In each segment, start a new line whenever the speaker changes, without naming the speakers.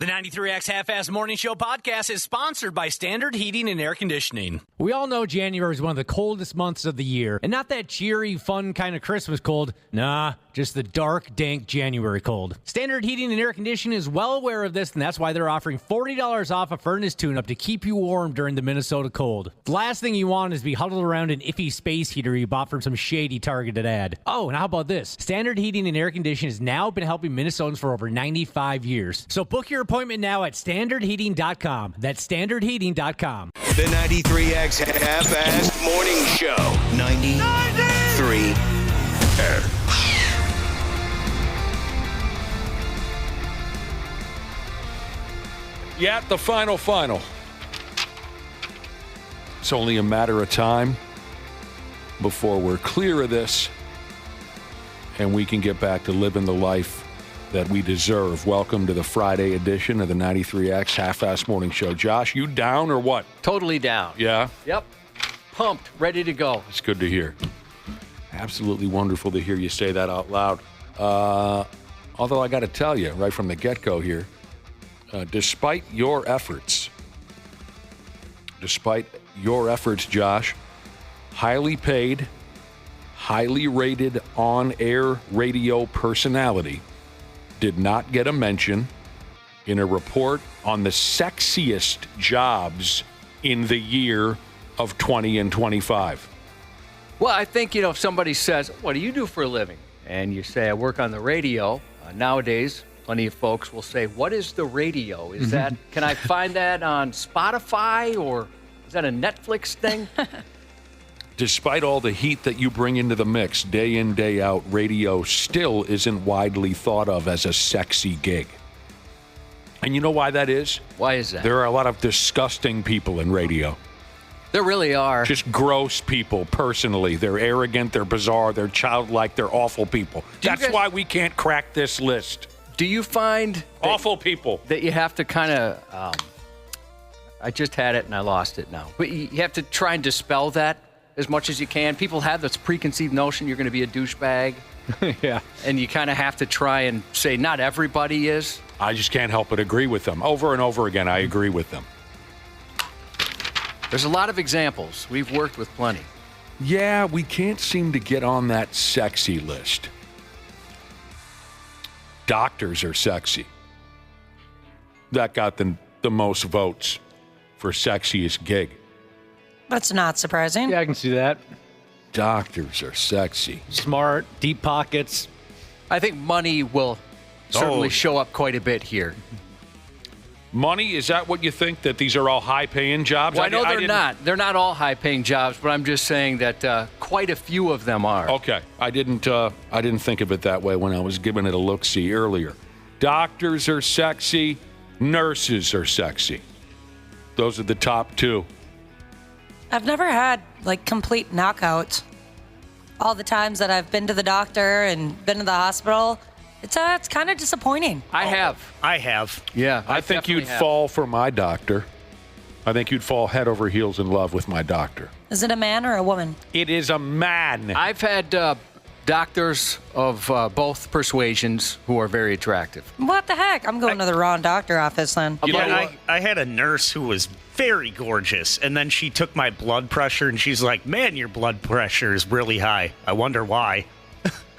The 93X Half-Ass Morning Show podcast is sponsored by Standard Heating and Air Conditioning.
We all know January is one of the coldest months of the year, and not that cheery, fun kind of Christmas cold. Nah, just the dark, dank January cold. Standard Heating and Air Conditioning is well aware of this, and that's why they're offering $40 off a furnace tune-up to keep you warm during the Minnesota cold. The last thing you want is to be huddled around an iffy space heater you bought from some shady targeted ad. Oh, and how about this? Standard Heating and Air Conditioning has now been helping Minnesotans for over 95 years. So book your appointment now at standardheating.com. That's standardheating.com.
The 93X Half-Assed Morning Show. 93
Yeah, the final. It's only a matter of time before we're clear of this and we can get back to living the life that we deserve. Welcome to the Friday edition of the 93X Half-Assed Morning Show. Josh, you down or what?
Totally down.
Yeah?
Yep. Pumped, ready to go.
It's good to hear. Absolutely wonderful to hear you say that out loud. Although I got to tell you, right from the get-go here, despite your efforts, Josh, highly paid, highly rated on-air radio personality did not get a mention in a report on the sexiest jobs in the year of 20 and 25.
Well, I think, if somebody says, what do you do for a living? And you say, I work on the radio. Nowadays, plenty of folks will say, what is the radio? Is that, can I find that on Spotify, or is that a Netflix thing?
Despite all the heat that you bring into the mix, day in, day out, radio still isn't widely thought of as a sexy gig. And you know why that is?
Why is that?
There are a lot of disgusting people in radio.
There really are.
Just gross people, personally. They're arrogant, they're bizarre, they're childlike, they're awful people. That's why we can't crack this list.
Do you find
awful people
that you have to kind of, I just had it and I lost it now, but you have to try and dispel that as much as you can? People have this preconceived notion you're going to be a douchebag.
Yeah.
And you kind of have to try and say not everybody is.
I just can't help but agree with them. Over and over again, I agree with them.
There's a lot of examples. We've worked with plenty.
Yeah, we can't seem to get on that sexy list. Doctors are sexy. That got the most votes for sexiest gig.
That's not surprising.
Yeah, I can see that.
Doctors are sexy.
Smart, deep pockets.
I think money will certainly show up quite a bit here.
Money, is that what you think, that these are all high-paying jobs?
Well, I know they're not. They're not all high-paying jobs, but I'm just saying that quite a few of them are.
Okay. I didn't think of it that way when I was giving it a look-see earlier. Doctors are sexy. Nurses are sexy. Those are the top two.
I've never had, complete knockouts. All the times that I've been to the doctor and been to the hospital, it's kind of disappointing.
I have. Yeah.
I think you'd fall for my doctor. I think you'd fall head over heels in love with my doctor.
Is it a man or a woman?
It is a man.
I've had doctors of both persuasions wwho are very attractive.
What the heck? I'm going to the wrong doctor office then.
I had a nurse who was very gorgeous, and then she took my blood pressure, and she's like, man, your blood pressure is really high. I wonder why.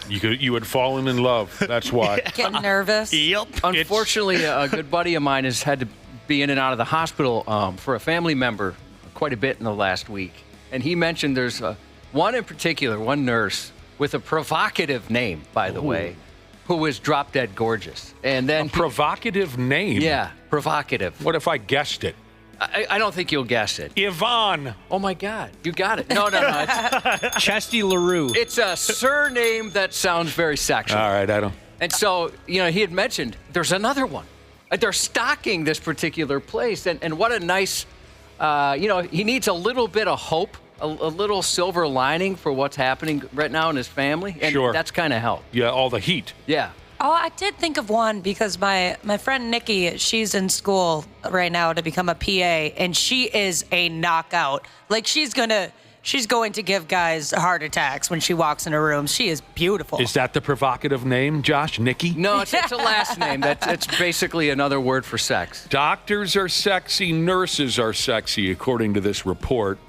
You had fallen in love. That's why.
Getting nervous.
Yep.
Unfortunately, a good buddy of mine has had to be in and out of the hospital for a family member quite a bit in the last week. And he mentioned there's one in particular, one nurse with a provocative name, by the way, who was drop dead gorgeous. And then
provocative name?
Yeah, provocative.
What if I guessed it?
I don't think you'll guess it.
Yvonne.
Oh, my God. You got it. No. It's
Chesty LaRue.
It's a surname that sounds very sexual.
All right, I don't.
And so, he had mentioned there's another one. They're stocking this particular place. And what a nice, he needs a little bit of hope, a little silver lining for what's happening right now in his family. And that's kind of helped.
Yeah, all the heat.
Yeah.
Oh, I did think of one because my friend Nikki, she's in school right now to become a PA, and she is a knockout. She's going to She's going to give guys heart attacks when she walks in a room. She is beautiful.
Is that the provocative name, Josh? Nikki?
No, it's a last name. It's basically another word for sex.
Doctors are sexy, nurses are sexy, according to this report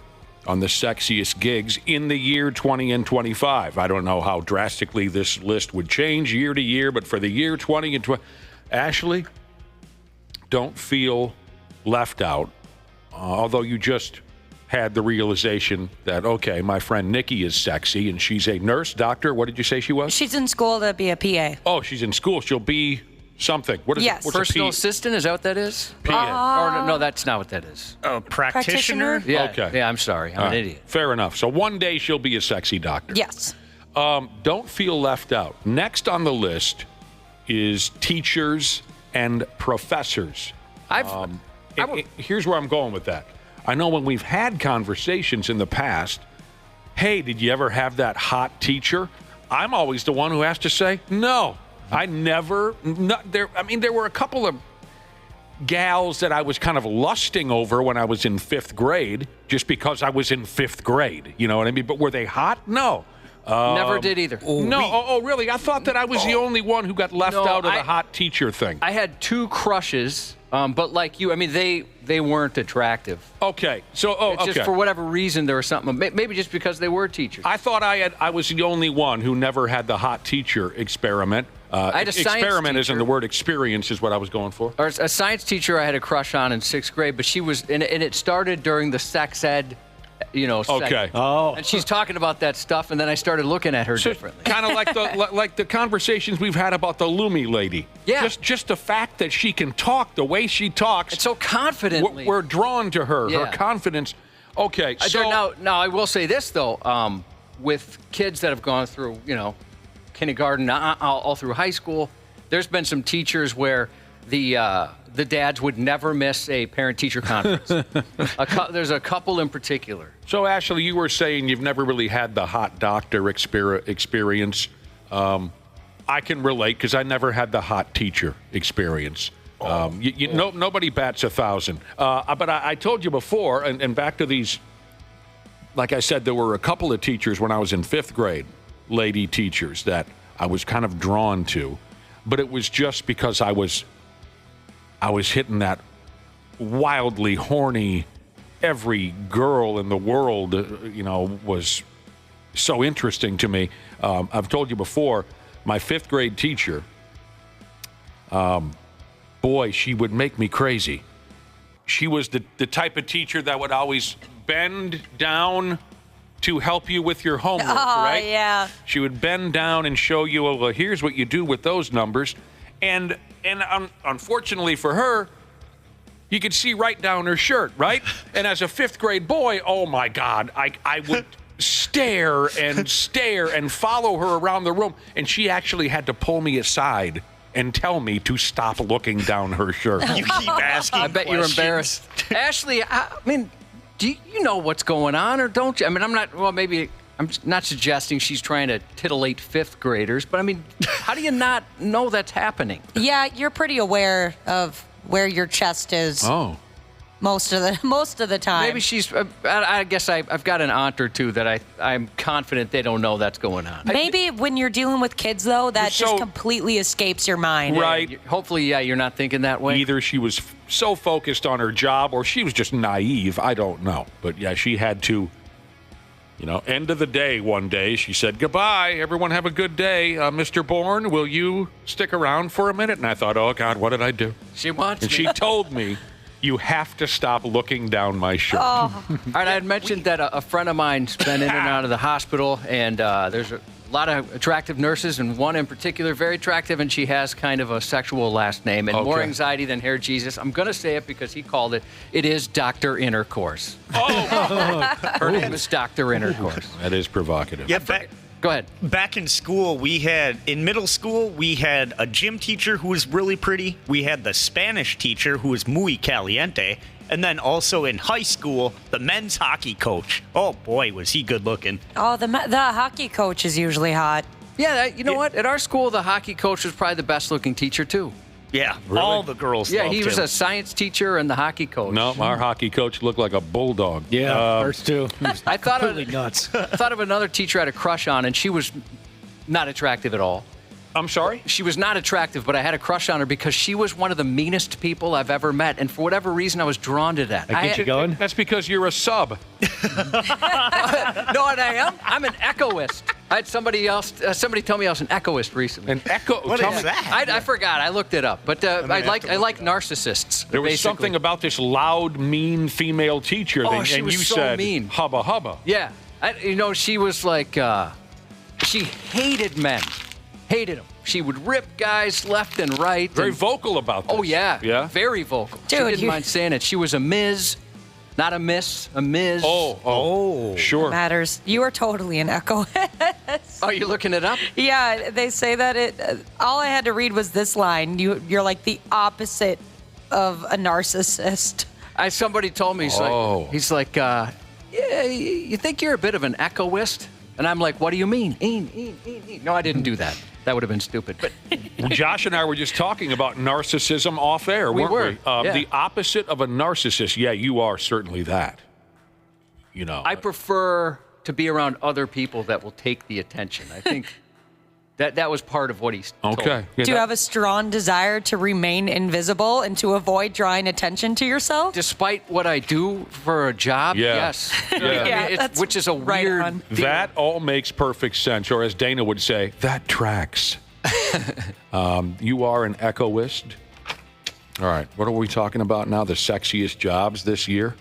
on the sexiest gigs in the year 20 and 25. I don't know how drastically this list would change year to year, but for the year 20 and 20, Ashley, don't feel left out, although you just had the realization that, okay, my friend Nikki is sexy, and she's a nurse, doctor. What did you say she was?
She's in school to be a PA.
Oh, she's in school. She'll be something. What is
Yes.
it? What's
Personal
a
assistant, is that what that is?
PA?
Or no, that's not what that is.
A practitioner?
Yeah,
Okay.
Yeah, I'm sorry. I'm an idiot.
Fair enough. So one day she'll be a sexy doctor.
Yes.
Don't feel left out. Next on the list is teachers and professors. Here's where I'm going with that. I know when we've had conversations in the past, hey, did you ever have that hot teacher? I'm always the one who has to say, no, I never. There were a couple of gals that I was kind of lusting over when I was in 5th grade, just because I was in 5th grade. You know what I mean? But were they hot? No.
Never did either.
No. Really? I thought that I was the only one who got left out of the hot teacher thing.
I had 2 crushes, but like you, I mean, they weren't attractive.
Okay. So,
It's just for whatever reason there was something. Maybe just because they were teachers.
I thought I was the only one who never had the hot teacher experiment.
I had a science
experiment isn't
teacher.
the word, experience is what I was going for.
Or a science teacher I had a crush on in 6th grade, but she was, and it started during the sex ed, segment.
Okay.
Oh.
And she's talking about that stuff, and then I started looking at her differently.
Kind of like the conversations we've had about the Lumi lady.
Yeah.
Just the fact that she can talk the way she talks.
And so confidently.
We're drawn to her.
Yeah.
Her confidence. Okay. So
now I will say this though, with kids that have gone through, kindergarten all through high school, there's been some teachers where the dads would never miss a parent-teacher conference. There's a couple in particular.
So, Ashley, you were saying you've never really had the hot doctor experience. I can relate because I never had the hot teacher experience. Nobody bats 1,000. But I told you before, and back to these, like I said, there were a couple of teachers when I was in 5th grade, lady teachers, that I was kind of drawn to. But it was just because I was hitting that wildly horny, every girl in the world, was so interesting to me. I've told you before, my 5th grade teacher, boy, she would make me crazy. She was the type of teacher that would always bend down to help you with your homework, right?
Oh, yeah.
She would bend down and show you, well, here's what you do with those numbers. And unfortunately for her, you could see right down her shirt, right? And as a 5th grade boy, oh my God, I would stare and follow her around the room. And she actually had to pull me aside and tell me to stop looking down her shirt.
You keep asking
I bet
questions.
you're embarrassed. Ashley, I mean, do you know what's going on or don't you? I mean, I'm not suggesting she's trying to titillate 5th graders, but I mean, how do you not know that's happening?
Yeah, you're pretty aware of where your chest is
Oh.
most of the time.
Maybe she's, I guess I've got an aunt or two that I'm confident they don't know that's going on.
Maybe when you're dealing with kids, though, that
So-
just completely escapes your mind.
Right.
Hopefully, you're not thinking that way.
Either she was so focused on her job or she was just naive. I don't know. But yeah, she had to, end of the day one day, she said, goodbye, everyone have a good day. Mr. Bourne, will you stick around for a minute? And I thought, oh, God, what did I do?
She wants
And
me.
she told me, you have to stop looking down my shirt.
All right, I had mentioned that a friend of mine's been in and out of the hospital, and there's a lot of attractive nurses, and one in particular, very attractive, and she has kind of a sexual last name and more
Okay.
anxiety than hair Jesus. I'm going to say it because he called it. It is Dr. Intercourse. Her name is Dr. Intercourse.
That is provocative.
Yeah,
Go ahead.
back in school, in middle school, we had a gym teacher who was really pretty. We had the Spanish teacher who was muy caliente. And then also in high school, the men's hockey coach. Oh, boy, was he good looking.
Oh, the hockey coach is usually hot.
Yeah, you know what? At our school, the hockey coach was probably the best-looking teacher, too.
Yeah,
Really?
all the girls
Yeah,
loved
he was
him.
a science teacher and the hockey coach.
No, our hockey coach looked like a bulldog.
First two.
I thought
Completely nuts.
thought of another teacher I had a crush on, and she was not attractive at all.
I'm sorry?
She was not attractive, but I had a crush on her because she was one of the meanest people I've ever met, and for whatever reason, I was drawn to that.
That gets you going?
That's because you're a sub.
No, and I am. I'm an echoist. I had somebody tell me I was an echoist recently.
An echo.
What
tell
is
me-
that?
I forgot. I looked it up, but I like narcissists.
There was
basically.
something about this loud, mean female teacher,
Oh,
and
she
you
was so
said,
mean.
hubba hubba.
Yeah, she was like, she hated men, hated them. She would rip guys left and right.
Very
and-
vocal about this.
Oh yeah,
Yeah?
very vocal. She
Dude,
didn't
you-
mind saying it. She was a Ms., not a Miss, a Ms.
Oh, sure.
Matters. You are totally an echo.
Are you looking it up?
Yeah, they say that all I had to read was this line. You're like the opposite of a narcissist.
Somebody told me, he's like, yeah, you think you're a bit of an echoist? And I'm like, what do you mean? No, I didn't do that. That would have been stupid. But
Josh and I were just talking about narcissism off air,
We
weren't
were,
we?
yeah.
The opposite of a narcissist. Yeah, you are certainly that. You know.
I prefer to be around other people that will take the attention. I think that was part of what he told me.
Okay. Yeah,
Do you have a strong desire to remain invisible and to avoid drawing attention to yourself?
Despite what I do for a job,
Yeah.
yes.
Yeah.
Yeah, that's
which is a
right
weird
on.
deal.
That all makes perfect sense, or as Dana would say, that tracks. You are an echoist. All right, what are we talking about now? The sexiest jobs this year?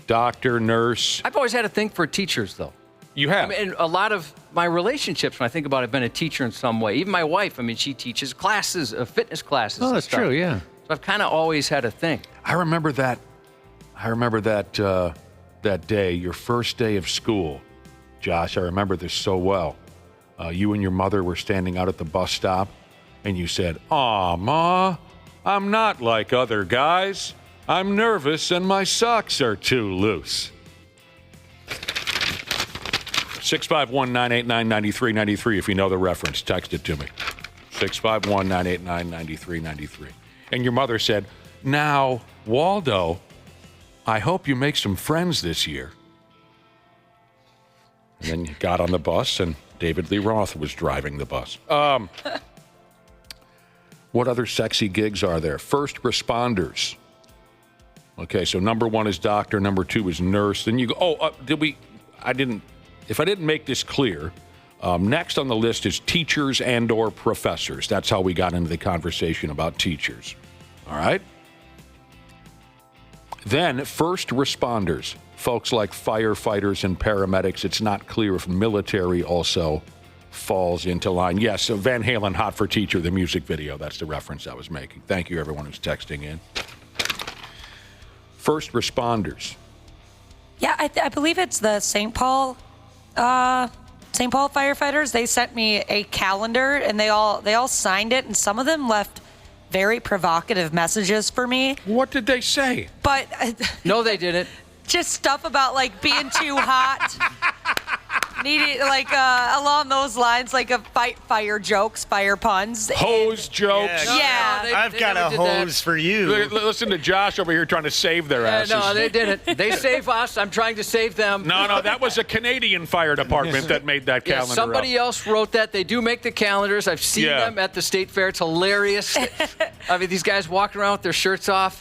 Doctor, nurse.
I've always had a thing for teachers, though.
You have.
I mean, a lot of my relationships, when I think about it, I've been a teacher in some way. Even my wife, I mean, she teaches classes, fitness classes.
Oh,
and
that's
stuff.
true, yeah.
So I've kind of always had a thing.
I remember that day, your first day of school, Josh. I remember this so well. You and your mother were standing out at the bus stop, and you said, "Aw, Ma, I'm not like other guys. I'm nervous, and my socks are too loose." 651-989-9393 if you know the reference. Text it to me. 651-989-9393. And your mother said, "Now, Waldo, I hope you make some friends this year." And then you got on the bus, and David Lee Roth was driving the bus. What other sexy gigs are there? First responders. Okay, so number one is doctor, number two is nurse. Then you go, if I didn't make this clear, next on the list is teachers and or professors. That's how we got into the conversation about teachers. All right? Then first responders, folks like firefighters and paramedics. It's not clear if military also falls into line. Yes, so Van Halen, Hot for Teacher, the music video. That's the reference I was making. Thank you, everyone who's texting in. First responders.
Yeah, I believe it's the St. Paul firefighters. They sent me a calendar, and they all signed it, and some of them left very provocative messages for me.
What did they say?
But
No, they didn't.
just stuff about like being too hot. Needed like along those lines, like a fire jokes, fire puns.
Hose jokes.
Yeah.
I've got a
never did that.
hose for you.
Listen to Josh over here trying to save their asses.
No, they didn't. They save us. I'm trying to save them.
No, that was a Canadian fire department that made that
Yeah,
calendar
somebody
up.
else wrote that. They do make the calendars. I've seen
Yeah.
them at the state fair. It's hilarious. I mean, these guys walking around with their shirts off.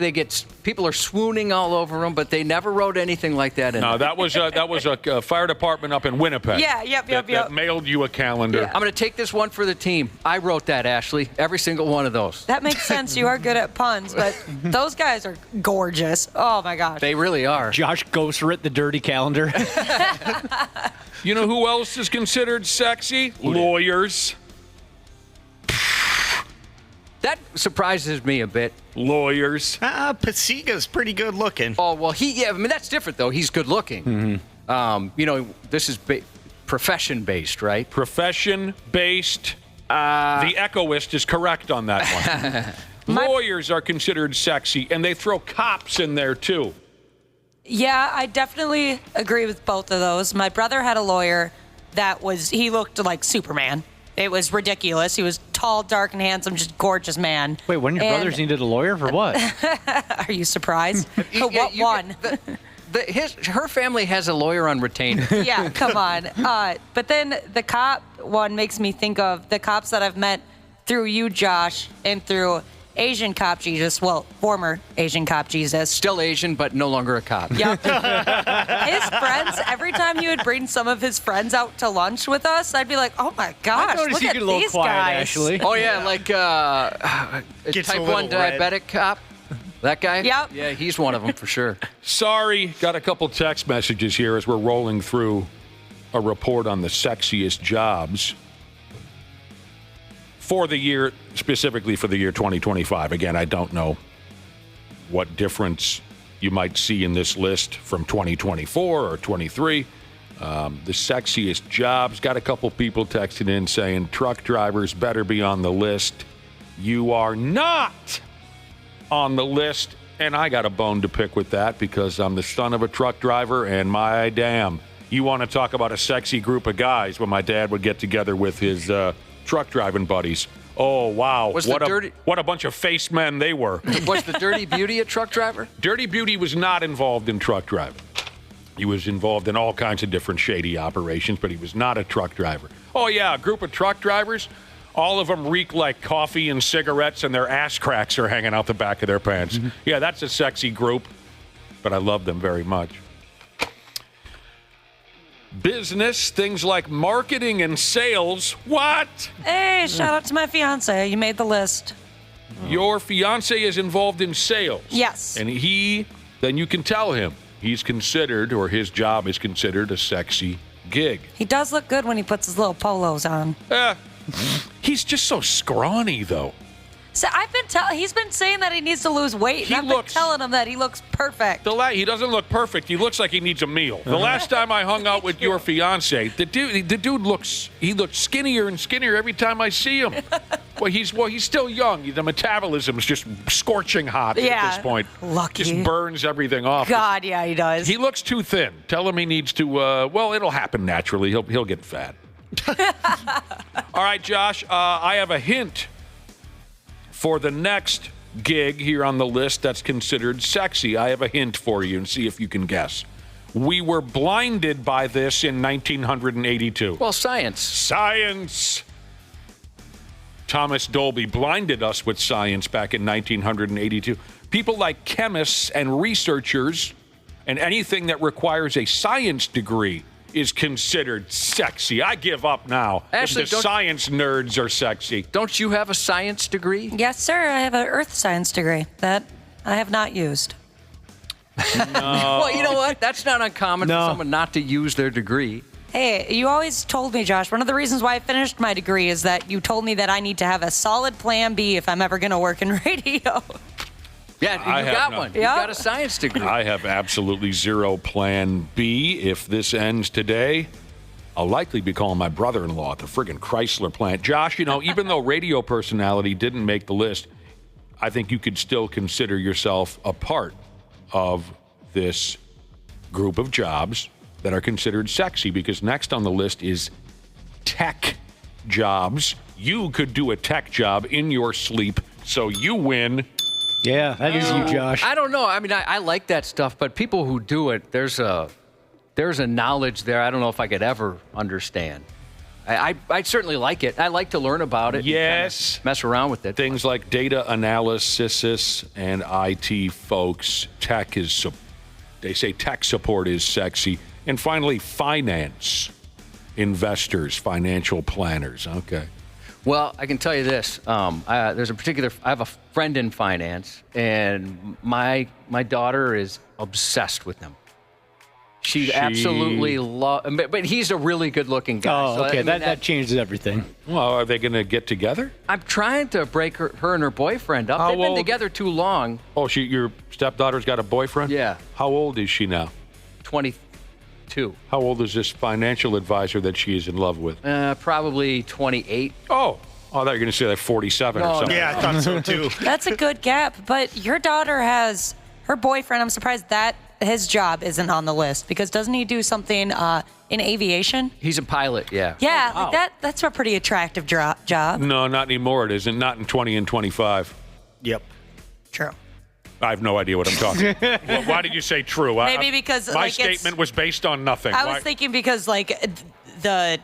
People are swooning all over them, but they never wrote anything like that in
No,
there.
that was a fire department up in Winnipeg.
Yeah, yep.
That mailed you a calendar.
I'm going to take this one for the team. I wrote that, Ashley. Every single one of those.
That makes sense. You are good at puns, but those guys are gorgeous. Oh my gosh.
They really are.
Josh Ghost-writ the dirty calendar.
You know who else is considered sexy? Lawyers.
That surprises me a bit.
Lawyers.
Pasiga's pretty good looking.
Oh, well, I mean, that's different, though. He's good looking. This is profession-based, right?
Profession-based. The echoist is correct on that one. Lawyers are considered sexy, and they throw cops in there, too.
Yeah, I definitely agree with both of those. My brother had a lawyer he looked like Superman. It was ridiculous. He was tall, dark, and handsome, just gorgeous man.
Wait, one of your brothers needed a lawyer for what?
Are you surprised? What one?
Her family has a lawyer on retainer.
Yeah, come on. But then the cop one makes me think of the cops that I've met through you, Josh, and through Asian cop Jesus. Well, former Asian cop Jesus.
Still Asian, but no longer a cop.
Yep. His friends, every time he would bring some of his friends out to lunch with us, I'd be like, oh my gosh, look at these guys.
Ashley.
Oh, yeah, like type 1 diabetic cop. That guy?
Yep.
Yeah, he's one of them for sure.
Sorry, got a couple text messages here as we're rolling through a report on the sexiest jobs for the year, specifically for the year 2025. Again, I don't know what difference you might see in this list from 2024 or 23. The sexiest jobs, got a couple people texting in saying truck drivers better be on the list. You are not on the list, and I got a bone to pick with that because I'm the son of a truck driver, and my damn, you want to talk about a sexy group of guys when my dad would get together with his truck driving buddies. Oh, wow. What a bunch of face men they were.
Was the Dirty Beauty a truck driver?
Dirty Beauty was not involved in truck driving. He was involved in all kinds of different shady operations, but he was not a truck driver. Oh, yeah, a group of truck drivers. All of them reek like coffee and cigarettes, and their ass cracks are hanging out the back of their pants. Mm-hmm. Yeah, that's a sexy group, but I love them very much. Business, things like marketing and sales. What?
Hey, shout out to my fiance. You made the list.
Your fiance is involved in sales.
Yes.
And then you can tell him he's considered, or his job is considered, a sexy gig.
He does look good when he puts his little polos on.
He's just so scrawny, though.
So he's been saying that he needs to lose weight. And I've been telling him that he looks perfect.
He doesn't look perfect. He looks like he needs a meal. The last time I hung out with your fiance, the dude looks skinnier and skinnier every time I see him. He's still young. The metabolism's just scorching hot at this point.
Lucky.
Just burns everything off.
God, yeah, he does.
He looks too thin. Tell him he needs to. It'll happen naturally. He'll get fat. All right, Josh. I have a hint for the next gig here on the list that's considered sexy. I have a hint for you, and see if you can guess. We were blinded by this in 1982.
Well, science.
Science. Thomas Dolby blinded us with science back in 1982. People like chemists and researchers and anything that requires a science degree is considered sexy. I give up now.
Ashley,
if the science nerds are sexy.
Don't you have a science degree?
Yes, sir. I have an earth science degree that I have not used.
No.
Well, you know what? That's not uncommon for someone not to use their degree.
Hey, you always told me, Josh, one of the reasons why I finished my degree is that you told me that I need to have a solid plan B if I'm ever going to work in radio.
Yeah, you got one. You got a science degree.
I have absolutely zero plan B. If this ends today, I'll likely be calling my brother-in-law at the friggin' Chrysler plant. Josh, even though radio personality didn't make the list, I think you could still consider yourself a part of this group of jobs that are considered sexy, because next on the list is tech jobs. You could do a tech job in your sleep, so you win.
Yeah, that is you, Josh.
I don't know. I mean, I like that stuff, but people who do it, there's a knowledge there I don't know if I could ever understand. I certainly like it. I like to learn about it.
Yes.
And mess around with it.
Things like data analysis and IT folks. They say tech support is sexy. And finally, finance. Investors, financial planners. Okay.
Well, I can tell you this. I have a friend in finance, and my daughter is obsessed with him. She absolutely loves, but he's a really good-looking guy.
Oh, okay, that changes everything.
Well, are they going to get together?
I'm trying to break her and her boyfriend up. They've been together too long.
Oh, your stepdaughter's got a boyfriend?
Yeah.
How old is she now?
22.
How old is this financial advisor that she is in love with?
Probably 28.
Oh, I thought you were going to say like 47 or something.
Yeah, I thought so too.
That's a good gap, but your daughter has her boyfriend. I'm surprised that his job isn't on the list because doesn't he do something in aviation?
He's a pilot, yeah.
Yeah,
Oh, wow.
like that's a pretty attractive job.
No, not anymore. It isn't. Not in 20 and 25.
Yep.
True.
I have no idea what I'm talking about. Well, why did you say true?
Maybe because,
my
like, it's-
statement was based on nothing.
I
Why-
was thinking because the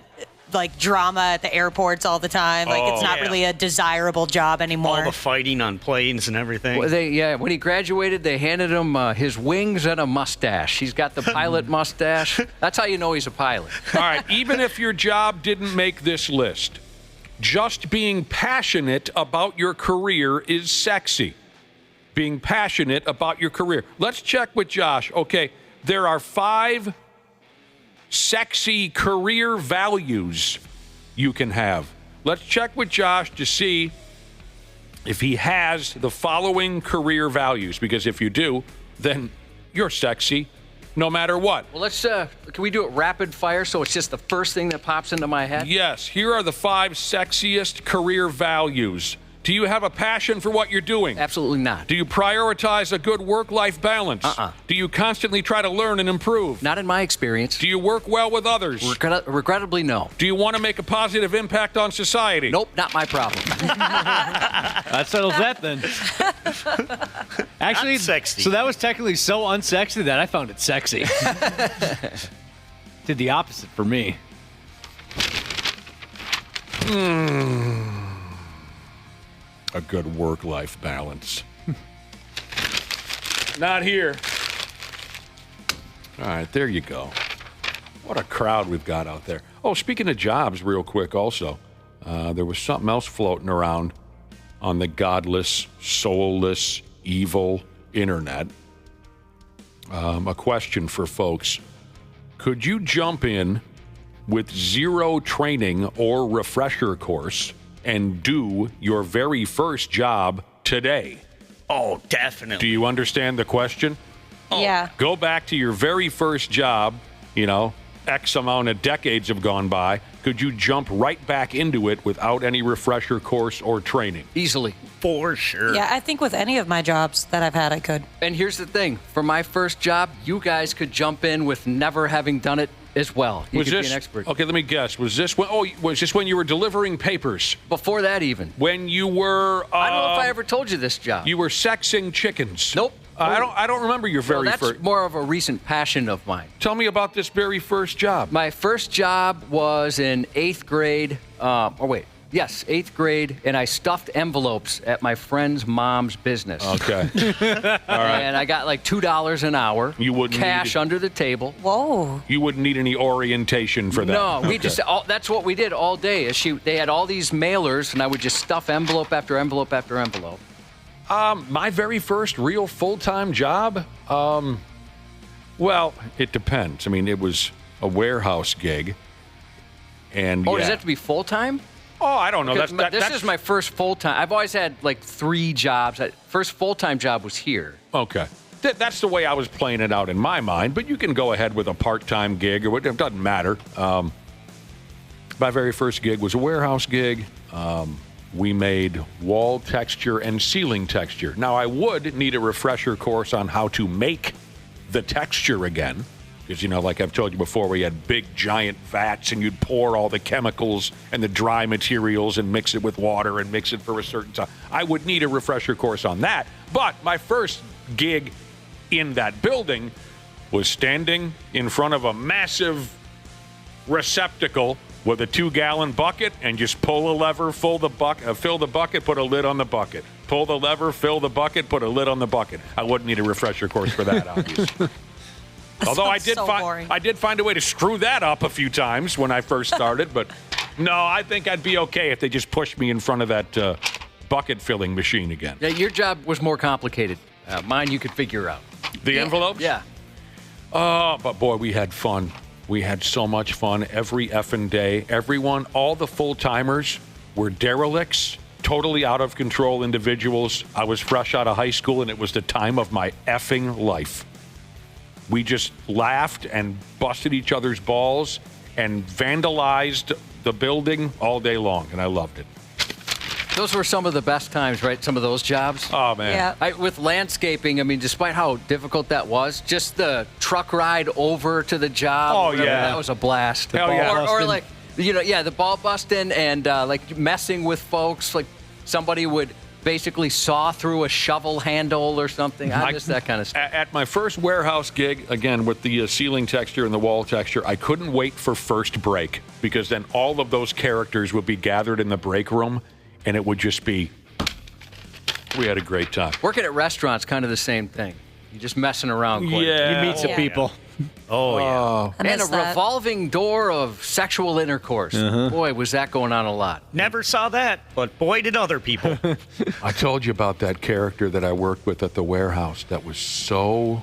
drama at the airports all the time. Like it's not
yeah.
really a desirable job anymore.
All the fighting on planes and everything.
Well, when he graduated, they handed him his wings and a mustache. He's got the pilot mustache. That's how you know he's a pilot.
All right, even if your job didn't make this list, just being passionate about your career is sexy. Being passionate about your career. Let's check with Josh. Okay, there are 5 sexy career values you can have. Let's check with Josh to see if he has the following career values, because if you do, then you're sexy no matter what.
Well, let's, can we do it rapid fire so it's just the first thing that pops into my head?
Yes, here are the 5 sexiest career values. Do you have a passion for what you're doing?
Absolutely not.
Do you prioritize a good work-life balance? Do you constantly try to learn and improve?
Not in my experience.
Do you work well with others?
Regrettably, no.
Do you want to make a positive impact on society?
Nope, not my problem.
That settles that then. Actually,
Not sexy.
so that was technically so unsexy that I found it sexy. Did the opposite for me.
A good work-life balance. Not here. All right, there you go. What a crowd we've got out there. Oh, speaking of jobs, real quick also, there was something else floating around on the godless, soulless, evil internet. A question for folks. Could you jump in with 0 training or refresher course and do your very first job today?
Oh,
Do
definitely.
you understand the question?
Yeah.
Go back to your very first job, X amount of decades have gone by. Could you jump right back into it without any refresher course or training?
Easily.
For sure.
Yeah, I think with any of my jobs that I've had, I could.
And here's the thing. For my first job, you guys could jump in with never having done it as well. You could be an expert.
Okay, let me guess. Was this when you were delivering papers?
Before that even.
When you were
I don't know if I ever told you this job.
you were sexing chickens?
Nope.
I don't remember your
Well,
very
that's
first.
more of a recent passion of mine.
Tell me about this very first job.
My first job was in 8th grade. 8th grade, and I stuffed envelopes at my friend's mom's business.
Okay. All right.
And I got like $2 an hour.
You wouldn't
cash
need it.
under the table.
Whoa.
You wouldn't need any orientation for that.
No, we
Okay.
just that's what we did all day. They had all these mailers, and I would just stuff envelope after envelope after envelope.
My very first real full-time job, well, it depends. I mean, it was a warehouse gig, and
Oh, does that have to be full time?
Oh, I don't know.
This is my first full time. I've always had like 3 jobs. First full time job was here.
Okay. That's the way I was playing it out in my mind, but you can go ahead with a part-time gig or whatever. It doesn't matter. My very first gig was a warehouse gig. We made wall texture and ceiling texture. Now, I would need a refresher course on how to make the texture again. Because, like I've told you before, we had big, giant vats, and you'd pour all the chemicals and the dry materials and mix it with water and mix it for a certain time. I would need a refresher course on that. But my first gig in that building was standing in front of a massive receptacle with a 2-gallon bucket and just pull a lever, fill the bucket, put a lid on the bucket. Pull the lever, fill the bucket, put a lid on the bucket. I wouldn't need a refresher course for that, obviously. Although I did find a way to screw that up a few times when I first started, but no, I think I'd be okay if they just pushed me in front of that bucket filling machine again.
Yeah, your job was more complicated. Mine you could figure out.
The envelopes?
Yeah.
Oh, but boy, we had fun. We had so much fun every effing day. Everyone, all the full-timers were derelicts, totally out of control individuals. I was fresh out of high school, and it was the time of my effing life. We just laughed and busted each other's balls and vandalized the building all day long, and I loved it.
those were some of the best times, right? Some of those jobs.
Oh, man.
Yeah.
With landscaping, I mean, despite how difficult that was, just the truck ride over to the job.
Oh,
whatever,
yeah.
That was a blast.
Hell yeah.
Or like, the ball busting and like messing with folks. Like somebody would basically saw through a shovel handle or something. Just that kind of stuff.
At my first warehouse gig, again, with the ceiling texture and the wall texture, I couldn't wait for first break because then all of those characters would be gathered in the break room and it would just be, we had a great time.
Working at restaurants, kind of the same thing. You're just messing around.
Yeah.
You meet some people.
Oh, yeah.
I
And a
miss that.
revolving door of sexual intercourse. Boy, was that going on a lot.
Never saw that, but boy, did other people.
I told you about that character that I worked with at the warehouse that was so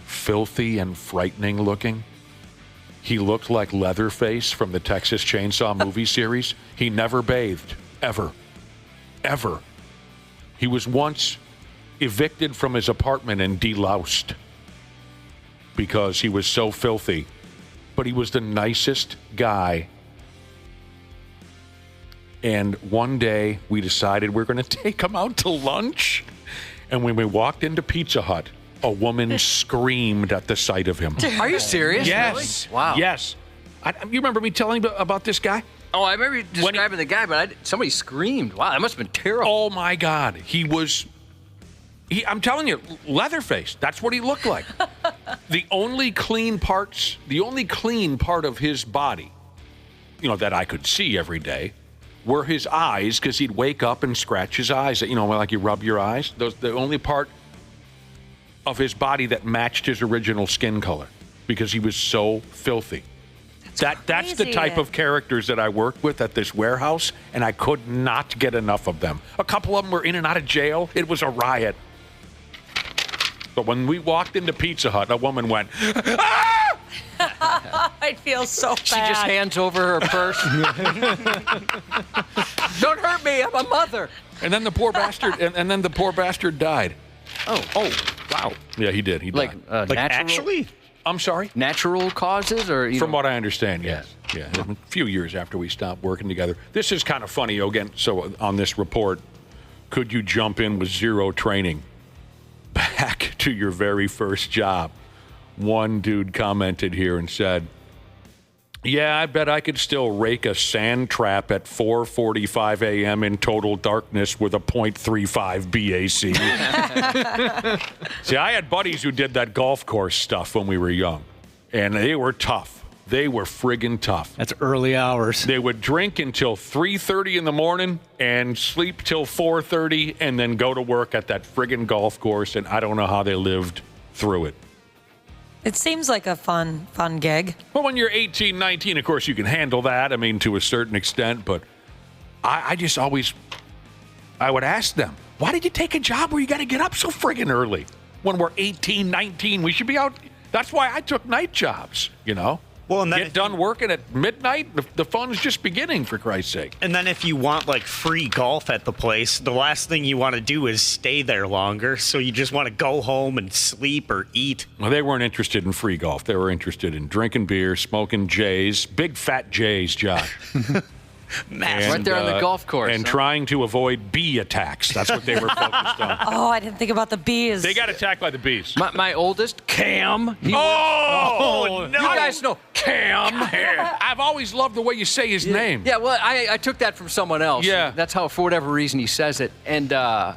filthy and frightening looking. He looked like Leatherface from the Texas Chainsaw movie series. He never bathed, ever. Ever. He was once evicted from his apartment and deloused because he was so filthy. But he was the nicest guy. And one day we decided we're going to take him out to lunch. And when we walked into Pizza Hut, a woman screamed at the sight of him.
Are you serious?
Yes.
Really? Wow.
Yes. You remember me telling you about this guy?
Oh, I remember you describing the guy, but somebody screamed. Wow, that must have been terrible.
Oh, my God. I'm telling you, Leatherface. That's what he looked like. The only clean part of his body, that I could see every day, were his eyes, because he'd wake up and scratch his eyes. Like you rub your eyes. The only part of his body that matched his original skin color, because he was so filthy. That's the
crazy.
type of characters that I worked with at this warehouse, and I could not get enough of them. A couple of them were in and out of jail. It was a riot. But when we walked into Pizza Hut, a woman went, "Ah!"
I'd feel so bad.
She just hands over her purse. Don't hurt me. I'm a mother.
And then the poor bastard, died.
Oh,
Wow. Yeah, he did. He
like
died.
Like,
natural,
actually?
I'm sorry?
natural causes, or
From what I understand, yes. Yeah, a few years after we stopped working together. This is kind of funny, again. So on this report, could you jump in with zero training back to your very first job? One dude commented here and said, "Yeah, I bet I could still rake a sand trap at 4:45 a.m. in total darkness with a .35 BAC." See, I had buddies who did that golf course stuff when we were young, and they were tough. They were friggin' tough.
That's early hours.
They would drink until 3:30 in the morning and sleep till 4:30 and then go to work at that friggin' golf course, and I don't know how they lived through it.
It seems like a fun gig.
Well, when you're 18, 19, of course, you can handle that, to a certain extent, but I just always, I would ask them, why did you take a job where you got to get up so friggin' early? When we're 18, 19, we should be out. That's why I took night jobs,
Well, and then
Get done working at midnight, the fun's just beginning, for Christ's sake.
And then if you want like free golf at the place, the last thing you want to do is stay there longer. So you just want to go home and sleep or eat.
Well, they weren't interested in free golf. They were interested in drinking beer, smoking J's, big fat J's, Josh.
Massive.
Right there on the golf course,
And
huh?
trying to avoid bee attacks. That's what they were focused on.
Oh, I didn't think about the bees.
They got attacked by the bees.
My oldest, Cam.
Oh, no.
You guys know Cam.
I've always loved the way you say his name.
Yeah, well, I took that from someone else.
Yeah.
That's how, for whatever reason, he says it. And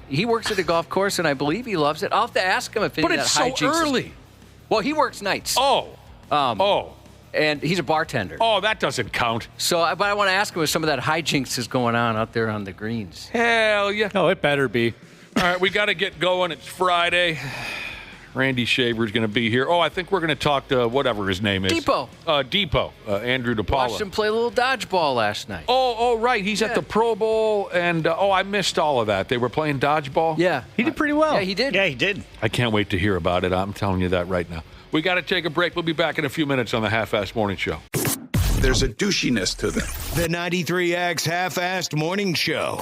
he works at a golf course, and I believe he loves it. I'll have to ask him if any
But
of that
it's so
hijinks is-
early.
Well, he works nights. And he's a bartender.
Oh, that doesn't count.
But I want to ask him if some of that hijinks is going on out there on the greens.
Hell yeah.
Oh, it better be.
All right, we got to get going. It's Friday. Randy Shaver's going to be here. Oh, I think we're going to talk to whatever his name is.
Depot.
Andrew DePaola.
Watched him play a little dodgeball last night.
Oh, right. He's at the Pro Bowl, and I missed all of that. They were playing dodgeball.
Yeah.
He did pretty well.
Yeah, he did.
Yeah, he did.
I can't wait to hear about it. I'm telling you that right now. We got to take a break. We'll be back in a few minutes on the Half-Assed Morning Show.
There's a douchiness to them. The 93X Half-Assed Morning Show.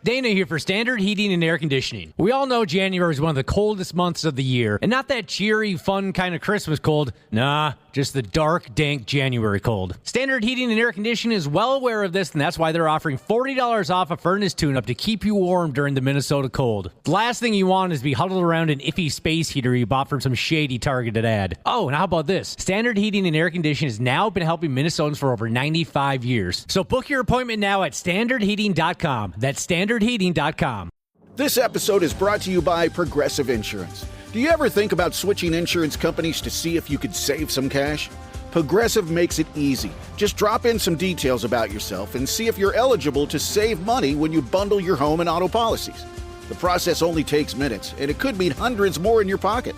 Dana here for Standard Heating and Air Conditioning. We all know January is one of the coldest months of the year, and not that cheery, fun kind of Christmas cold. Nah, just the dark, dank January cold. Standard Heating and Air Conditioning is well aware of this, and that's why they're offering $40 off a furnace tune-up to keep you warm during the Minnesota cold. The last thing you want is to be huddled around an iffy space heater you bought from some shady targeted ad. Oh, and how about this? Standard Heating and Air Conditioning has now been helping Minnesotans for over 95 years. So book your appointment now at standardheating.com. That's standardheating.com.
This episode is brought to you by Progressive Insurance. Do you ever think about switching insurance companies to see if you could save some cash? Progressive makes it easy. Just drop in some details about yourself and see if you're eligible to save money when you bundle your home and auto policies. The process only takes minutes, and it could mean hundreds more in your pocket.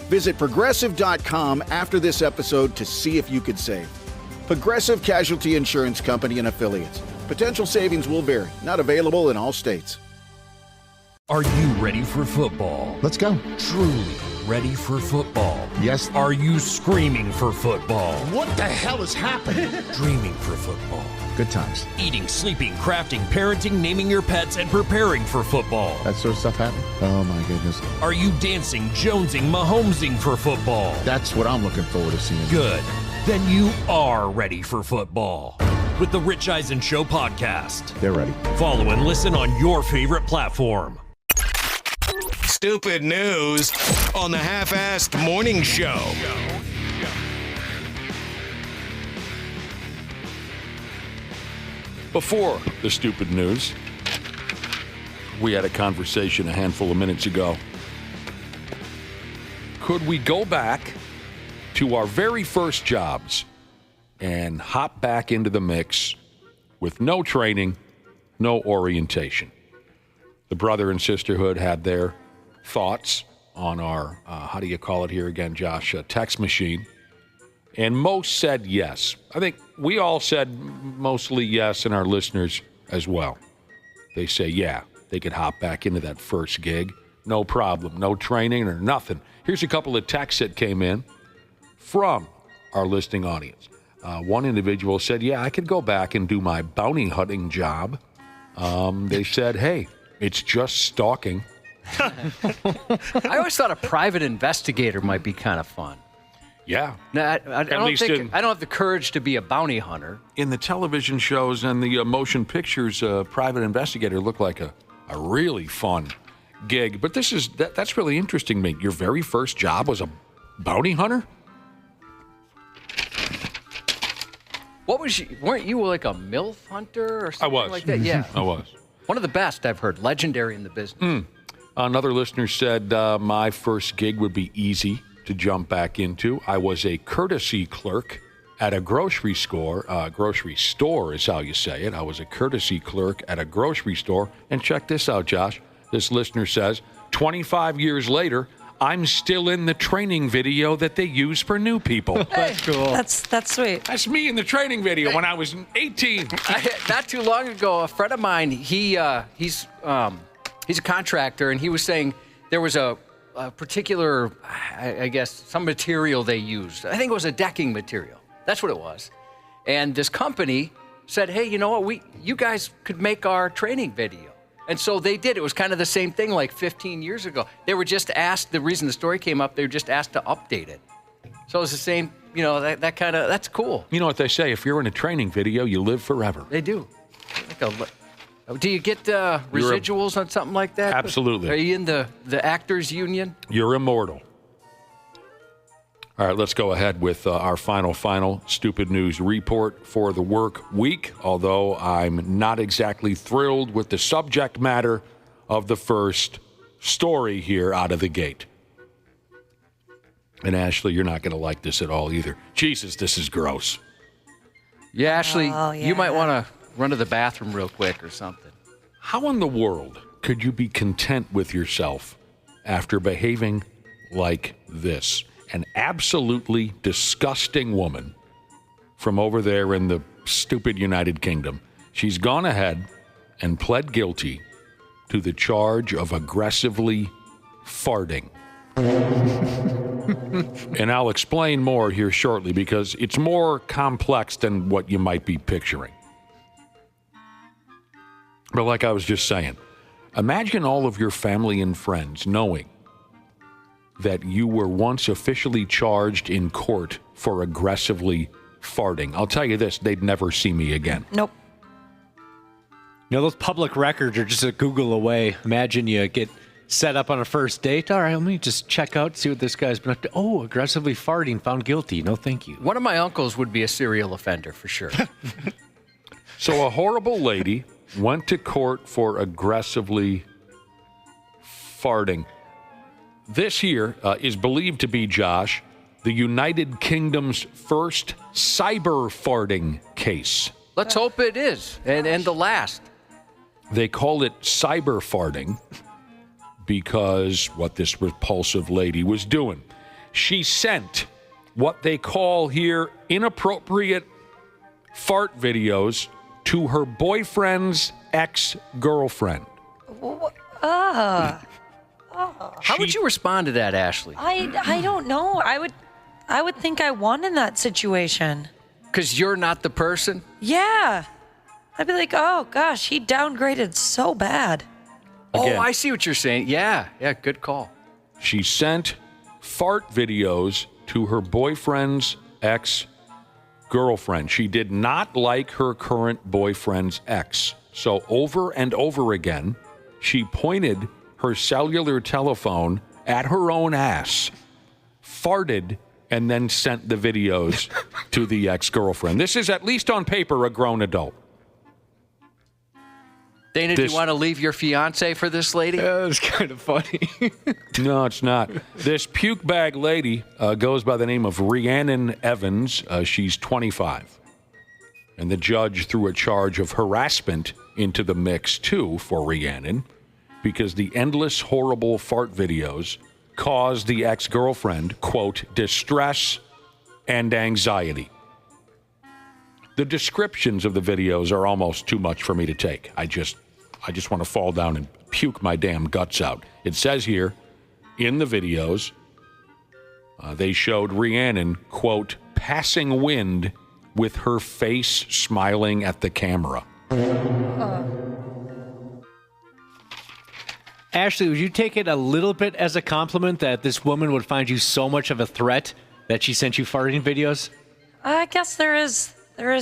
Visit Progressive.com after this episode to see if you could save. Progressive Casualty Insurance Company and Affiliates. Potential savings will vary. Not available in all states.
Are you ready for football?
Let's go.
Truly ready for football?
Yes.
Are you screaming for football?
What the hell is happening?
Dreaming for football?
Good times.
Eating, sleeping, crafting, parenting, naming your pets, and preparing for football?
That sort of stuff happening? Oh my goodness.
Are you dancing, jonesing, Mahomesing for football?
That's what I'm looking forward to seeing.
Good. Then you are ready for football. With the Rich Eisen Show podcast.
They're ready.
Follow and listen on your favorite platform.
Stupid news on the Half-Assed Morning Show.
Before the stupid news, we had a conversation a handful of minutes ago. Could we go back to our very first jobs and hop back into the mix with no training, no orientation? The brother and sisterhood had their thoughts on our, how do you call it here again, Josh, text machine. And most said yes. I think we all said mostly yes, and our listeners as well. They say, yeah, they could hop back into that first gig. No problem. No training or nothing. Here's a couple of texts that came in from our listening audience. One individual said, yeah, I could go back and do my bounty hunting job. They said, hey, it's just stalking.
I always thought a private investigator might be kind of fun.
Yeah.
No, I don't have the courage to be a bounty hunter.
In the television shows and the motion pictures, private investigator looked like a really fun gig. But that's really interesting to me. Your very first job was a bounty hunter?
Weren't you like a MILF hunter or something like that? Yeah.
I was.
One of the best I've heard. Legendary in the business.
Another listener said, my first gig would be easy to jump back into. I was a courtesy clerk at a grocery store. Grocery store is how you say it. I was a courtesy clerk at a grocery store. And check this out, Josh. This listener says, 25 years later, I'm still in the training video that they use for new people.
That's cool.
That's sweet.
That's me in the training video when I was 18.
Not too long ago, a friend of mine, he's a contractor, and he was saying there was a particular, I guess, some material they used. I think it was a decking material. That's what it was. And this company said, hey, you know what? You guys could make our training video. And so they did. It was kind of the same thing like 15 years ago. They were just asked, the reason the story came up, they were just asked to update it. So it was the same, that's cool.
You know what they say, if you're in a training video, you live forever.
They do. Do you get residuals on something like that?
Absolutely.
Are you in the actors union?
You're immortal. All right, let's go ahead with our final stupid news report for the work week, although I'm not exactly thrilled with the subject matter of the first story here out of the gate. And Ashley, you're not going to like this at all either. Jesus, this is gross.
Yeah, Ashley, you might want to run to the bathroom real quick or something.
How in the world could you be content with yourself after behaving like this? An absolutely disgusting woman from over there in the stupid United Kingdom. She's gone ahead and pled guilty to the charge of aggressively farting. And I'll explain more here shortly because it's more complex than what you might be picturing. But like I was just saying, imagine all of your family and friends knowing that you were once officially charged in court for aggressively farting. I'll tell you this, they'd never see me again.
Nope.
You know, those public records are just a Google away. Imagine you get set up on a first date. All right, let me just check out, see what this guy's been up to. Oh, aggressively farting, found guilty. No, thank you.
One of my uncles would be a serial offender for sure.
So a horrible lady went to court for aggressively farting. This here is believed to be, Josh, the United Kingdom's first cyber farting case.
Let's hope it is, and the last.
They call it cyber farting because what this repulsive lady was doing. She sent what they call here inappropriate fart videos to her boyfriend's ex-girlfriend.
How would you respond to that, Ashley?
I don't know. I would think I won in that situation.
Because you're not the person?
Yeah. I'd be like, oh gosh, he downgraded so bad.
Again.
Oh, I see what you're saying. Yeah, good call.
She sent fart videos to her boyfriend's ex-girlfriend. She did not like her current boyfriend's ex. So over and over again, she pointed her cellular telephone at her own ass, farted, and then sent the videos to the ex-girlfriend. This is, at least on paper, a grown adult.
Dana, do you want to leave your fiance for this lady?
Yeah, it's kind of funny.
No, it's not. This puke bag lady goes by the name of Rhiannon Evans. She's 25. And the judge threw a charge of harassment into the mix, too, for Rhiannon, because the endless, horrible fart videos caused the ex-girlfriend, quote, distress and anxiety. The descriptions of the videos are almost too much for me to take. I just want to fall down and puke my damn guts out. It says here in the videos, they showed Rhiannon, quote, passing wind with her face smiling at the camera.
Ashley, would you take it a little bit as a compliment that this woman would find you so much of a threat that she sent you farting videos?
I guess there is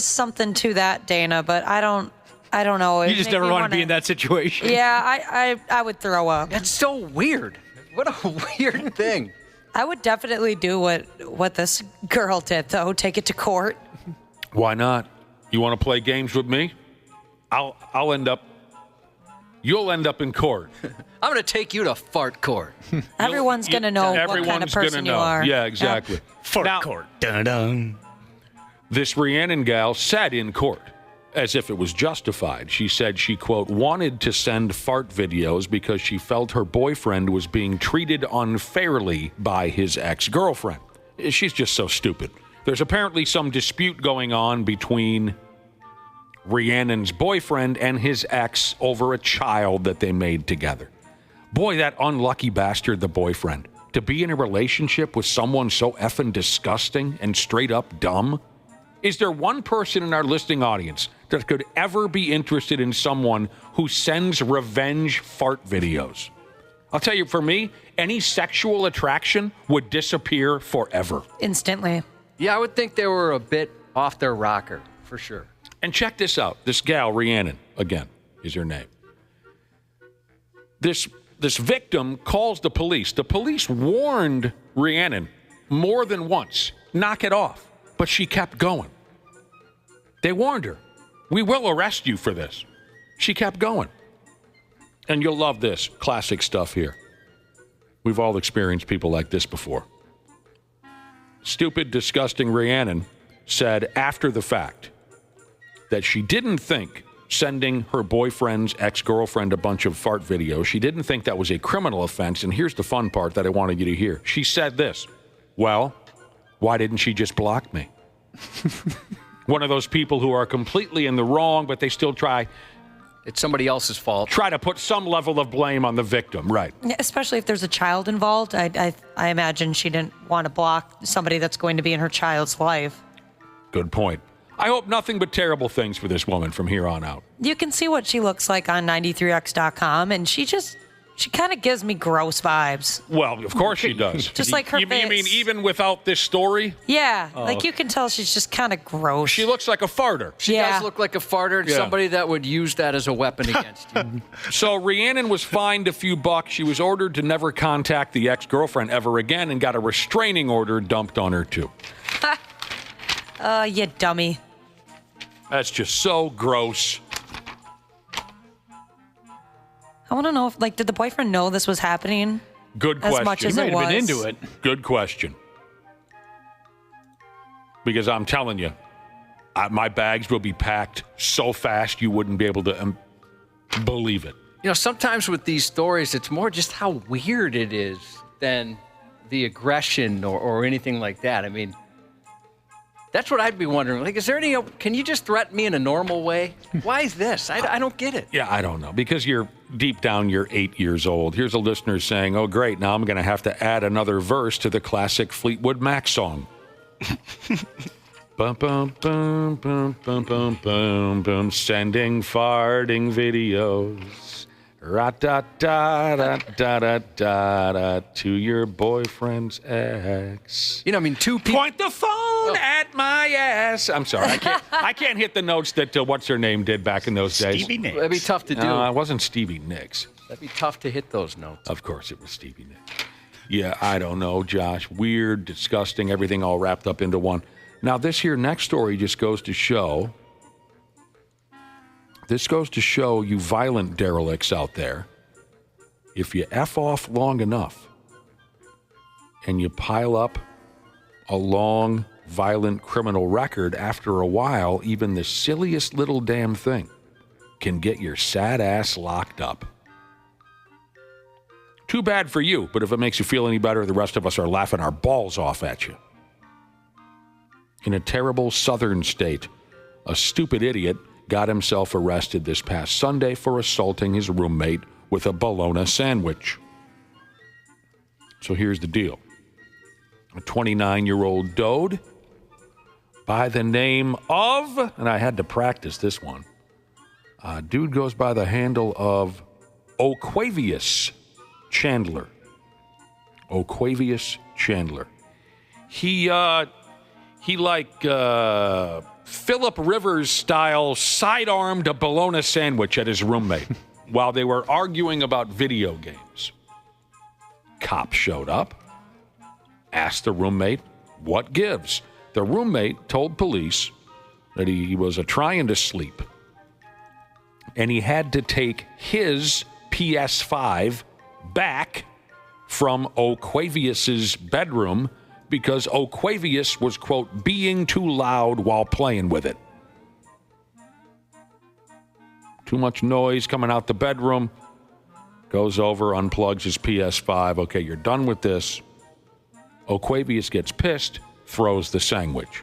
something to that, Dana, but I don't know.
You just never want to be in that situation.
Yeah, I would throw up.
That's so weird. What a weird thing.
I would definitely do what this girl did, though. Take it to court.
Why not? You want to play games with me? You'll end up in court.
I'm going to take you to fart court.
Everyone's going to know what kind of person you are.
Yeah, exactly.
Fart court. Dun-dun.
This Rhiannon gal said in court, as if it was justified, she said she, quote, wanted to send fart videos because she felt her boyfriend was being treated unfairly by his ex-girlfriend. She's just so stupid. There's apparently some dispute going on between Rhiannon's boyfriend and his ex over a child that they made together. Boy, that unlucky bastard, the boyfriend, to be in a relationship with someone so effing disgusting and straight up dumb. Is there one person in our listening audience that could ever be interested in someone who sends revenge fart videos? I'll tell you, for me, any sexual attraction would disappear forever.
Instantly.
Yeah, I would think they were a bit off their rocker, for sure.
And check this out. This gal, Rhiannon, again, is her name. This victim calls the police. The police warned Rhiannon more than once, knock it off. But she kept going. They warned her, we will arrest you for this. She kept going. And you'll love this classic stuff here. We've all experienced people like this before. Stupid, disgusting Rhiannon said after the fact that she didn't think sending her boyfriend's ex-girlfriend a bunch of fart videos, she didn't think that was a criminal offense. And here's the fun part that I wanted you to hear. She said this, well, why didn't she just block me? One of those people who are completely in the wrong, but they still try.
It's somebody else's fault.
Try to put some level of blame on the victim, right?
Especially if there's a child involved. I imagine she didn't want to block somebody that's going to be in her child's life.
Good point. I hope nothing but terrible things for this woman from here on out.
You can see what she looks like on 93x.com, and she She kind of gives me gross vibes.
Well, of course she does.
Just like her
you
face.
mean even without this story?
Yeah, like you can tell she's just kind of gross.
She looks like a farter.
She does look like a farter,
Yeah.
somebody that would use that as a weapon against you.
So Rhiannon was fined a few bucks. She was ordered to never contact the ex-girlfriend ever again and got a restraining order dumped on her, too.
You dummy.
That's just so gross.
I want to know if, did the boyfriend know this was happening?
Good
As
question.
much as it was.
Good question. Because I'm telling you, my bags will be packed so fast you wouldn't be able to believe it.
You know, sometimes with these stories, it's more just how weird it is than the aggression or anything like that. I mean, that's what I'd be wondering. Like, is there any, can you just threaten me in a normal way? Why is this? I don't get it.
Yeah, I don't know. Because deep down, you're 8 years old. Here's a listener saying, oh, great, now I'm going to have to add another verse to the classic Fleetwood Mac song. Bum, bum, bum, bum, bum, bum, bum, bum, sending farting videos. Ra-da-da-da-da-da-da to your boyfriend's ex.
You know, I mean, two people.
Point the phone at my ass. I'm sorry, I can't hit the notes that what's her name did back in those days.
Stevie Nicks.
That'd be tough to do.
No, it wasn't Stevie Nicks.
That'd be tough to hit those notes.
Of course, it was Stevie Nicks. Yeah, I don't know, Josh. Weird, disgusting, everything all wrapped up into one. Now, this here next story just goes to show. This goes to show you violent derelicts out there. If you F off long enough and you pile up a long, violent criminal record, after a while, even the silliest little damn thing can get your sad ass locked up. Too bad for you, but if it makes you feel any better, the rest of us are laughing our balls off at you. In a terrible southern state, a stupid idiot got himself arrested this past Sunday for assaulting his roommate with a bologna sandwich. So here's the deal. A 29-year-old dode by the name of, and I had to practice this one, dude goes by the handle of Oquavius Chandler. Oquavius Chandler. He Philip Rivers style sidearmed a bologna sandwich at his roommate while they were arguing about video games. Cop showed up, asked the roommate, what gives? The roommate told police that he was trying to sleep and he had to take his PS5 back from Oquavius's bedroom because Oquavius was, quote, being too loud while playing with it. Too much noise coming out the bedroom. Goes over, unplugs his PS5. Okay, you're done with this. Oquavius gets pissed, throws the sandwich.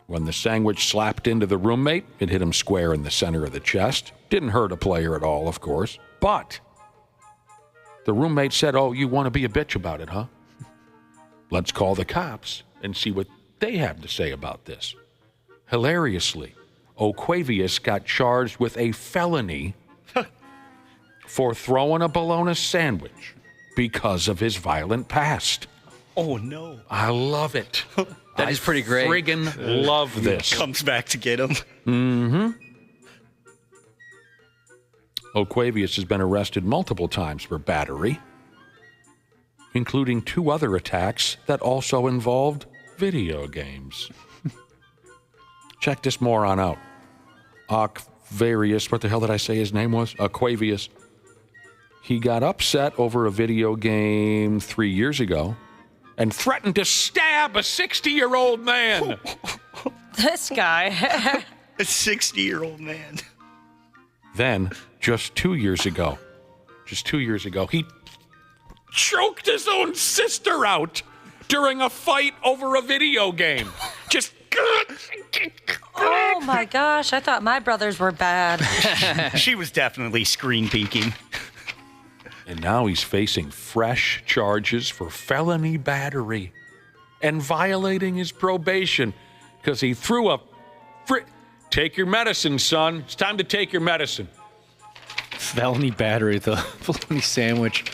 When the sandwich slapped into the roommate, it hit him square in the center of the chest. Didn't hurt a player at all, of course. But the roommate said, oh, you want to be a bitch about it, huh? Let's call the cops and see what they have to say about this. Hilariously, Oquavius got charged with a felony for throwing a bologna sandwich because of his violent past.
Oh, no.
I love it.
That is pretty great.
Friggin' love this.
Comes back to get him.
Mm-hmm. Oquavius has been arrested multiple times for battery, including 2 other attacks that also involved video games. Check this moron out. Oquavius, what the hell did I say his name was? Oquavius. He got upset over a video game 3 years ago and threatened to stab a 60-year-old man.
This guy.
A 60-year-old man.
Then, just 2 years ago, he choked his own sister out during a fight over a video game. Just...
Oh my gosh, I thought my brothers were bad.
She was definitely screen peeking.
And now he's facing fresh charges for felony battery and violating his probation because he threw a... Take your medicine, son. It's time to take your medicine.
felony battery with the bologna sandwich.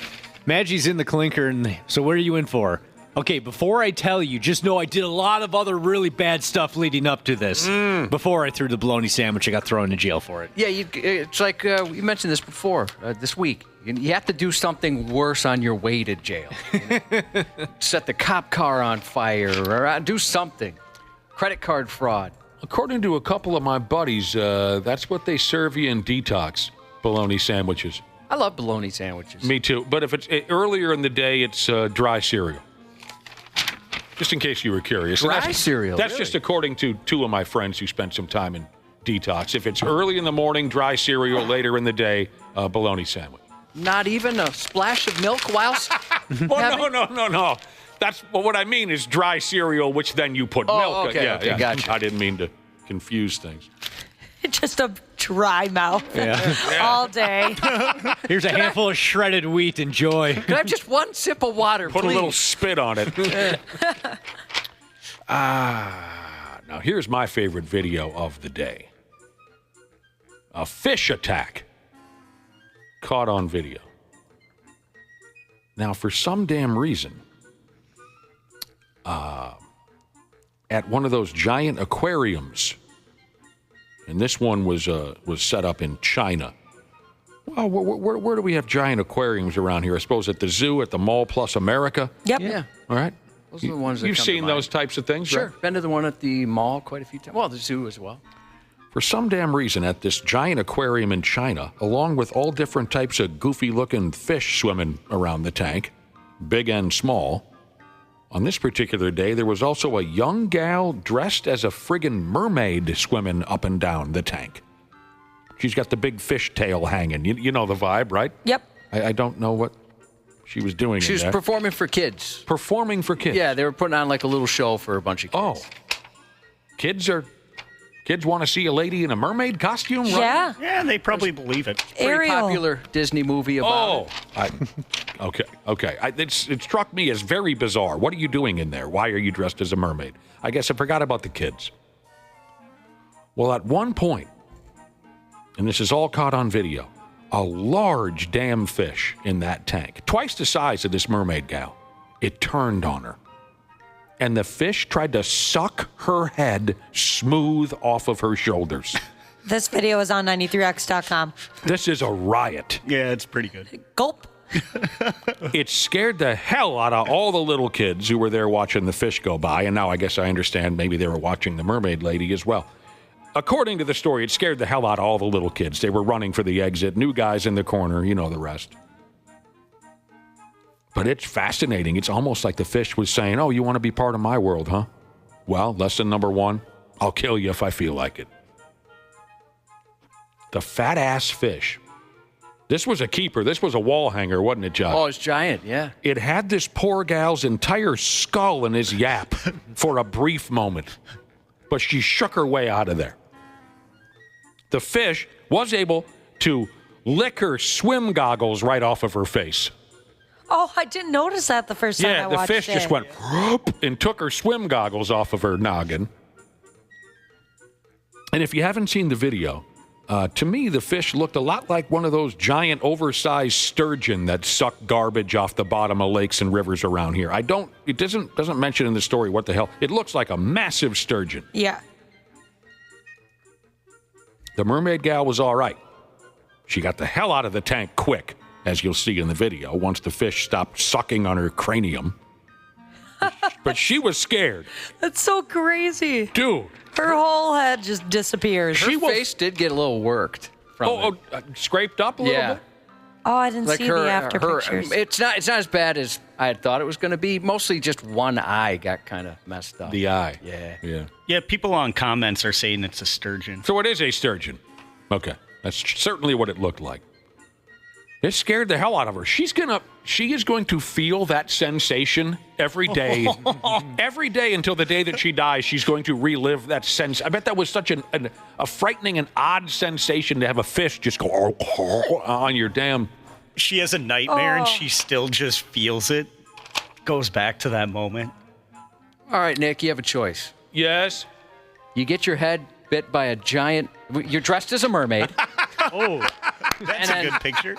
Maggie's in the clinker, and so what are you in for? Okay, before I tell you, just know I did a lot of other really bad stuff leading up to this. Before I threw the bologna sandwich, I got thrown into jail for it.
Yeah, it's like you mentioned this before this week. You have to do something worse on your way to jail. Set the cop car on fire or do something. Credit card fraud.
According to a couple of my buddies, that's what they serve you in detox, bologna sandwiches.
I love bologna sandwiches.
Me too. But if it's earlier in the day, it's dry cereal. Just in case you were curious.
Dry cereal?
That's
really?
just according to two of my friends who spent some time in detox. If it's early in the morning, dry cereal. Later in the day, bologna sandwich.
Not even a splash of milk whilst
No. That's what I mean is dry cereal, which then you put milk.
Okay, gotcha.
I didn't mean to confuse things.
Just a dry mouth all day.
Here's a handful of shredded wheat. Enjoy.
Can I have just one sip of water,
Put
please?
a little spit on it. Now here's my favorite video of the day. A fish attack caught on video. Now, for some damn reason, at one of those giant aquariums, and this one was set up in China. Well, where do we have giant aquariums around here? I suppose at the zoo, at the Mall Plus America?
Yep.
Yeah.
All right.
Those are the ones that
You've
come to
seen
mind.
those types of things,
Sure.
right?
Been to the one at the mall quite a few times. Well, the zoo as well.
For some damn reason, at this giant aquarium in China, along with all different types of goofy-looking fish swimming around the tank, big and small, on this particular day, there was also a young gal dressed as a friggin' mermaid swimming up and down the tank. She's got the big fish tail hanging. You know the vibe, right?
Yep.
I don't know what she was doing
She was
there.
performing for kids.
Performing for kids.
Yeah, they were putting on like a little show for a bunch of kids.
Oh. Kids want to see a lady in a mermaid costume, right?
Yeah.
Yeah, they probably believe it.
Pretty
Ariel.
popular Disney movie about it.
Okay. It struck me as very bizarre. What are you doing in there? Why are you dressed as a mermaid? I guess I forgot about the kids. Well, at one point, and this is all caught on video, a large damn fish in that tank, twice the size of this mermaid gal, it turned on her. And the fish tried to suck her head smooth off of her shoulders.
This video is on 93x.com.
This is a riot.
Yeah, it's pretty good.
Gulp.
It scared the hell out of all the little kids who were there watching the fish go by, and now I guess I understand maybe they were watching the mermaid lady as well. According to the story, it scared the hell out of all the little kids. They were running for the exit, new guys in the corner, you know the rest. But it's fascinating. It's almost like the fish was saying, oh, you want to be part of my world, huh? Well, lesson number one, I'll kill you if I feel like it. The fat-ass fish. This was a keeper. This was a wall hanger, wasn't it, Josh?
Oh, it's giant, yeah.
It had this poor gal's entire skull in his yap for a brief moment. But she shook her way out of there. The fish was able to lick her swim goggles right off of her face.
Oh, I didn't notice that the first time I
Yeah, the
watched
fish
it.
just went whoop and took her swim goggles off of her noggin. And if you haven't seen the video, to me, the fish looked a lot like one of those giant oversized sturgeon that suck garbage off the bottom of lakes and rivers around here. It doesn't mention in the story what the hell. It looks like a massive sturgeon.
Yeah.
The mermaid gal was all right. She got the hell out of the tank quick, as you'll see in the video, once the fish stopped sucking on her cranium. But she was scared.
That's so crazy.
Dude.
Her whole head just disappears.
Her face did get a little worked from it.
Scraped up a little bit?
Oh, I didn't
Like
see the after pictures.
It's not as bad as I had thought it was going to be. Mostly just one eye got kind of messed up.
The eye.
Yeah.
Yeah, people on comments are saying it's a sturgeon.
So it is a sturgeon. Okay. That's certainly what it looked like. It scared the hell out of her. She is going to feel that sensation every day. Every day until the day that she dies, she's going to relive that sense. I bet that was such a frightening and odd sensation to have a fish just go on your damn...
She has a nightmare and she still just feels it. Goes back to that moment.
All right, Nick, you have a choice.
Yes?
You get your head bit by a giant... You're dressed as a mermaid.
That's a good picture.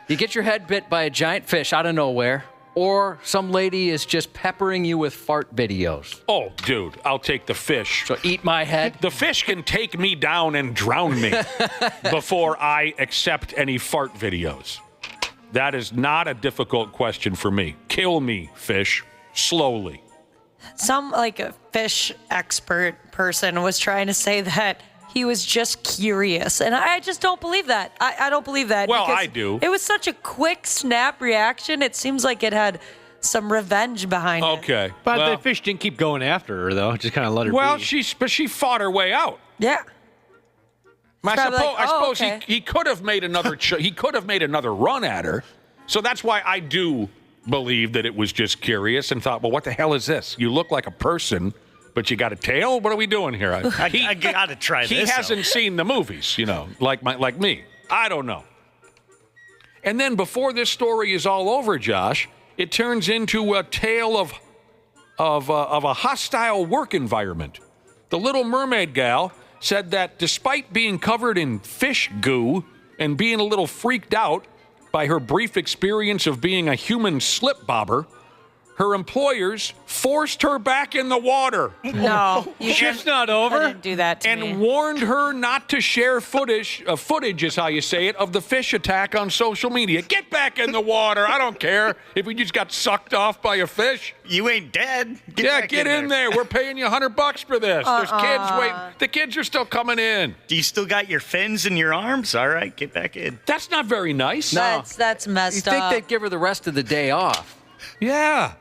You get your head bit by a giant fish out of nowhere, or some lady is just peppering you with fart videos.
Oh, dude, I'll take the fish.
So eat my head.
The fish can take me down and drown me before I accept any fart videos. That is not a difficult question for me. Kill me, fish, slowly.
Some like a fish expert person was trying to say that he was just curious, and I just don't believe that. I don't believe that.
Well,
because
I do.
It was such a quick snap reaction. It seems like it had some revenge behind it.
Okay.
But
well,
the fish didn't keep going after her, though. Just kind of let her
well,
be.
she fought her way out.
Yeah.
I suppose
okay.
he could have made another he could have made another run at her. So that's why I do believe that it was just curious and thought, well, what the hell is this? You look like a person, but you got a tail? What are we doing here?
I got to try this.
He hasn't
out.
seen the movies, like me. I don't know. And then before this story is all over, Josh, it turns into a tale of a hostile work environment. The Little Mermaid gal said that despite being covered in fish goo and being a little freaked out by her brief experience of being a human slip bobber, her employers forced her back in the water.
No, you
Shift's not over.
couldn't do that to me.
And warned her not to share footage is how you say it, of the fish attack on social media. Get back in the water. I don't care if we just got sucked off by a fish.
You ain't dead.
Get in there. We're paying you $100 for this. There's kids waiting. The kids are still coming in.
Do you still got your fins in your arms? All right, get back in.
That's not very nice.
No.
That's messed
You think
up.
they'd give her the rest of the day off?
Yeah.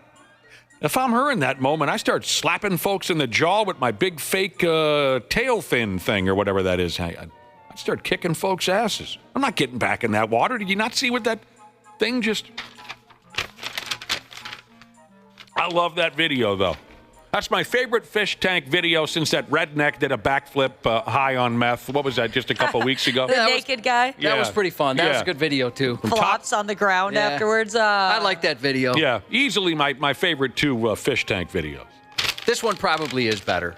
If I'm her in that moment, I start slapping folks in the jaw with my big fake tail fin thing or whatever that is. I'd start kicking folks' asses. I'm not getting back in that water. Did you not see what that thing just... I love that video, though. That's my favorite fish tank video since that redneck did a backflip high on meth. What was that, just a couple weeks ago?
The naked guy
That was pretty fun. That was
Yeah.
a good video, too.
flops on the ground
Yeah.
afterwards.
I like that video.
Yeah, easily my favorite two fish tank videos.
This one probably is better.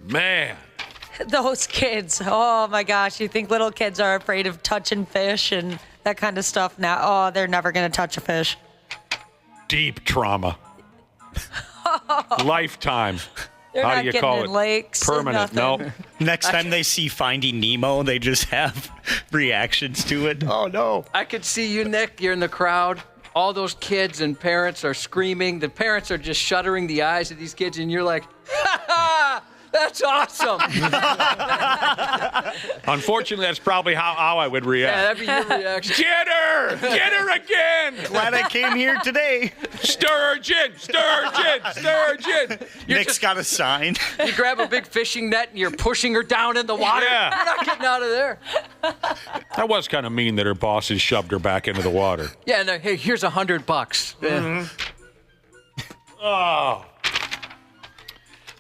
Man.
Those kids. Oh my gosh. You think little kids are afraid of touching fish and that kind of stuff now? Oh, they're never going to touch a fish.
Deep trauma. Lifetime.
They're
How
not
do you
getting
call
in
it?
lakes.
Permanent.
Nothing.
No.
Next time they see Finding Nemo, they just have reactions to it. Oh, no.
I could see you, Nick. You're in the crowd. All those kids and parents are screaming. The parents are just shuddering the eyes of these kids, and you're like, ha ha! That's awesome.
Unfortunately, that's probably how I would
Yeah,
react.
that'd be your reaction.
Get her! Get her again!
Glad I came here today.
Sturgeon! Sturgeon! Sturgeon!
Nick's got a sign.
You grab a big fishing net and you're pushing her down in the water.
Yeah.
You're not getting out of there.
That was kind of mean that her bosses shoved her back into the water.
Yeah, no, hey, here's $100. Yeah.
Oh.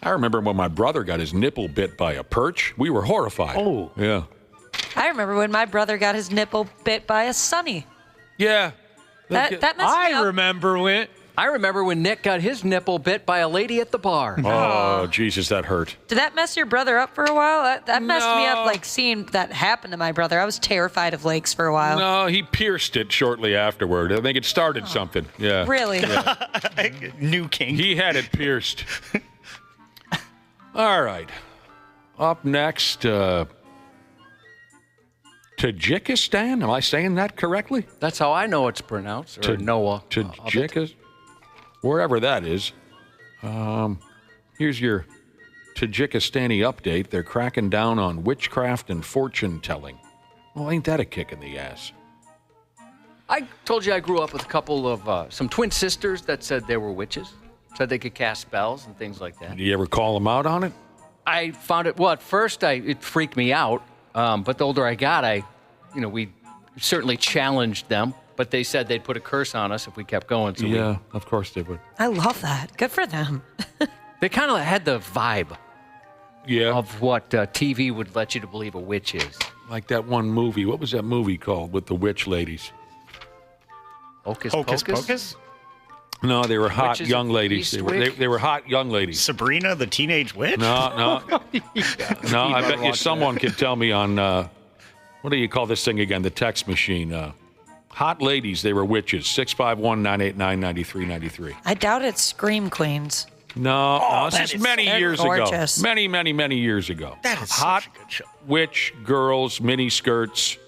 I remember when my brother got his nipple bit by a perch. We were horrified.
Oh.
Yeah.
I remember when my brother got his nipple bit by a sunny.
Yeah.
That messed me
I
up.
remember when
Nick got his nipple bit by a lady at the bar.
Oh, Jesus, that hurt.
Did that mess your brother up for a while? That messed me
No.
up, like seeing that happen to my brother. I was terrified of lakes for a while.
No, he pierced it shortly afterward. I think it started something. Yeah.
Really?
New king.
He had it pierced. All right. Up next, Tajikistan. Am I saying that correctly?
That's how I know it's pronounced. Or Noah.
Tajikistan. Wherever that is. Here's your Tajikistani update. They're cracking down on witchcraft and fortune telling. Well, ain't that a kick in the ass?
I told you I grew up with a couple of, some twin sisters that said they were witches. Said they could cast spells and things like that.
Do you ever call them out on it?
I found it, well, at first it freaked me out. But the older I got, we certainly challenged them. But they said they'd put a curse on us if we kept going. So
Yeah, of course they would.
I love that. Good for them.
they kind of had the vibe
Yeah.
of what TV would let you to believe a witch is.
Like that one movie. What was that movie called with the witch ladies?
Hocus
Hocus
Pocus?
Pocus?
No, they were hot
Witches
young
of
ladies. They were hot young ladies.
Sabrina, the Teenage Witch?
No. No, I bet you someone could tell me on, what do you call this thing again? The text machine. Hot ladies, they were witches. 651-989-9393.
I doubt it's Scream Queens.
No, this is many years
gorgeous.
ago. Many years ago.
That is
hot
such a good show.
witch girls, mini skirts,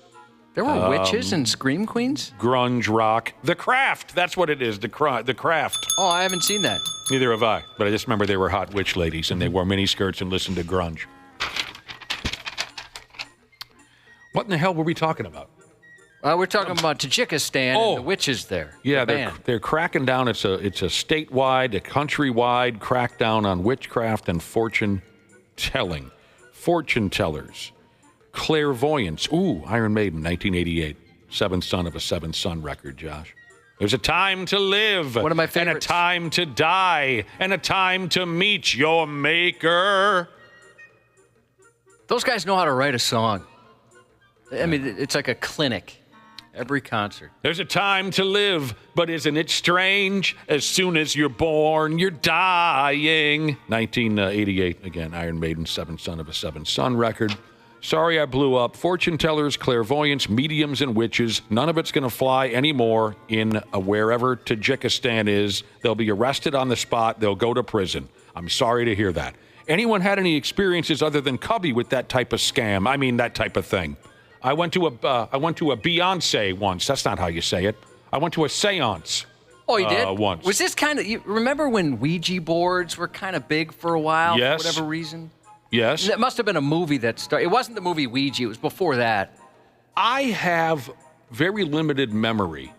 There were witches and Scream Queens?
grunge rock. The Craft, that's what it is, the Craft.
Oh, I haven't seen that.
Neither have I, but I just remember they were hot witch ladies, and they wore mini skirts and listened to grunge. What in the hell were we talking about?
We're talking about Tajikistan and the witches there.
Yeah,
the
they're cracking down. It's a statewide, a countrywide crackdown on witchcraft and fortune telling. Fortune tellers. Clairvoyance. Ooh, Iron Maiden, 1988. Seventh Son of a Seventh Son record, Josh. There's a time to live.
One of my
And a
favorites.
time to die. And a time to meet your maker.
Those guys know how to write a song. I mean, it's like a clinic. Every concert.
There's a time to live, but isn't it strange? As soon as you're born, you're dying. 1988, again, Iron Maiden, Seventh Son of a Seventh Son record. Sorry I blew up. Fortune tellers, clairvoyants, mediums, and witches. None of it's going to fly anymore in wherever Tajikistan is. They'll be arrested on the spot. They'll go to prison. I'm sorry to hear that. Anyone had any experiences other than Cubby with that type of scam? I mean, that type of thing. I went to a Beyonce once. That's not how you say it. I went to a seance.
Oh, you did?
Once.
Was this kind of... You remember when Ouija boards were kind of big for a while?
Yes.
For whatever reason?
Yes.
It must have been a movie that started... It wasn't the movie Ouija. It was before that.
I have very limited memory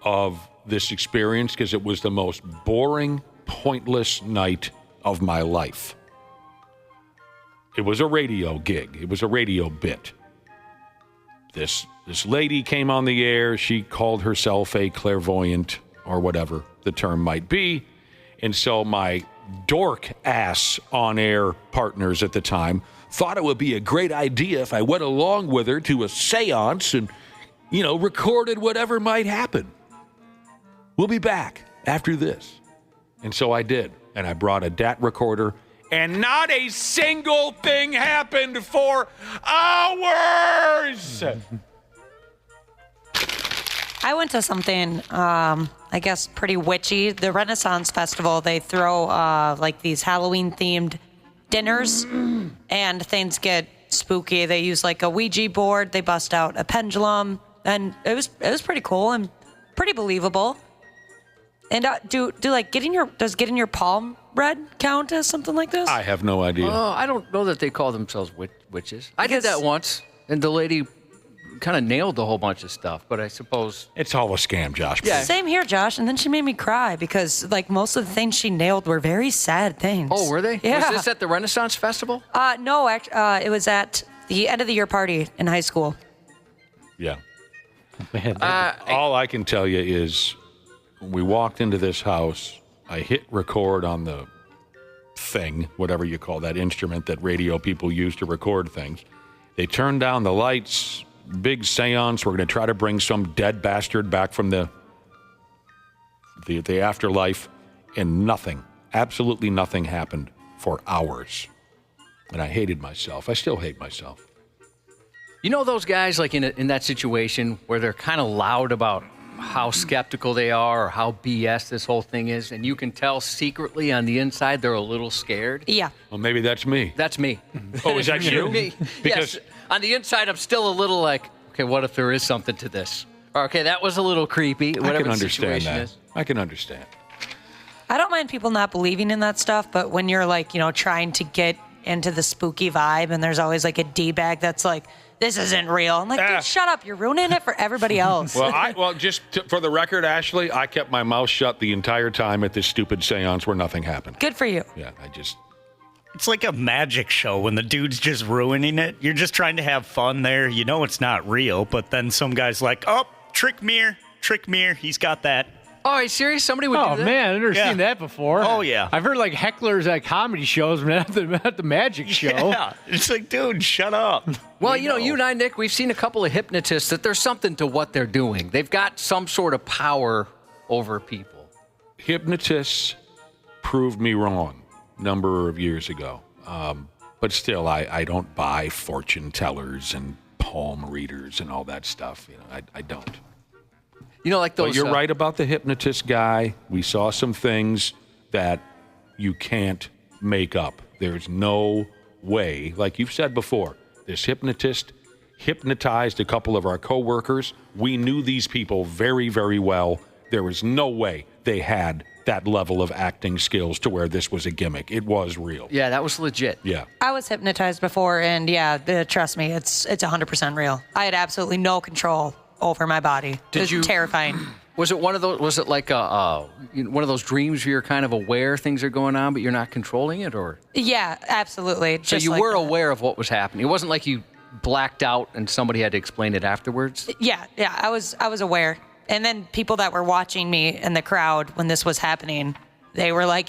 of this experience because it was the most boring, pointless night of my life. It was a radio gig. It was a radio bit. This lady came on the air. She called herself a clairvoyant or whatever the term might be. And so my dork ass on-air partners at the time thought it would be a great idea if I went along with her to a seance and, recorded whatever might happen. We'll be back after this. And so I did. And I brought a DAT recorder. And not a single thing happened for hours.
I went to something, I guess, pretty witchy. The Renaissance Festival, they throw like these Halloween-themed dinners, and things get spooky. They use like a Ouija board. They bust out a pendulum, and it was pretty cool and pretty believable. And does getting your palm read count as something like this?
I have no idea.
Oh, I don't know that they call themselves witches. I did that once, and the lady kind of nailed a whole bunch of stuff, but I suppose...
It's all a scam, Josh.
Yeah.
Same here, Josh. And then she made me cry because like most of the things she nailed were very sad things.
Oh, were they?
Yeah.
Was this at the Renaissance Festival?
No, it was at the end of the year party in high school.
Yeah. All I can tell you is when we walked into this house, I hit record on the thing, whatever you call that instrument that radio people use to record things. They turned down the lights, big seance. We're going to try to bring some dead bastard back from the afterlife, and nothing, absolutely nothing happened for hours. And I hated myself. I still hate myself.
You know those guys like in that situation where they're kind of loud about how skeptical they are or how BS this whole thing is, and you can tell secretly on the inside they're a little scared?
Yeah.
Well, maybe that's me.
That's me.
Oh, is that you?
Me.
Because
yes. On the inside, I'm still a little like, okay, what if there is something to this? Or, okay, that was a little creepy.
I
Whatever
can
the
understand
situation
that.
is.
I can understand.
I don't mind people not believing in that stuff, but when you're like, trying to get into the spooky vibe and there's always like a D-bag that's like, this isn't real. I'm like, dude, shut up. You're ruining it for everybody else.
Well, for the record, Ashley, I kept my mouth shut the entire time at this stupid seance where nothing happened.
Good for you.
Yeah,
It's like a magic show when the dude's just ruining it. You're just trying to have fun there. You know it's not real, but then some guy's like, oh, trick mirror, he's got that.
Oh, are you serious? Somebody would do that?
Oh, man, I've never seen that before.
Oh, yeah.
I've heard like hecklers at comedy shows, but not the magic show.
Yeah, it's like, dude, shut up.
Well, you and I, Nick, we've seen a couple of hypnotists that there's something to what they're doing. They've got some sort of power over people.
hypnotists proved me wrong a number of years ago. But still, I don't buy fortune tellers and palm readers and all that stuff. I don't.
Like those.
But you're right about the hypnotist guy. We saw some things that you can't make up. There's no way. Like you've said before, this hypnotist hypnotized a couple of our coworkers. We knew these people very, very well. There was no way they had that level of acting skills to where this was a gimmick. It was real.
Yeah, that was legit.
Yeah.
I was hypnotized before, and trust me, it's 100% real. I had absolutely no control over my body. It was terrifying.
Was it one of those? Was it like one of those dreams where you're kind of aware things are going on, but you're not controlling it, or?
Yeah, absolutely.
So you were aware of what was happening. It wasn't like you blacked out and somebody had to explain it afterwards.
Yeah, I was aware. And then people that were watching me in the crowd when this was happening, they were like,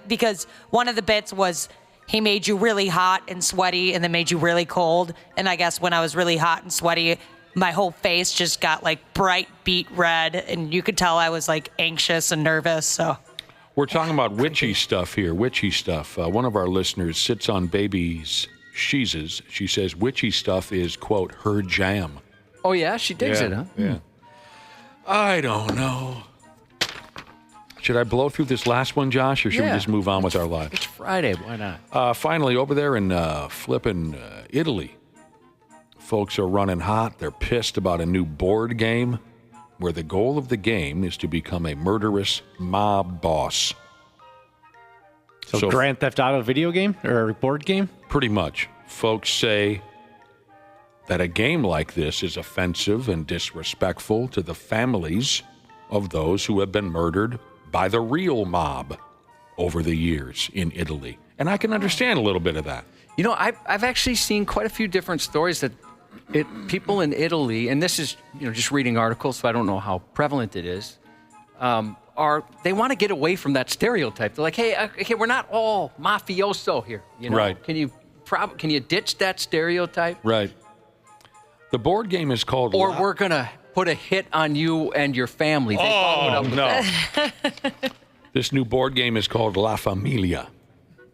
because one of the bits was he made you really hot and sweaty and then made you really cold. And I guess when I was really hot and sweaty, my whole face just got like bright beet red, and you could tell I was like anxious and nervous. So
we're talking about witchy stuff here. Witchy stuff. One of our listeners sits on baby's sheezes. She says witchy stuff is, quote, her jam.
Oh yeah, she digs it, huh?
Yeah. I don't know. Should I blow through this last one, Josh, or should we just move on with our lives?
It's Friday. Why not?
Finally, over there in flippin' Italy, folks are running hot. They're pissed about a new board game where the goal of the game is to become a murderous mob boss.
So Grand Theft Auto video game or board game?
Pretty much. Folks say that a game like this is offensive and disrespectful to the families of those who have been murdered by the real mob over the years in Italy. And I can understand a little bit of that.
I've actually seen quite a few different stories that people in Italy, and this is just reading articles, so I don't know how prevalent it is, they want to get away from that stereotype. They're like, hey, we're not all mafioso here.
Right.
Can you ditch that stereotype?
Right. The board game is called...
Or we're going to put a hit on you and your family. They followed up with that.
This new board game is called La Familia,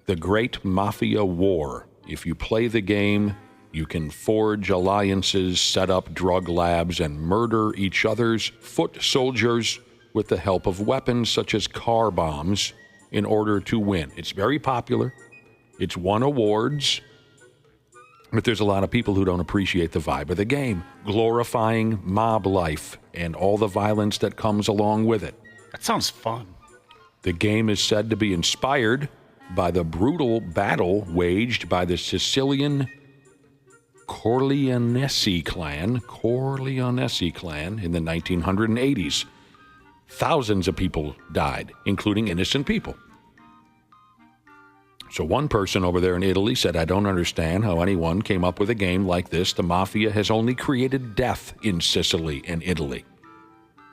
The Great Mafia War. If you play the game, you can forge alliances, set up drug labs, and murder each other's foot soldiers with the help of weapons such as car bombs in order to win. It's very popular. It's won awards. But there's a lot of people who don't appreciate the vibe of the game, glorifying mob life and all the violence that comes along with it.
That sounds fun.
The game is said to be inspired by the brutal battle waged by the Sicilian Corleonesi clan in the 1980s. Thousands of people died, including innocent people. So one person over there in Italy said, I don't understand how anyone came up with a game like this. The mafia has only created death in Sicily and Italy.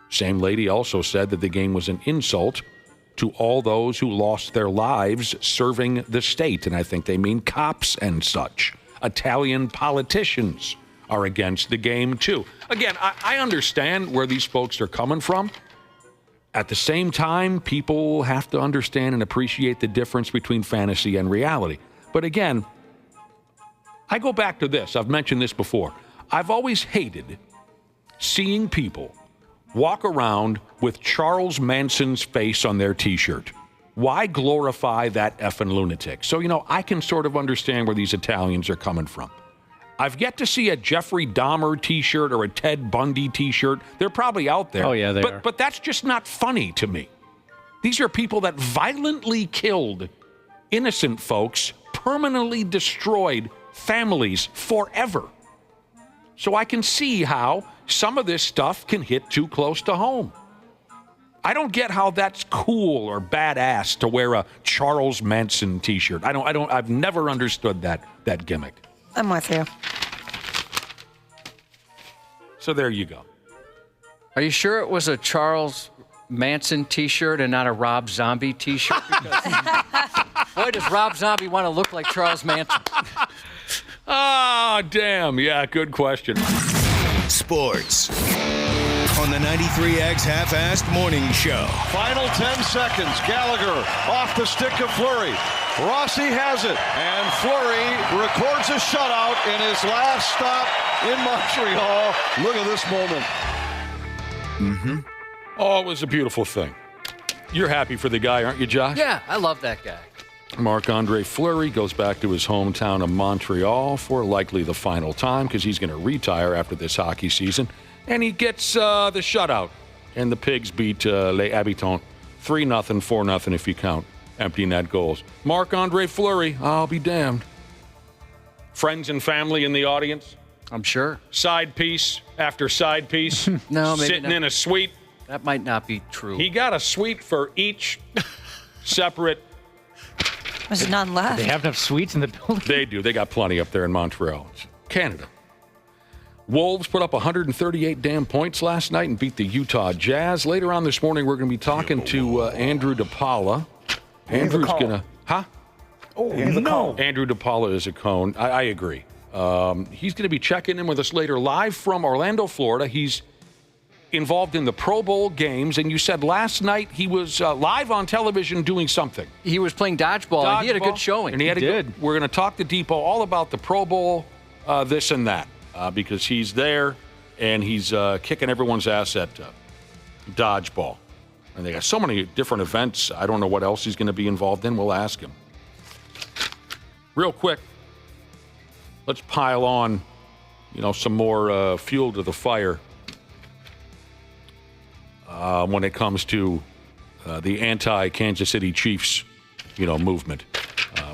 Same lady also said that the game was an insult to all those who lost their lives serving the state. And I think they mean cops and such. Italian politicians are against the game, too. Again, I understand where these folks are coming from. At the same time, people have to understand and appreciate the difference between fantasy and reality. But again, I go back to this. I've mentioned this before. I've always hated seeing people walk around with Charles Manson's face on their T-shirt. Why glorify that effing lunatic? So, I can sort of understand where these Italians are coming from. I've yet to see a Jeffrey Dahmer T-shirt or a Ted Bundy T-shirt. They're probably out there.
Oh, yeah, they are.
But that's just not funny to me. These are people that violently killed innocent folks, permanently destroyed families forever. So I can see how some of this stuff can hit too close to home. I don't get how that's cool or badass to wear a Charles Manson T-shirt. I've never understood that gimmick.
I'm with you.
So there you go.
Are you sure it was a Charles Manson T-shirt and not a Rob Zombie T-shirt? Because, boy, does Rob Zombie want to look like Charles Manson.
Oh, damn. Yeah, good question.
Sports on the 93X Half-Assed Morning Show.
Final 10 seconds. Gallagher off the stick of Fleury. Rossi has it, and Fleury records a shutout in his last stop in Montreal. Look at this moment.
Mm-hmm. Oh, it was a beautiful thing. You're happy for the guy, aren't you, Josh?
Yeah, I love that guy.
Marc-Andre Fleury goes back to his hometown of Montreal for likely the final time because he's going to retire after this hockey season. And he gets the shutout. And the Pigs beat Les Habitants 3-0, 4-0 if you count empty net goals. Marc-Andre Fleury, I'll be damned. Friends and family in the audience?
I'm sure.
Side piece after side piece?
No, maybe
sitting
not.
in a suite?
That might not be true.
He got a suite for each separate.
There's none left.
They have enough suites in the building?
They do. They got plenty up there in Montreal. It's Canada. Wolves put up 138 damn points last night and beat the Utah Jazz. Later on this morning, we're going to be talking to Andrew DePaola. Andrew's going to... Huh?
Oh, no.
Andrew DePaola is a cone. I agree. He's going to be checking in with us later live from Orlando, Florida. He's involved in the Pro Bowl games, and you said last night he was live on television doing something.
He was playing dodgeball, and he had a good showing.
And he did. We're going to talk to Depot all about the Pro Bowl, this and that, because he's there, and he's kicking everyone's ass at dodgeball. And they got so many different events. I don't know what else he's going to be involved in. We'll ask him. Real quick, let's pile on, some more fuel to the fire. When it comes to the anti-Kansas City Chiefs, movement.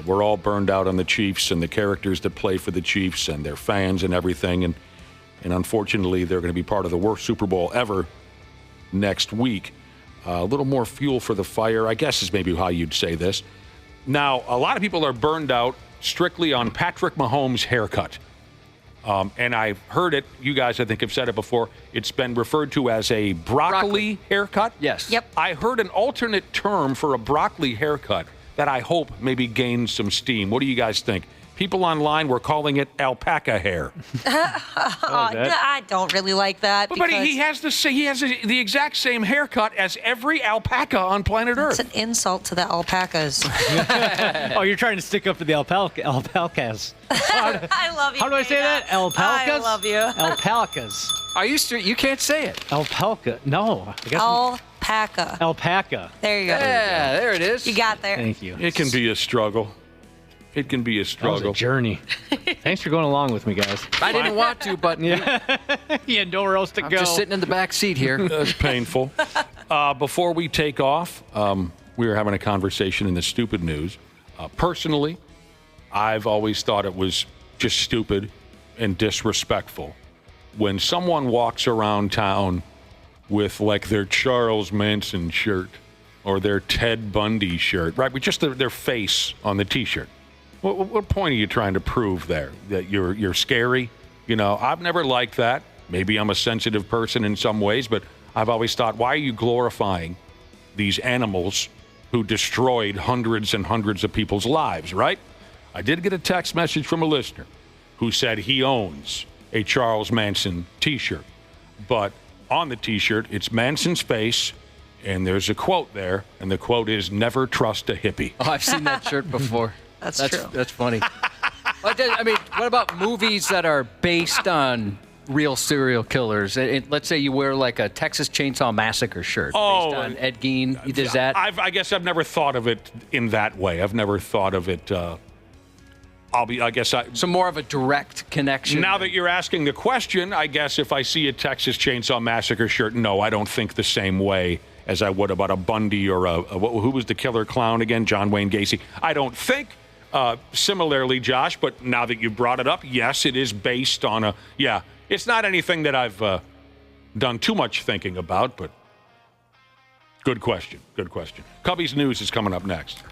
We're all burned out on the Chiefs and the characters that play for the Chiefs and their fans and everything. And unfortunately, they're going to be part of the worst Super Bowl ever next week. A little more fuel for the fire, I guess is maybe how you'd say this. Now, a lot of people are burned out strictly on Patrick Mahomes' haircut. And I've heard it. You guys, I think, have said it before. It's been referred to as a broccoli haircut.
Yes.
Yep.
I heard an alternate term for a broccoli haircut that I hope maybe gains some steam. What do you guys think? People online were calling it alpaca hair.
I don't really like that.
But he has the exact same haircut as every alpaca on planet Earth.
It's an insult to the alpacas.
Oh, you're trying to stick up for the alpacas.
I love you.
How do I say that? Alpacas?
I love you.
Alpacas.
Are you you can't say it.
Alpaca. No. I guess
Alpaca.
alpaca.
There you go.
Yeah, there it is.
You got there.
Thank you.
It can be a struggle. It can be a
That was
struggle.
a journey. Thanks for going along with me, guys.
I didn't want to, but
Yeah. You had nowhere else to
I'm
go.
just sitting in the back seat here.
That's painful. Before we take off, we were having a conversation in the stupid news. Personally, I've always thought it was just stupid and disrespectful when someone walks around town with like their Charles Manson shirt or their Ted Bundy shirt, right? With just their face on the T-shirt. What point are you trying to prove there? That you're scary? I've never liked that. Maybe I'm a sensitive person in some ways, but I've always thought, why are you glorifying these animals who destroyed hundreds and hundreds of people's lives, right? I did get a text message from a listener who said he owns a Charles Manson T-shirt, but on the T-shirt, it's Manson's face, and there's a quote there, and the quote is, "Never trust a hippie."
Oh, I've seen that shirt before.
That's true.
That's funny. What about movies that are based on real serial killers? Let's say you wear like a Texas Chainsaw Massacre shirt based on Ed Gein. He does that.
I guess I've never thought of it in that way. I've never thought of it.
So more of a direct connection.
Now that you're asking the question, I guess if I see a Texas Chainsaw Massacre shirt, no, I don't think the same way as I would about a Bundy or who was the killer clown again? John Wayne Gacy. I don't think similarly, Josh, but now that you brought it up, yes, it is based on it's not anything that I've done too much thinking about, but good question. Cubby's News is coming up next.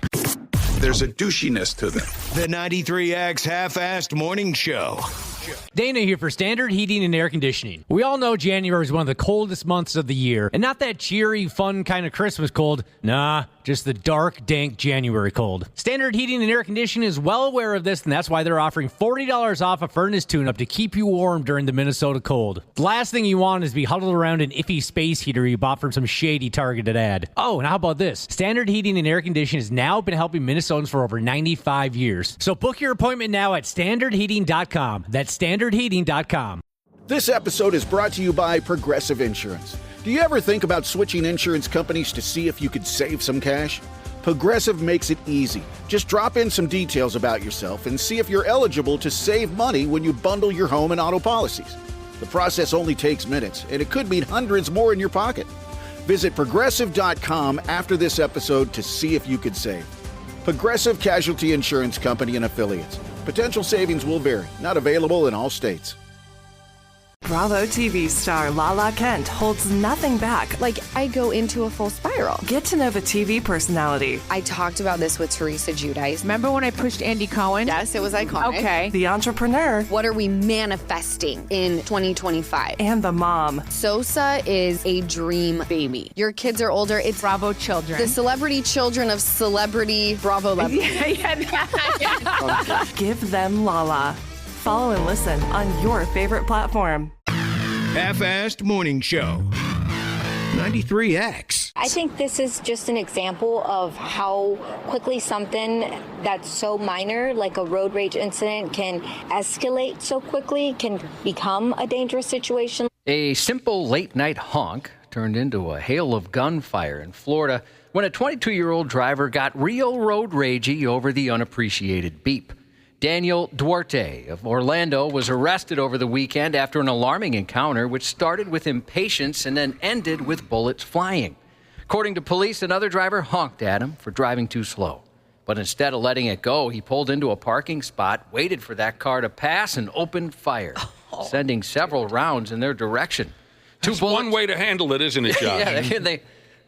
There's a douchiness to them. The 93X Half-Assed Morning Show.
Dana here for Standard Heating and Air Conditioning. We all know January is one of the coldest months of the year, and not that cheery, fun kind of Christmas cold. Nah, just the dark, dank January cold. Standard Heating and Air Conditioning is well aware of this, and that's why they're offering $40 off a furnace tune-up to keep you warm during the Minnesota cold. The last thing you want is to be huddled around an iffy space heater you bought from some shady targeted ad. Oh, and how about this? Standard Heating and Air Conditioning has now been helping Minnesotans for over 95 years. So book your appointment now at standardheating.com. That's standardheating.com.
This episode is brought to you by Progressive Insurance. Do you ever think about switching insurance companies to see if you could save some cash? Progressive makes it easy. Just drop in some details about yourself and see if you're eligible to save money when you bundle your home and auto policies. The process only takes minutes, and it could mean hundreds more in your pocket. Visit Progressive.com after this episode to see if you could save. Progressive Casualty Insurance Company and Affiliates. Potential savings will vary. Not available in all states.
Bravo TV star Lala Kent holds nothing back.
Like, I go into a full spiral.
Get to know the TV personality.
I talked about this with Teresa Giudice.
Remember when I pushed Andy Cohen?
Yes, it was iconic.
Okay.
The entrepreneur.
What are we manifesting in 2025?
And the mom.
Sosa is a dream baby. Your kids are older. It's
Bravo children.
the celebrity children of celebrity Bravo levels.
Give them Lala. Follow and listen on your favorite platform.
Half-assed morning show. 93X.
I think this is just an example of how quickly something that's so minor, like a road rage incident, can escalate so quickly, can become a dangerous situation.
A simple late-night honk turned into a hail of gunfire in Florida when a 22-year-old driver got real road ragey over the unappreciated beep. Daniel Duarte of Orlando was arrested over the weekend after an alarming encounter which started with impatience and then ended with bullets flying. According to police, another driver honked at him for driving too slow. But instead of letting it go, he pulled into a parking spot, waited for that car to pass, and opened fire, sending several rounds in their direction.
That's one way to handle it, isn't it, Josh?
Yeah,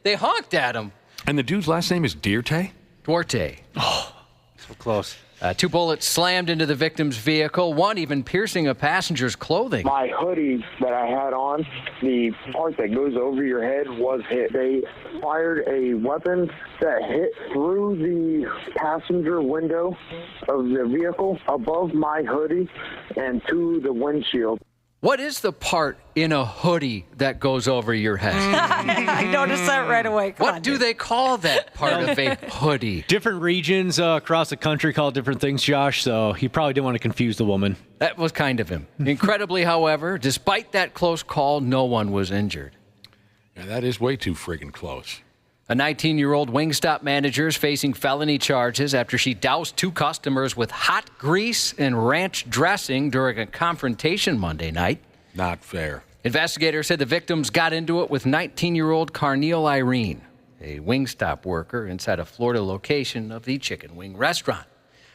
they honked at him.
And the dude's last name is Duarte?
Duarte.
Oh, so close.
2 bullets slammed into the victim's vehicle, one even piercing a passenger's clothing.
My hoodie that I had on, the part that goes over your head was hit. They fired a weapon that hit through the passenger window of the vehicle above my hoodie and to the windshield.
What is the part in a hoodie that goes over your head?
I noticed that right away.
What do they call that part of a hoodie?
Different regions across the country call different things, Josh, so he probably didn't want to confuse the woman.
That was kind of him. Incredibly, however, despite that close call, no one was injured.
Yeah, that is way too friggin' close.
A 19-year-old Wingstop manager is facing felony charges after she doused 2 customers with hot grease and ranch dressing during a confrontation Monday night.
Not fair.
Investigators said the victims got into it with 19-year-old Carneal Irene, a Wingstop worker inside a Florida location of the chicken wing restaurant.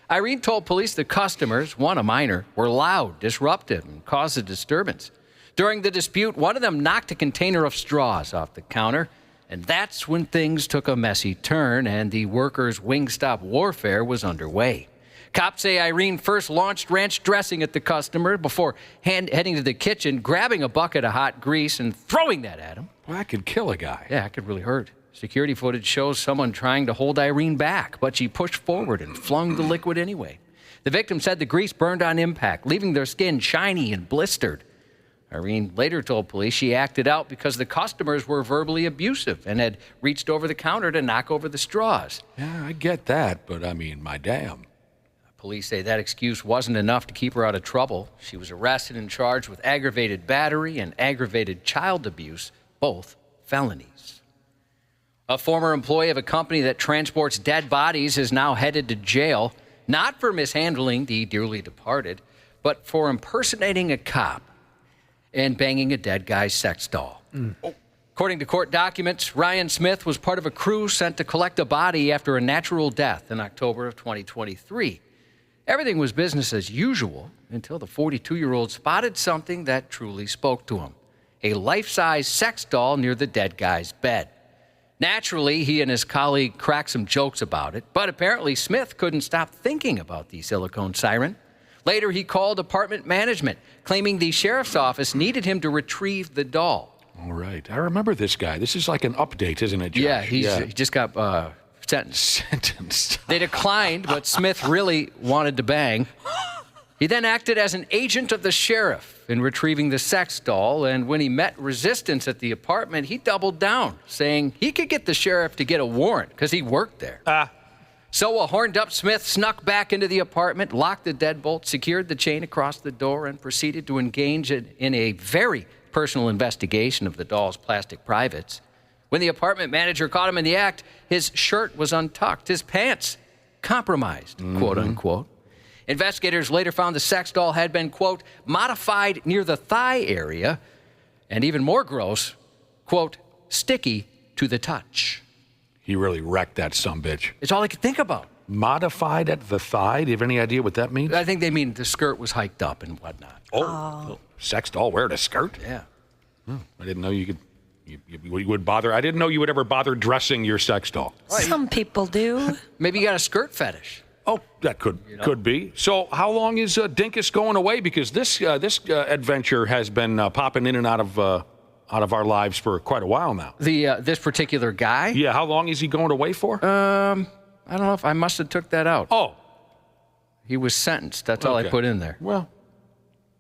Irene told police the customers, one a minor, were loud, disruptive, and caused a disturbance. During the dispute, one of them knocked a container of straws off the counter. And that's when things took a messy turn and the workers' Wingstop warfare was underway. Cops say Irene first launched ranch dressing at the customer before heading to the kitchen, grabbing a bucket of hot grease and throwing that at him.
Well, that could kill a guy.
Yeah, it could really hurt. Security footage shows someone trying to hold Irene back, but she pushed forward and flung the liquid anyway. The victim said the grease burned on impact, leaving their skin shiny and blistered. Irene later told police she acted out because the customers were verbally abusive and had reached over the counter to knock over the straws.
Yeah, I get that, but I mean, my damn.
Police say that excuse wasn't enough to keep her out of trouble. She was arrested and charged with aggravated battery and aggravated child abuse, both felonies. A former employee of a company that transports dead bodies is now headed to jail, not for mishandling the dearly departed, but for impersonating a cop and banging a dead guy's sex doll. According to court documents, Ryan Smith was part of a crew sent to collect a body after a natural death in October of 2023. Everything was business as usual until the 42-year-old spotted something that truly spoke to him: a life-size sex doll near the dead guy's bed. Naturally, he and his colleague cracked some jokes about it, but apparently Smith couldn't stop thinking about the silicone siren. Later, he called apartment management, claiming the sheriff's office needed him to retrieve the doll.
All right. I remember this guy. This is like an update, isn't it, Josh?
Yeah, he just got sentenced. They declined, but Smith really wanted to bang. He then acted as an agent of the sheriff in retrieving the sex doll, and when he met resistance at the apartment, he doubled down, saying he could get the sheriff to get a warrant because he worked there. So a horned-up Smith snuck back into the apartment, locked the deadbolt, secured the chain across the door, and proceeded to engage in a very personal investigation of the doll's plastic privates. When the apartment manager caught him in the act, his shirt was untucked, his pants compromised, quote unquote. Investigators later found the sex doll had been, quote, modified near the thigh area, and even more gross, quote, sticky to the touch.
He really wrecked that sumbitch.
It's all I could think about.
Modified at the thigh? Do you have any idea what that means?
I think they mean the skirt was hiked up and whatnot.
Oh. Sex doll wearing a skirt?
Yeah.
Oh, I didn't know you could. You would bother. I didn't know you would ever bother dressing your sex doll.
Some people do.
Maybe you got a skirt fetish.
Oh, that could be. So, how long is Dinkus going away? Because this adventure has been popping in and out of our lives for quite a while now.
This particular guy?
Yeah. How long is he going away for?
I don't know if I must have took that out.
Oh,
he was sentenced. That's all I put in there.
Well,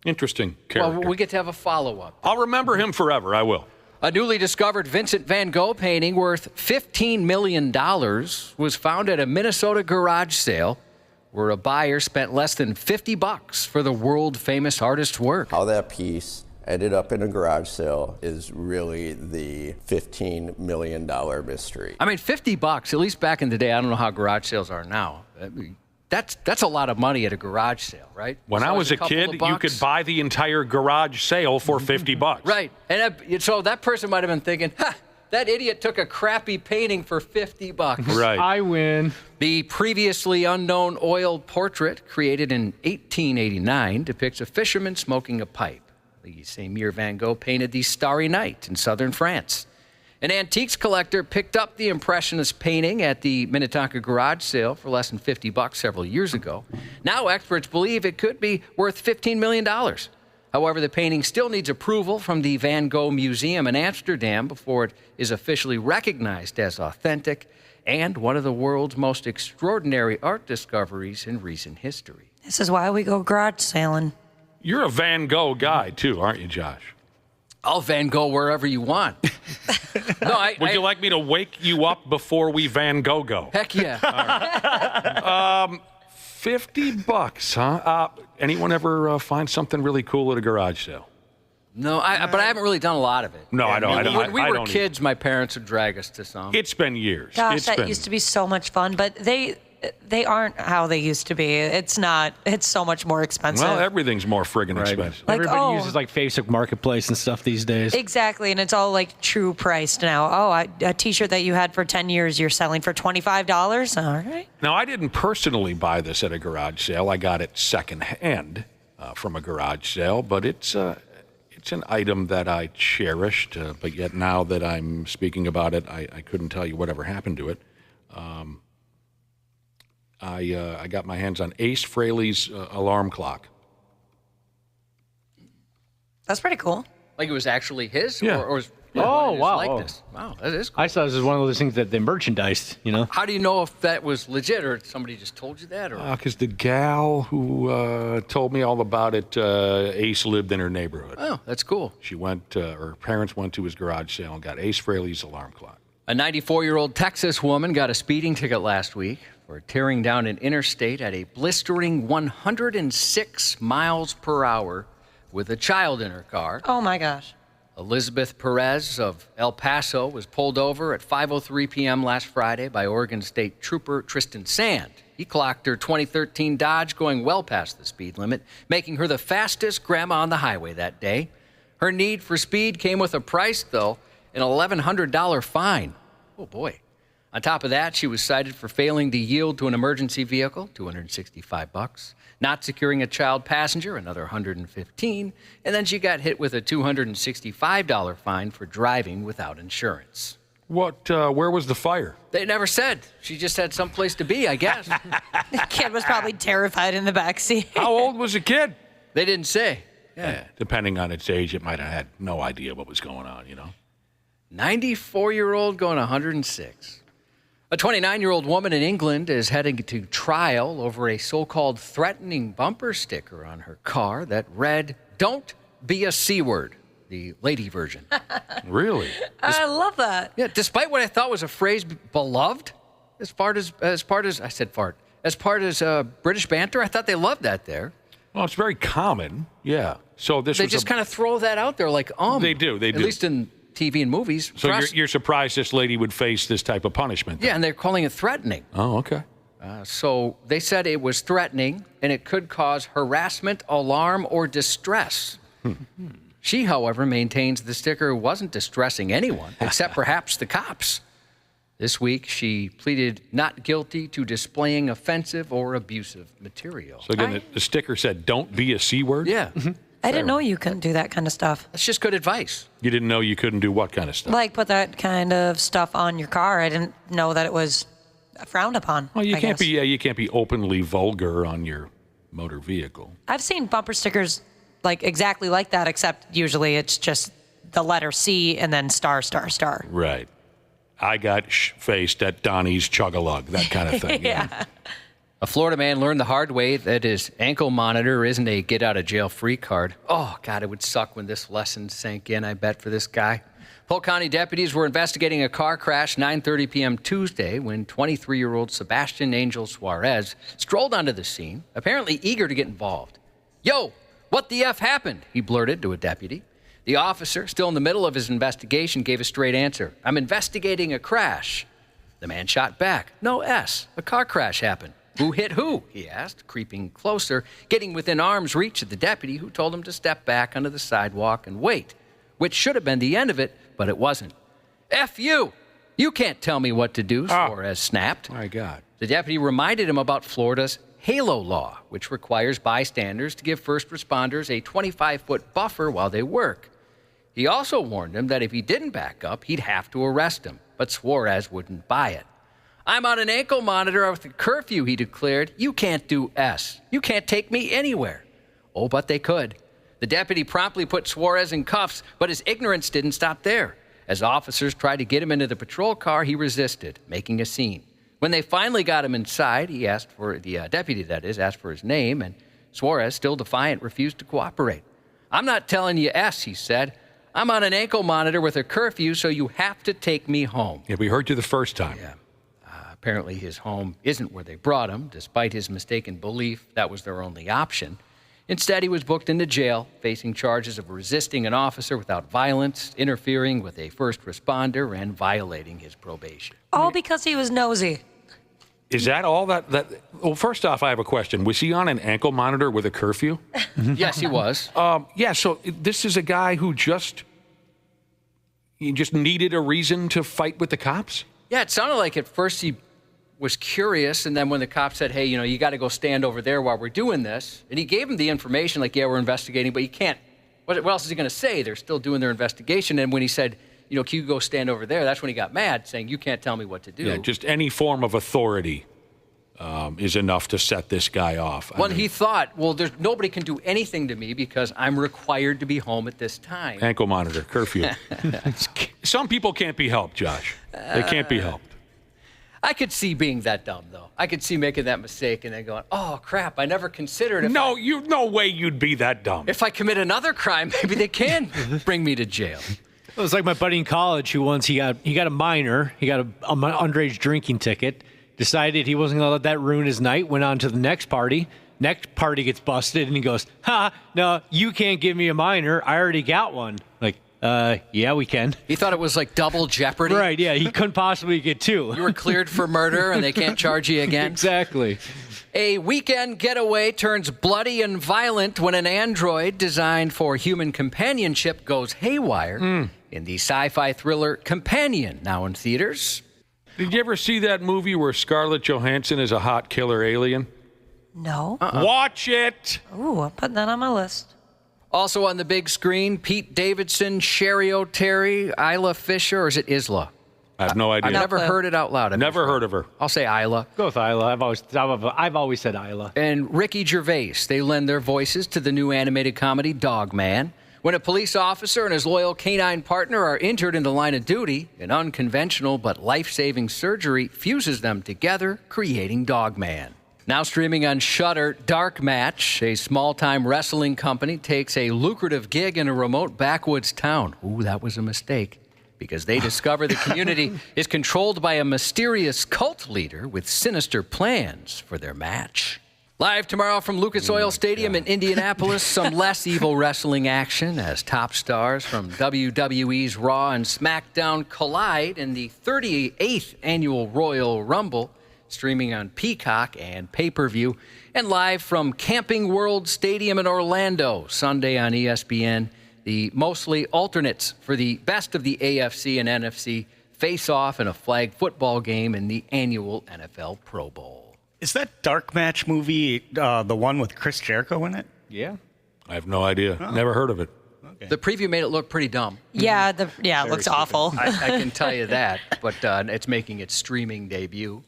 interesting character.
Well, we get to have a follow-up.
I'll remember him forever. I will.
A newly discovered Vincent van Gogh painting worth $15 million was found at a Minnesota garage sale where a buyer spent less than $50 for the world-famous artist's work.
How that piece ended up in a garage sale is really the $15 million mystery.
I mean, $50, at least back in the day, I don't know how garage sales are now. That's a lot of money at a garage sale, right?
When I was a kid, you could buy the entire garage sale for $50.
Right. And so that person might have been thinking, that idiot took a crappy painting for $50.
Right.
I win.
The previously unknown oil portrait, created in 1889, depicts a fisherman smoking a pipe. The same year Van Gogh painted the Starry Night in southern France. An antiques collector picked up the Impressionist painting at the Minnetonka garage sale for less than $50 several years ago. Now experts believe it could be worth $15 million. However, the painting still needs approval from the Van Gogh Museum in Amsterdam before it is officially recognized as authentic and one of the world's most extraordinary art discoveries in recent history.
This is why we go garage sailing.
You're a Van Gogh guy, too, aren't you, Josh?
I'll Van Gogh wherever you want.
Would you like me to wake you up before we Van Gogh go?
Heck yeah.
All right. $50, huh? Anyone ever find something really cool at a garage sale?
No, but I haven't really done a lot of it.
No, I don't.
When we were kids, my parents would drag us to some.
It's been years.
Gosh, that used to be so much fun, but they aren't how they used to be. It's not. It's so much more expensive.
Well, everything's more friggin' expensive.
Like,
everybody uses like Facebook Marketplace and stuff these days.
Exactly, and it's all like true priced now. Oh, a T-shirt that you had for 10 years, you're selling for $25. All right.
Now, I didn't personally buy this at a garage sale. I got it secondhand from a garage sale, but it's an item that I cherished. But yet now that I'm speaking about it, I couldn't tell you whatever happened to it. I got my hands on Ace Frehley's alarm clock.
That's pretty cool.
Like it was actually his?
Yeah.
Or was
wow.
likeness? Wow, that is cool.
I saw this as one of those things that they merchandised, you know?
How do you know if that was legit or somebody just told you that?
Because the gal who told me all about it, Ace lived in her neighborhood.
Oh, that's cool.
She went, her parents went to his garage sale and got Ace Frehley's alarm clock.
A 94-year-old Texas woman got a speeding ticket last week for tearing down an interstate at a blistering 106 miles per hour with a child in her car.
Oh, my gosh.
Elizabeth Perez of El Paso was pulled over at 5:03 p.m. last Friday by Oregon State Trooper Tristan Sand. He clocked her 2013 Dodge going well past the speed limit, making her the fastest grandma on the highway that day. Her need for speed came with a price, though, an $1,100 fine. Oh, boy. On top of that, she was cited for failing to yield to an emergency vehicle, $265, not securing a child passenger, another $115, and then she got hit with a $265 fine for driving without insurance.
What? Where was the fire?
They never said. She just had someplace to be, I guess.
The kid was probably terrified in the backseat.
How old was the kid?
They didn't say.
Yeah. Depending on its age, it might have had no idea what was going on,
94-year-old going 106. A 29-year-old woman in England is heading to trial over a so-called threatening bumper sticker on her car that read, "Don't be a C word," the lady version.
Really?
I love that.
Yeah, despite what I thought was a phrase beloved, as part as British banter, I thought they loved that there.
Well, it's very common. Yeah. So
they just kind of throw that out there like,
They do.
At least in TV and movies.
So you're surprised this lady would face this type of punishment? Then?
Yeah, and they're calling it threatening.
Oh, okay.
So they said it was threatening, and it could cause harassment, alarm, or distress. She, however, maintains the sticker wasn't distressing anyone, except perhaps the cops. This week, she pleaded not guilty to displaying offensive or abusive material.
So again, the sticker said, "Don't be a C word"?
Yeah.
I didn't know you couldn't do that kind of stuff.
That's just good advice.
You didn't know you couldn't do what kind of stuff?
Like put that kind of stuff on your car. I didn't know that it was frowned upon.
Well, you
I
can't
guess.
you can't be openly vulgar on your motor vehicle.
I've seen bumper stickers like exactly like that, except usually it's just the letter C and then star, star, star.
Right. I got faced at Donnie's Chug-a-Lug, that kind of thing.
Yeah.
A Florida man learned the hard way that his ankle monitor isn't a get-out-of-jail-free card. Oh, God, it would suck when this lesson sank in, I bet, for this guy. Polk County deputies were investigating a car crash 9:30 p.m. Tuesday when 23-year-old Sebastian Angel Suarez strolled onto the scene, apparently eager to get involved. "Yo, what the F happened?" he blurted to a deputy. The officer, still in the middle of his investigation, gave a straight answer. "I'm investigating a crash." The man shot back. "No S. A car crash happened." "Who hit who?" he asked, creeping closer, getting within arm's reach of the deputy, who told him to step back onto the sidewalk and wait, which should have been the end of it, but it wasn't. "F you! You can't tell me what to do," Suarez snapped.
My God.
The deputy reminded him about Florida's HALO law, which requires bystanders to give first responders a 25-foot buffer while they work. He also warned him that if he didn't back up, he'd have to arrest him, but Suarez wouldn't buy it. "I'm on an ankle monitor with a curfew," he declared. "You can't do S. You can't take me anywhere." Oh, but they could. The deputy promptly put Suarez in cuffs, but his ignorance didn't stop there. As officers tried to get him into the patrol car, he resisted, making a scene. When they finally got him inside, he asked for the deputy, that is, asked for his name, and Suarez, still defiant, refused to cooperate. "I'm not telling you S," he said. "I'm on an ankle monitor with a curfew, so you have to take me home."
Yeah, we heard you the first time.
Yeah. Apparently his home isn't where they brought him, despite his mistaken belief that was their only option. Instead, he was booked into jail, facing charges of resisting an officer without violence, interfering with a first responder, and violating his probation.
All because he was nosy.
Is that all that? Well, first off, I have a question. Was he on an ankle monitor with a curfew?
Yes, he was.
Yeah, so this is a guy who just needed a reason to fight with the cops?
Yeah, it sounded like at first he was curious, and then when the cop said, "Hey, you got to go stand over there while we're doing this," and he gave him the information, like, "Yeah, we're investigating," but you can't, what else is he going to say? They're still doing their investigation. And when he said, "Can you go stand over there?" that's when he got mad, saying, "You can't tell me what to do."
Yeah, just any form of authority is enough to set this guy off.
He thought, well, nobody can do anything to me because I'm required to be home at this time.
Ankle monitor, curfew. Some people can't be helped, Josh. They can't be helped.
I could see being that dumb, though. I could see making that mistake and then going, "Oh, crap, I never considered it."
No way you'd be that dumb.
If I commit another crime, maybe they can bring me to jail.
It was like my buddy in college who once he got a minor, he got an underage drinking ticket, decided he wasn't going to let that ruin his night, went on to the next party. Next party gets busted, and he goes, "No, you can't give me a minor. I already got one." Like, yeah, we can.
He thought it was like double jeopardy.
Right, yeah, he couldn't possibly get two.
You were cleared for murder, and they can't charge you again?
Exactly.
A weekend getaway turns bloody and violent when an android designed for human companionship goes haywire in the sci-fi thriller Companion, now in theaters.
Did you ever see that movie where Scarlett Johansson is a hot killer alien?
No.
Watch it!
Ooh, I'm putting that on my list.
Also on the big screen, Pete Davidson, Sherry O'Terry, Isla Fisher, or is it Isla?
I have no idea.
I've never heard it out loud.
Never heard of her.
I'll say Isla.
Go with Isla. I've always said Isla.
And Ricky Gervais. They lend their voices to the new animated comedy Dog Man. When a police officer and his loyal canine partner are injured in the line of duty, an unconventional but life-saving surgery fuses them together, creating Dog Man. Now streaming on Shudder, Dark Match, a small-time wrestling company, takes a lucrative gig in a remote backwoods town. Ooh, that was a mistake. Because they discover the community is controlled by a mysterious cult leader with sinister plans for their match. Live tomorrow from Lucas Oil Stadium in Indianapolis, some less evil wrestling action as top stars from WWE's Raw and SmackDown collide in the 38th annual Royal Rumble, streaming on Peacock and pay-per-view, and live from Camping World Stadium in Orlando, Sunday on ESPN. The mostly alternates for the best of the AFC and NFC face off in a flag football game in the annual NFL Pro Bowl.
Is that Dark Match movie the one with Chris Jericho in it?
Yeah.
I have no idea. Never heard of it.
Okay. The preview made it look pretty dumb.
Yeah, it looks awful.
I can tell you that, but it's making its streaming debut.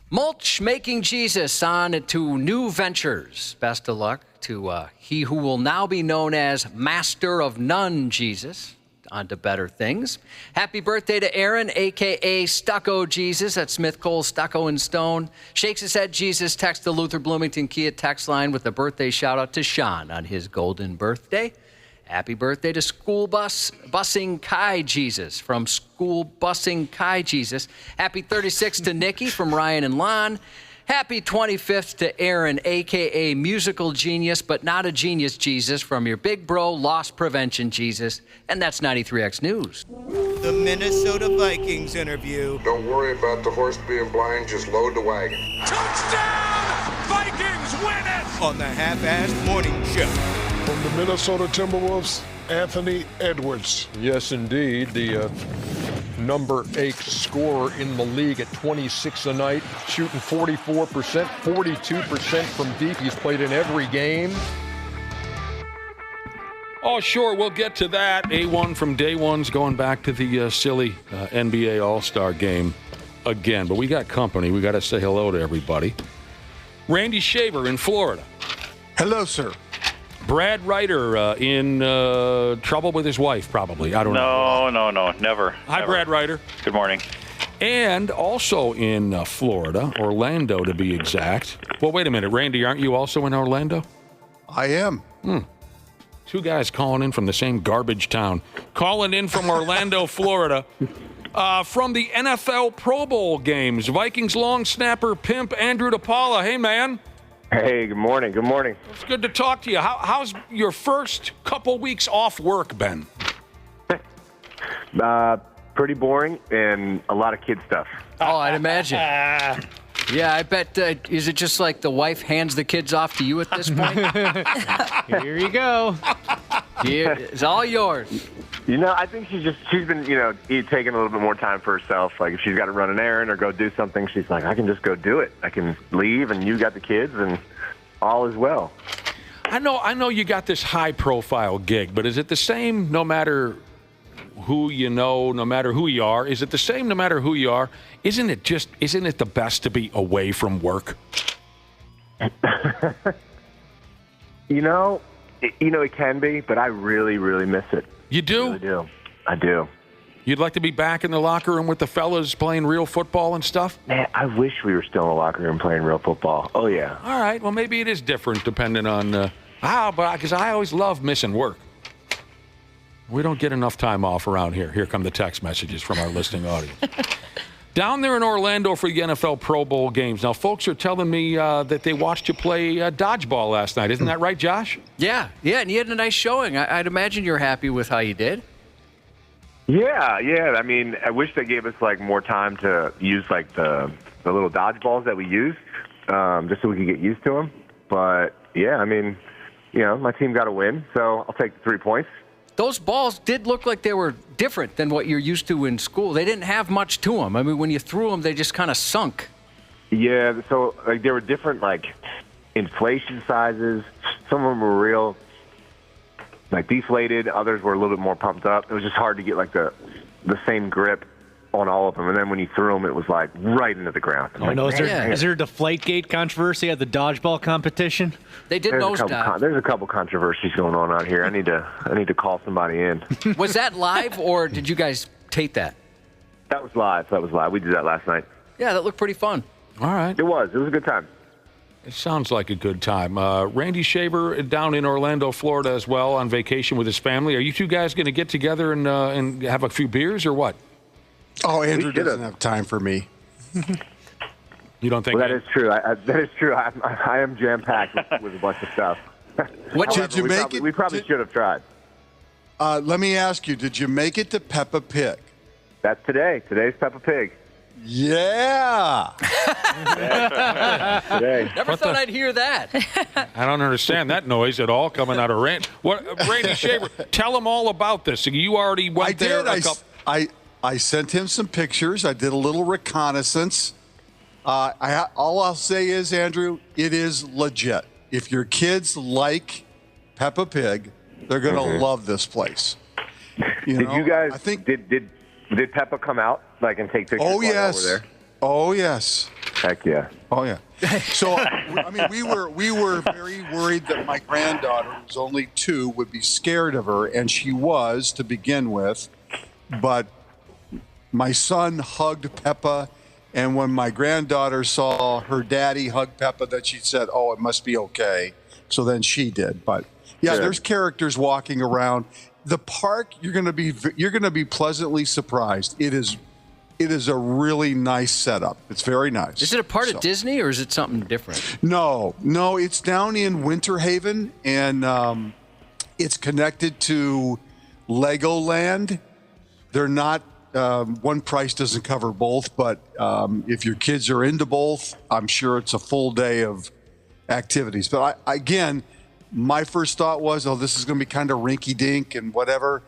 Mulch making Jesus on to new ventures. Best of luck to he who will now be known as Master of None Jesus. On to better things. Happy birthday to Aaron, a.k.a. Stucco Jesus at Smith Cole Stucco and Stone. Shakes his head Jesus. Text the Luther Bloomington Kia text line with a birthday shout-out to Sean on his golden birthday. Happy birthday to Busing Kai Jesus from School Busing Kai Jesus. Happy 36th to Nikki from Ryan and Lon. Happy 25th to Aaron, a.k.a. Musical Genius, but not a genius Jesus, from your big bro, Loss Prevention Jesus. And that's 93X News.
The Minnesota Vikings interview.
Don't worry about the horse being blind, just load the wagon.
Touchdown! Vikings win it! On the Half-Assed Morning Show.
From the Minnesota Timberwolves, Anthony Edwards.
Yes, indeed. The number 8 scorer in the league at 26 a night, shooting 44%, 42% from deep. He's played in every game.
Oh, sure, we'll get to that. A1 from day one's going back to the silly NBA All-Star game again. But we got company. We got to say hello to everybody. Randy Shaver in Florida.
Hello, sir.
Brad Ryder in trouble with his wife, probably. I don't know.
No, never.
Hi,
never.
Brad Ryder.
Good morning.
And also in Florida, Orlando to be exact. Well, wait a minute, Randy, aren't you also in Orlando?
I am.
Two guys calling in from the same garbage town. Calling in from Orlando, Florida. From the NFL Pro Bowl games, Vikings long snapper pimp Andrew DePaola. Hey, man.
Hey, good morning. Good morning.
It's good to talk to you. How's your first couple weeks off work been?
Pretty boring and a lot of kid stuff.
Oh, I'd imagine. Yeah, I bet. Is it just like the wife hands the kids off to you at this point?
Here you go.
Yeah, it's all yours.
You know, I think she's been, taking a little bit more time for herself. Like if she's got to run an errand or go do something, she's like, I can just go do it. I can leave and you got the kids and all is well.
I know you got this high-profile gig, but is it the same no matter who you know, no matter who you are? Is it the same no matter who you are? Isn't it the best to be away from work?
It can be, but I really, really miss it.
You do?
I really do. I do.
You'd like to be back in the locker room with the fellas playing real football and stuff?
Man, I wish we were still in the locker room playing real football. Oh, yeah.
All right. Well, maybe it is different depending on because I always love missing work. We don't get enough time off around here. Here come the text messages from our listening audience. Down there in Orlando for the NFL Pro Bowl games. Now, folks are telling me that they watched you play dodgeball last night. Isn't that right, Josh?
Yeah, and you had a nice showing. I'd imagine you're happy with how you did.
Yeah. I mean, I wish they gave us, more time to use, the little dodgeballs that we use, just so we could get used to them. But, yeah, I mean, my team got a win, so I'll take the 3 points.
Those balls did look like they were different than what you're used to in school. They didn't have much to them. I mean, when you threw them, they just kind of sunk.
Yeah, so they were different, inflation sizes. Some of them were real, deflated. Others were a little bit more pumped up. It was just hard to get the same grip on all of them. And then when you threw them, it was like right into the ground.
Oh, no, is there a Deflategate controversy at the dodgeball competition?
They did nosedive.
There's a couple controversies going on out here. I need to call somebody in.
Was that live, or did you guys tape that?
That was live. We did that last night.
Yeah, that looked pretty fun.
All right.
It was a good time.
It sounds like a good time. Randy Shaver down in Orlando, Florida as well, on vacation with his family. Are you two guys going to get together and have a few beers or what?
Oh, Andrew doesn't have time for me.
You don't think?
Well, that is true. That is true. I am jam-packed with a bunch of stuff.
Did you make it?
We probably should have tried.
Let me ask you, did you make it to Peppa Pig?
That's today. Today's Peppa Pig.
Yeah.
Today.
Never thought I'd hear that.
I don't understand that noise at all coming out of Randy. Randy Shaver, tell him all about this. You already went there.
I sent him some pictures. I did a little reconnaissance. All I'll say is, Andrew, it is legit. If your kids like Peppa Pig, they're going to love this place.
You guys? I think did Peppa come out and take pictures?
Oh yes.
Over there?
Oh yes.
Heck yeah.
Oh yeah. So I mean, we were very worried that my granddaughter, who's only 2, would be scared of her, and she was to begin with. But my son hugged Peppa, and when my granddaughter saw her daddy hug Peppa, that she said, "Oh, it must be okay." So then she did. But yeah, there's characters walking around. The park, you're going to be pleasantly surprised. It is a really nice setup. It's very nice.
Is it a part of Disney, or is it something different?
No, it's down in Winter Haven, and it's connected to Legoland. They're not. One price doesn't cover both, but if your kids are into both, I'm sure it's a full day of activities. But again, my first thought was, this is going to be kind of rinky-dink and whatever.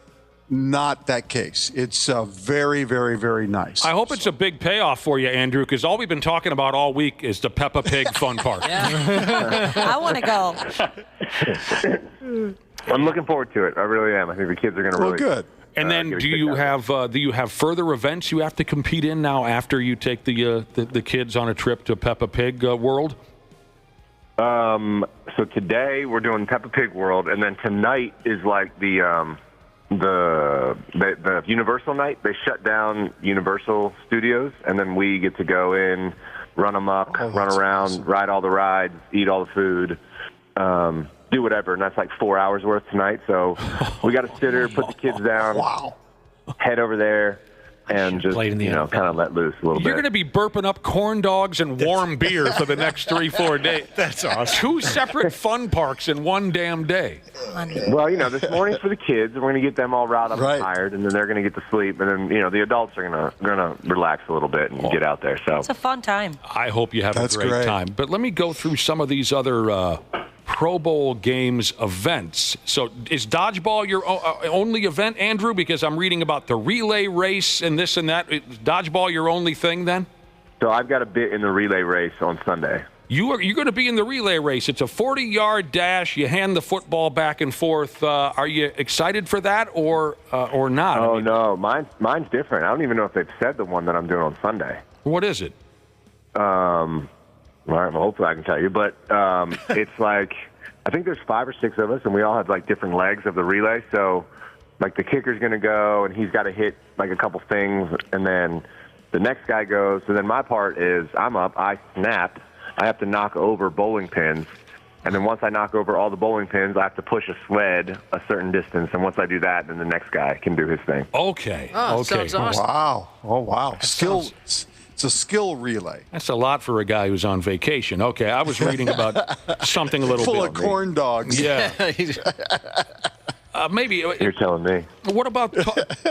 Not that case. It's very, very, very nice.
I hope it's a big payoff for you, Andrew, because all we've been talking about all week is the Peppa Pig fun park.
I want to
go. I'm looking forward to it. I really am. I think the kids are going to really.
Good.
And then, do you have further events you have to compete in now after you take the kids on a trip to Peppa Pig World?
So today we're doing Peppa Pig World, and then tonight is like the Universal night. They shut down Universal Studios, and then we get to go in, run amok, run around, awesome. Ride all the rides, eat all the food. Do whatever, and that's like 4 hours worth tonight. So we got a sitter, put the kids down, head over there, and just kind of let loose a little bit.
You're going to be burping up corn dogs and warm beer for the next 3-4 days. That's awesome. 2 separate fun parks in one damn day.
Well, this morning's for the kids. We're going to get them all riled up and tired, and then they're going to get to sleep, and then the adults are going to relax a little bit and get out there. So
it's a fun time.
I hope you have a great time. But let me go through some of these other Pro Bowl games events. So is dodgeball your only event, Andrew? Because I'm reading about the relay race and this and that. Is dodgeball your only thing then?
So I've got a bit in the relay race on Sunday.
You're going to be in the relay race. It's a 40-yard dash. You hand the football back and forth. Are you excited for that or not?
Oh, no. Mine's different. I don't even know if they've said the one that I'm doing on Sunday.
What is it?
All right, well, hopefully I can tell you. But it's like, I think there's 5 or 6 of us, and we all have like different legs of the relay. So like the kicker's going to go, and he's got to hit like a couple things, and then the next guy goes. So then my part is I'm up, I snap, I have to knock over bowling pins. And then once I knock over all the bowling pins, I have to push a sled a certain distance. And once I do that, then the next guy can do his thing.
Okay.
Oh,
okay.
Sounds awesome.
Wow. Oh, wow. It's a skill relay.
That's a lot for a guy who's on vacation. Okay, I was reading about something a little
full
bit.
of corn dogs.
Yeah. Maybe.
You're telling me.
What about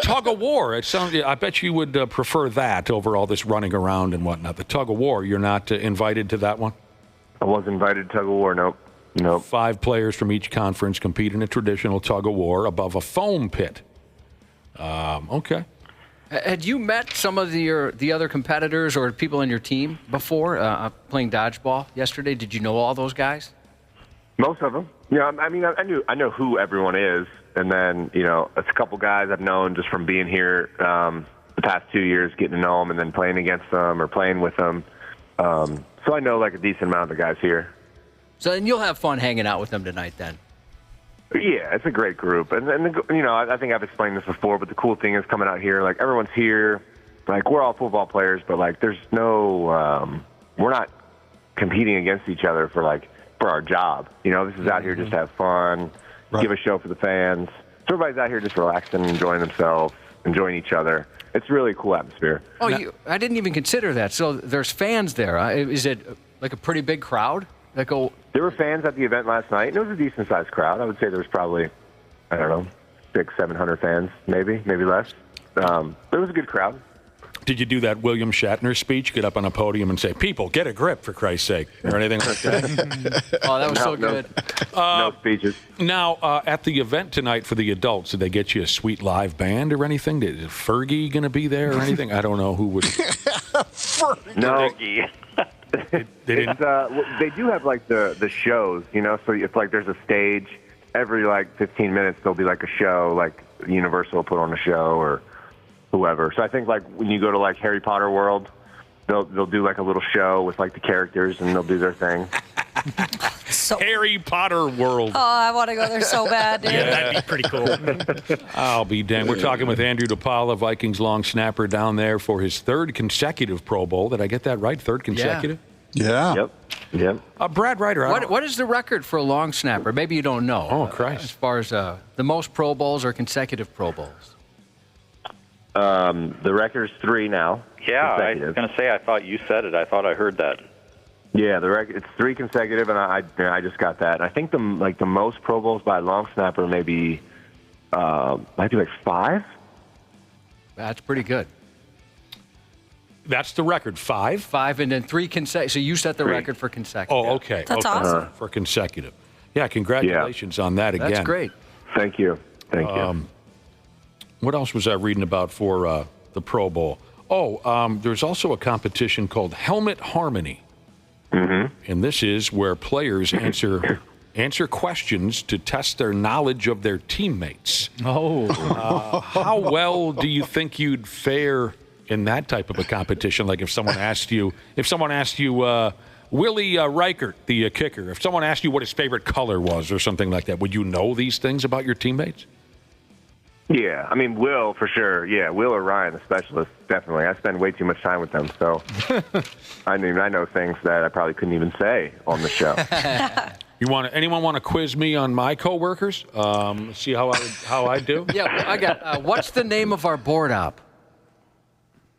tug of war? I bet you would prefer that over all this running around and whatnot. The tug of war, you're not invited to that one?
I was invited to tug of war, nope.
5 players from each conference compete in a traditional tug of war above a foam pit. Okay.
Had you met some of the other competitors or people in your team before playing dodgeball yesterday? Did you know all those guys?
Most of them. Yeah, I mean, I know who everyone is, and then it's a couple guys I've known just from being here. The past 2 years, getting to know them and then playing against them or playing with them. So I know like a decent amount of the guys here.
So then you'll have fun hanging out with them tonight then.
Yeah, it's a great group. And I think I've explained this before, but the cool thing is coming out here, like everyone's here. Like we're all football players, but like there's no, we're not competing against each other for our job. This is out here just to have fun, give a show for the fans. So everybody's out here just relaxing, enjoying themselves, enjoying each other. It's really a cool atmosphere.
Oh, I didn't even consider that. So there's fans there. Is it like a pretty big crowd that go?
There were fans at the event last night, and it was a decent-sized crowd. I would say there was probably, 600-700 fans, maybe less. But it was a good crowd.
Did you do that William Shatner speech? Get up on a podium and say, "People, get a grip, for Christ's sake," or anything like that?
Oh, that was so good.
No speeches.
Now, at the event tonight for the adults, did they get you a sweet live band or anything? Is Fergie going to be there or anything? I don't know who would.
No.
They
didn't. They do have like the shows, so it's like there's a stage. Every 15 minutes there'll be like a show, like Universal will put on a show or whoever. So I think like when you go to like Harry Potter World, they'll do like a little show with like the characters and they'll do their thing.
Harry Potter World.
Oh, I want to go there so bad, dude.
Yeah, that'd be pretty cool.
I'll be damned. We're talking with Andrew DePaola, Vikings long snapper, down there for his third consecutive Pro Bowl. Did I get that right? Third consecutive?
Yeah.
Yep.
Brad Ryder.
What is the record for a long snapper? Maybe you don't know.
Oh, Christ.
As far as the most Pro Bowls or consecutive Pro Bowls?
The record's 3 now.
Yeah, I was going to say, I thought you said it. I thought I heard that.
Yeah, the record it's 3 consecutive, and I just got that. And I think the most Pro Bowls by a long snapper might be 5.
That's pretty good.
That's the record, 5?
5 and then 3 consecutive. So you set the record for consecutive.
Oh, okay.
That's awesome.
For consecutive. Yeah, congratulations on that again.
That's great.
Thank you. Thank you.
What else was I reading about for the Pro Bowl? There's also a competition called Helmet Harmony.
Mm-hmm.
And this is where players answer questions to test their knowledge of their teammates. How well do you think you'd fare in that type of a competition? Like if someone asked you, Willie Reichert, the kicker, if someone asked you what his favorite color was or something like that, would you know these things about your teammates?
Yeah, I mean, Will, for sure. Yeah, Will or Ryan, the specialist, definitely. I spend way too much time with them, so I know things that I probably couldn't even say on the show.
Anyone want to quiz me on my coworkers? See how I do?
Yeah, I got. What's the name of our board op?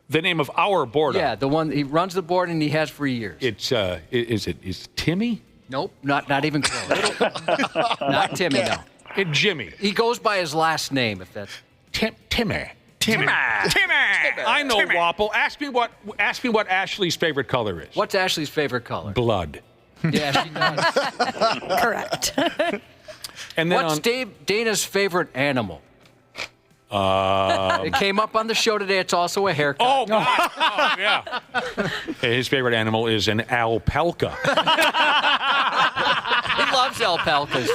The name of our board op?
Yeah, the one he runs the board and he has for years.
It's is Timmy?
Nope, not even close. Not Timmy, no.
Jimmy.
He goes by his last name, if that's
Timmy. I know,
Timmy.
Wapple. Ask me what Ashley's favorite color is.
What's Ashley's favorite color?
Blood.
Yeah, she does.
Correct.
And then
what's Dana's favorite animal? It came up on the show today. It's also a haircut.
Oh, God. Oh, yeah. His favorite animal is an alpaca.
He loves alpacas.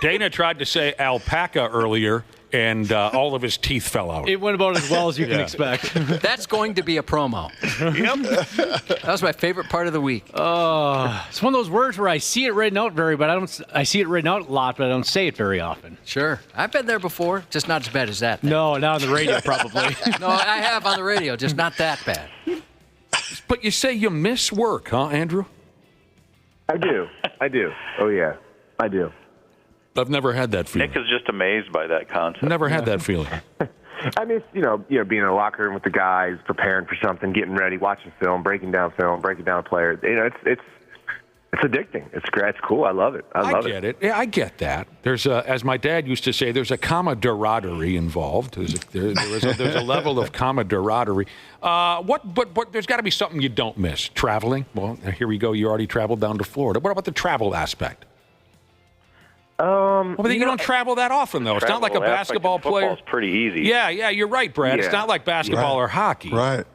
Dana tried to say alpaca earlier, and all of his teeth fell out.
It went about as well as you can expect.
That's going to be a promo.
Yep.
That was my favorite part of the week.
It's one of those words where I see it written out I see it written out a lot, but I don't say it very often.
Sure. I've been there before, just not as bad as that.
No, not on the radio, probably.
No, I have on the radio, just not that bad.
But you say you miss work, huh, Andrew?
I do. Oh, yeah. I do.
I've never had that feeling.
Nick is just amazed by that concept.
Never had that feeling.
I miss, being in the locker room with the guys, preparing for something, getting ready, watching film, breaking down a player. It's addicting. It's great. It's cool. I love it. I
get it. Yeah, I get that. There's as my dad used to say, there's a camaraderie involved. There's a level of camaraderie. But there's got to be something you don't miss. Traveling. Well, here we go. You already traveled down to Florida. What about the travel aspect? Well, but you don't travel that often, though. It's not like a basketball player.
Football's pretty easy.
Yeah, you're right, Brad.
Yeah.
It's not like basketball or hockey.
Right.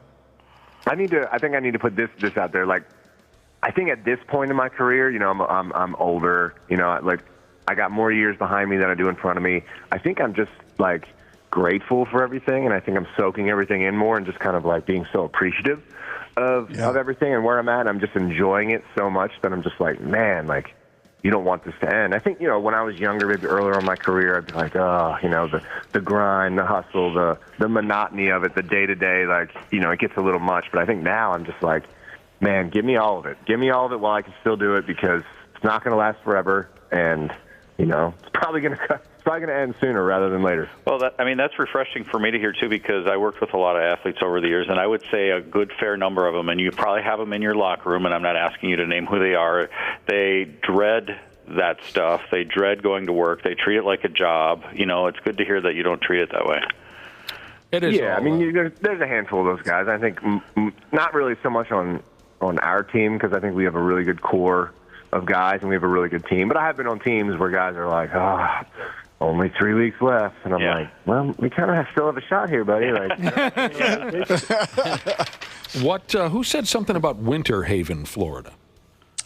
I think I need to put this out there. Like, I think at this point in my career, I'm older. I got more years behind me than I do in front of me. I think I'm just like grateful for everything, and I think I'm soaking everything in more and just kind of like being so appreciative of everything and where I'm at. I'm just enjoying it so much that I'm just like, man, like, you don't want this to end. I think, when I was younger, maybe earlier in my career, I'd be like, the grind, the hustle, the monotony of it, the day-to-day, like, it gets a little much. But I think now I'm just like, man, give me all of it. Give me all of it while I can still do it, because it's not going to last forever, and, it's probably going to end sooner rather than later.
Well, that's refreshing for me to hear, too, because I worked with a lot of athletes over the years, and I would say a good fair number of them, and you probably have them in your locker room, and I'm not asking you to name who they are. They dread that stuff. They dread going to work. They treat it like a job. It's good to hear that you don't treat it that way.
It is. Yeah, there's a handful of those guys. I think not really so much on our team, because I think we have a really good core of guys, and we have a really good team. But I have been on teams where guys are like, only 3 weeks left. And I'm like, well, we kind of still have a shot here, buddy. Like,
who said something about Winter Haven, Florida?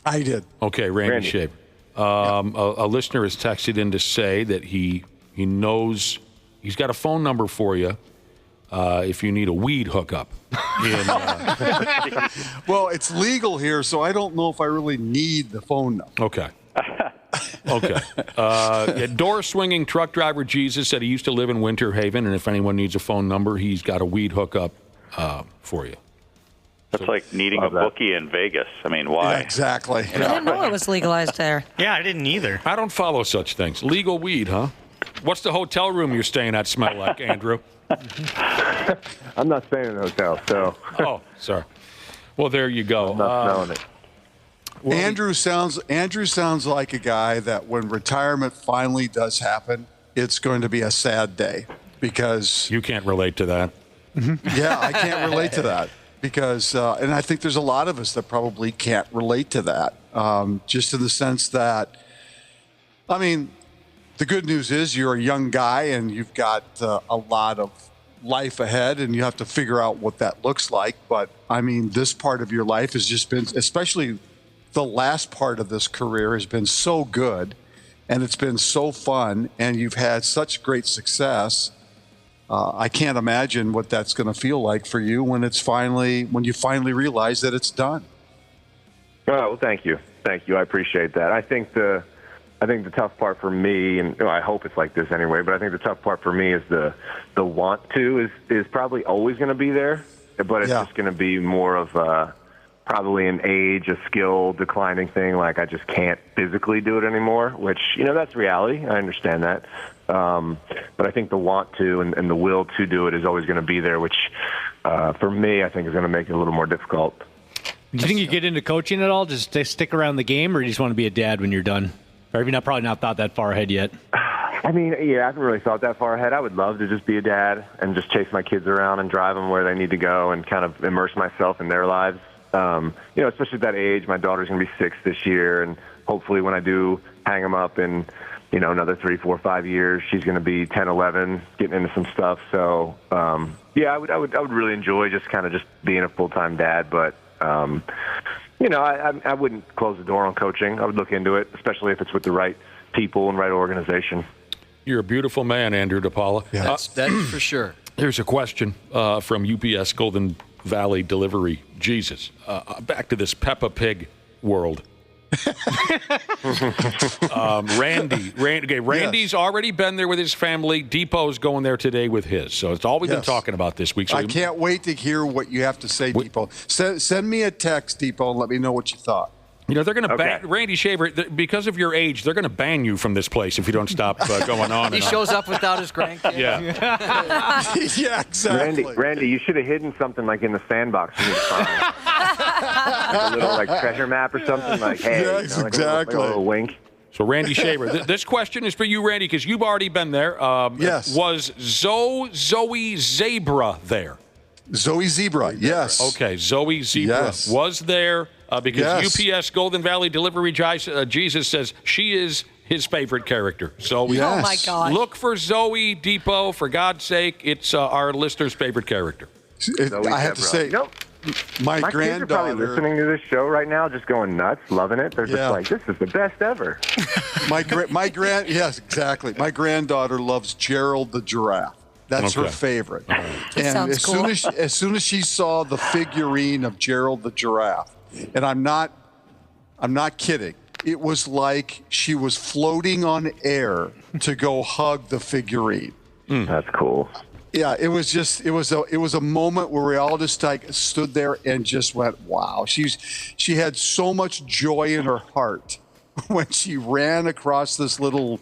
I did.
Okay, Randy Shaver. A listener has texted in to say that he knows he's got a phone number for you if you need a weed hookup.
Well, it's legal here, so I don't know if I really need the phone number.
Okay. A door-swinging truck driver Jesus said he used to live in Winter Haven, and if anyone needs a phone number, he's got a weed hookup for you.
That's like needing a bookie in Vegas. I mean, why?
Yeah, exactly.
I didn't know it was legalized there.
Yeah, I didn't either.
I don't follow such things. Legal weed, huh? What's the hotel room you're staying at smell like, Andrew?
I'm not staying in a hotel, so.
Oh, sorry. Well, there you go.
I'm not smelling it.
Well, Andrew sounds like a guy that when retirement finally does happen, it's going to be a sad day, because
you can't relate to that.
Yeah, I can't relate to that, because and I think there's a lot of us that probably can't relate to that, just in the sense that, the good news is you're a young guy and you've got a lot of life ahead, and you have to figure out what that looks like. But this part of your life has just been, especially the last part of this career, has been so good, and it's been so fun, and you've had such great success. I can't imagine what that's going to feel like for you when you finally realize that it's done.
Oh, well, thank you. I appreciate that. I think the tough part for me, and I hope it's like this anyway, but I think the tough part for me is the want to is probably always going to be there, but it's just going to be more of probably an age, a skill declining thing. Like, I just can't physically do it anymore, which, that's reality. I understand that. But I think the want to and the will to do it is always going to be there, which for me, I think is going to make it a little more difficult.
Do you think you get into coaching at all? Just to stick around the game, or do you just want to be a dad when you're done? Or have you probably not thought that far ahead yet?
I haven't really thought that far ahead. I would love to just be a dad and just chase my kids around and drive them where they need to go and kind of immerse myself in their lives. Especially at that age. My daughter's going to be 6 this year, and hopefully when I do hang them up in, another 3, 4, 5 years, she's going to be 10, 11, getting into some stuff. So, I would really enjoy just being a full-time dad, but, I wouldn't close the door on coaching. I would look into it, especially if it's with the right people and right organization.
You're a beautiful man, Andrew DePaola.
Yeah. That's for sure.
Here's a question from UPS Golden Valley Delivery Jesus. Back to this Peppa Pig world. Randy's already been there with his family. Depot's going there today with his. So it's all we've been talking about this week. So
I can't wait to hear what you have to say, Depot. Send me a text, Depot, and let me know what you thought.
They're going to ban Randy Shaver because of your age. They're going to ban you from this place if you don't stop going on.
He shows up without his grandkids.
Yeah.
Yeah, exactly.
Randy, you should have hidden something like in the sandbox. A little treasure map or something. Like, hey,
yes, exactly.
A little wink.
So Randy Shaver, this question is for you, Randy, because you've already been there.
Yes.
Was Zoe Zebra there?
Zoe Zebra, yes.
Okay, Zoe Zebra was there. Because UPS Golden Valley Delivery Jesus says she is his favorite character. So
oh my God.
Look for Zoe Depot. For God's sake, it's our listener's favorite character.
I have to say, my
granddaughter. Kids are probably listening to this show right now, just going nuts, loving it. They're just like, this is the best ever.
Yes, exactly. My granddaughter loves Gerald the giraffe. That's her favorite. And as soon as she saw the figurine of Gerald the giraffe, and I'm not kidding, it was like she was floating on air to go hug the figurine.
That's cool.
Yeah, it was a moment where we all just like stood there and just went, wow. She had so much joy in her heart when she ran across this little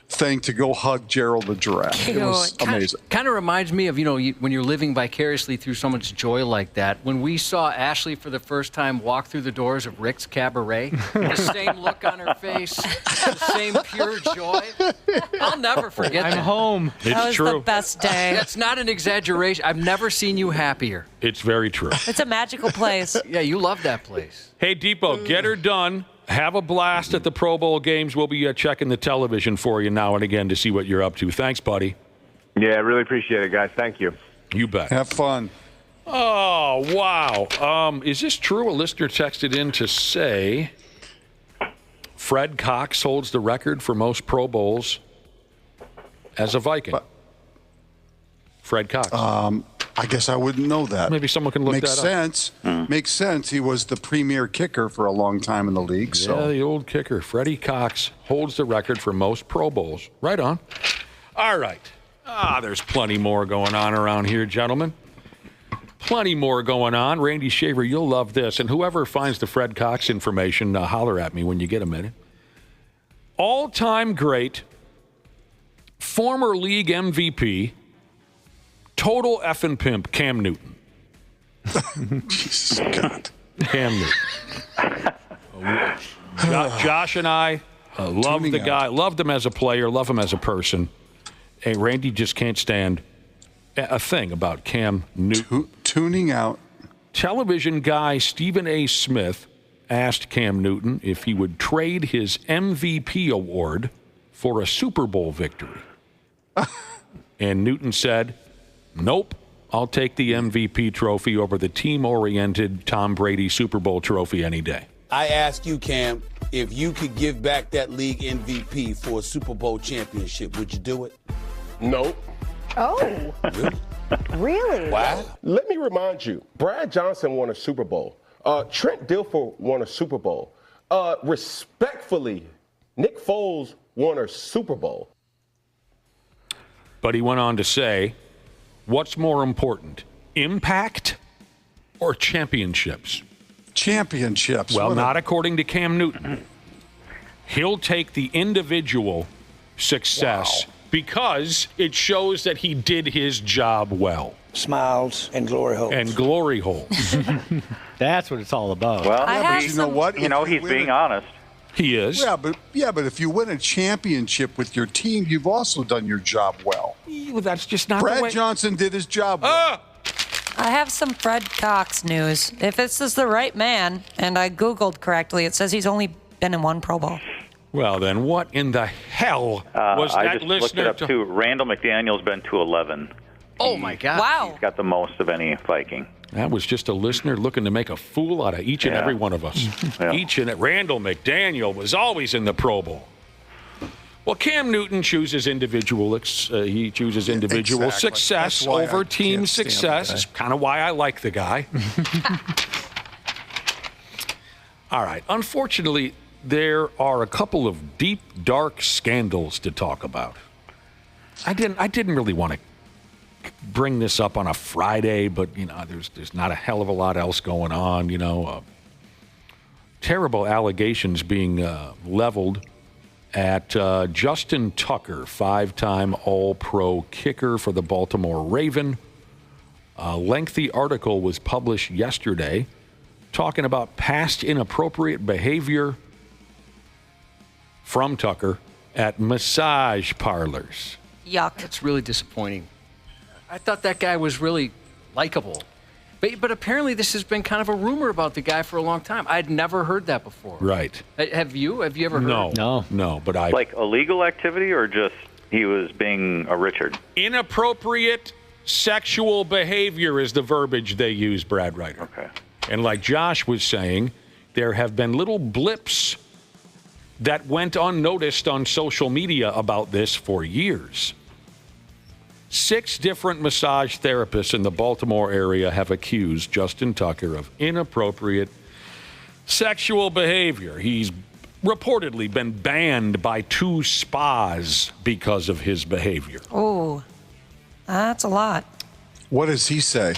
thing to go hug Gerald the giraffe. It was amazing.
Kind of reminds me of, when you're living vicariously through someone's joy like that. When we saw Ashley for the first time walk through the doors of Rick's Cabaret, the same look on her face, the same pure joy. I'll never forget that.
I'm home.
That was the best day.
That's not an exaggeration. I've never seen you happier.
It's very true.
It's a magical place.
Yeah, you love that place.
Hey, Depot, get her done. Have a blast at the Pro Bowl games. We'll be checking the television for you now and again to see what you're up to. Thanks, buddy.
Yeah, I really appreciate it, guys. Thank you.
You bet.
Have fun.
Oh, wow. Is this true? A listener texted in to say Fred Cox holds the record for most Pro Bowls as a Viking. Fred Cox.
I guess I wouldn't know that.
Maybe someone can look
Makes
that
sense.
up.
Makes sense. He was the premier kicker for a long time in the league.
Yeah,
So
the old kicker. Freddie Cox holds the record for most Pro Bowls. Right on. All right. There's plenty more going on around here, gentlemen. Plenty more going on. Randy Shaver, you'll love this. And whoever finds the Fred Cox information, holler at me when you get a minute. All-time great, former league MVP, total effing pimp, Cam Newton.
Jesus God.
Cam Newton. Josh and I love the guy. Loved him as a player. Love him as a person. Hey, Randy just can't stand a thing about Cam Newton.
Tuning out.
Television guy Stephen A. Smith asked Cam Newton if he would trade his MVP award for a Super Bowl victory. And Newton said, nope, I'll take the MVP trophy over the team-oriented Tom Brady Super Bowl trophy any day.
I ask you, Cam, if you could give back that league MVP for a Super Bowl championship, would you do it?
Nope.
Oh.
Really?
Wow.
Let me remind you, Brad Johnson won a Super Bowl. Trent Dilfer won a Super Bowl. Respectfully, Nick Foles won a Super Bowl.
But he went on to say, what's more important, impact or championships?
Championships.
Well, not according to Cam Newton. He'll take the individual success because it shows that he did his job well.
Smiles and glory holes.
And glory holes.
That's what it's all about.
Well,
but you know what?
He's being honest.
He is.
Yeah, but if you win a championship with your team, you've also done your job well.
That's just not the way.
Brad Johnson did his job well.
I have some Fred Cox news. If this is the right man, and I Googled correctly, it says he's only been in one Pro Bowl.
Well, then what in the hell was
I
that
just looked it
listener
up, too. Randall McDaniel's been to 11.
Oh, my God.
Wow.
He's got the most of any Viking.
That was just a listener looking to make a fool out of each and every one of us. Randall McDaniel was always in the Pro Bowl. Well, Cam Newton chooses individual. He chooses individual success over team success. That's kind of why I like the guy. All right. Unfortunately, there are a couple of deep, dark scandals to talk about. I didn't really want to bring this up on a Friday, but there's not a hell of a lot else going on. Terrible allegations being leveled at Justin Tucker, 5-time All-Pro kicker for the Baltimore Raven. A lengthy article was published yesterday talking about past inappropriate behavior from Tucker at massage parlors.
Yuck.
That's really disappointing. I thought that guy was really likable. But apparently this has been kind of a rumor about the guy for a long time. I'd never heard that before.
Right.
Have you? Have you ever heard?
No, but I...
Like illegal activity or just he was being a Richard?
Inappropriate sexual behavior is the verbiage they use, Brad Ryder.
Okay.
And like Josh was saying, there have been little blips that went unnoticed on social media about this for years. 6 different massage therapists in the Baltimore area have accused Justin Tucker of inappropriate sexual behavior. He's reportedly been banned by 2 spas because of his behavior.
Oh, that's a lot.
What does he say?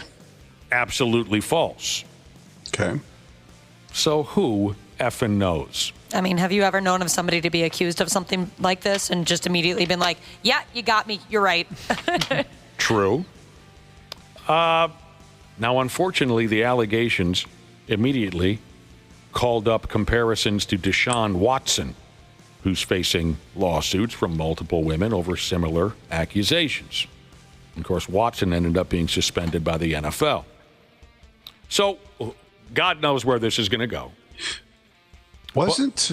Absolutely false.
Okay.
So who effing knows?
I mean, have you ever known of somebody to be accused of something like this and just immediately been like, yeah, you got me, you're right?
True. Now, unfortunately, the allegations immediately called up comparisons to Deshaun Watson, who's facing lawsuits from multiple women over similar accusations. Of course, Watson ended up being suspended by the NFL. So, God knows where this is going to go.
Wasn't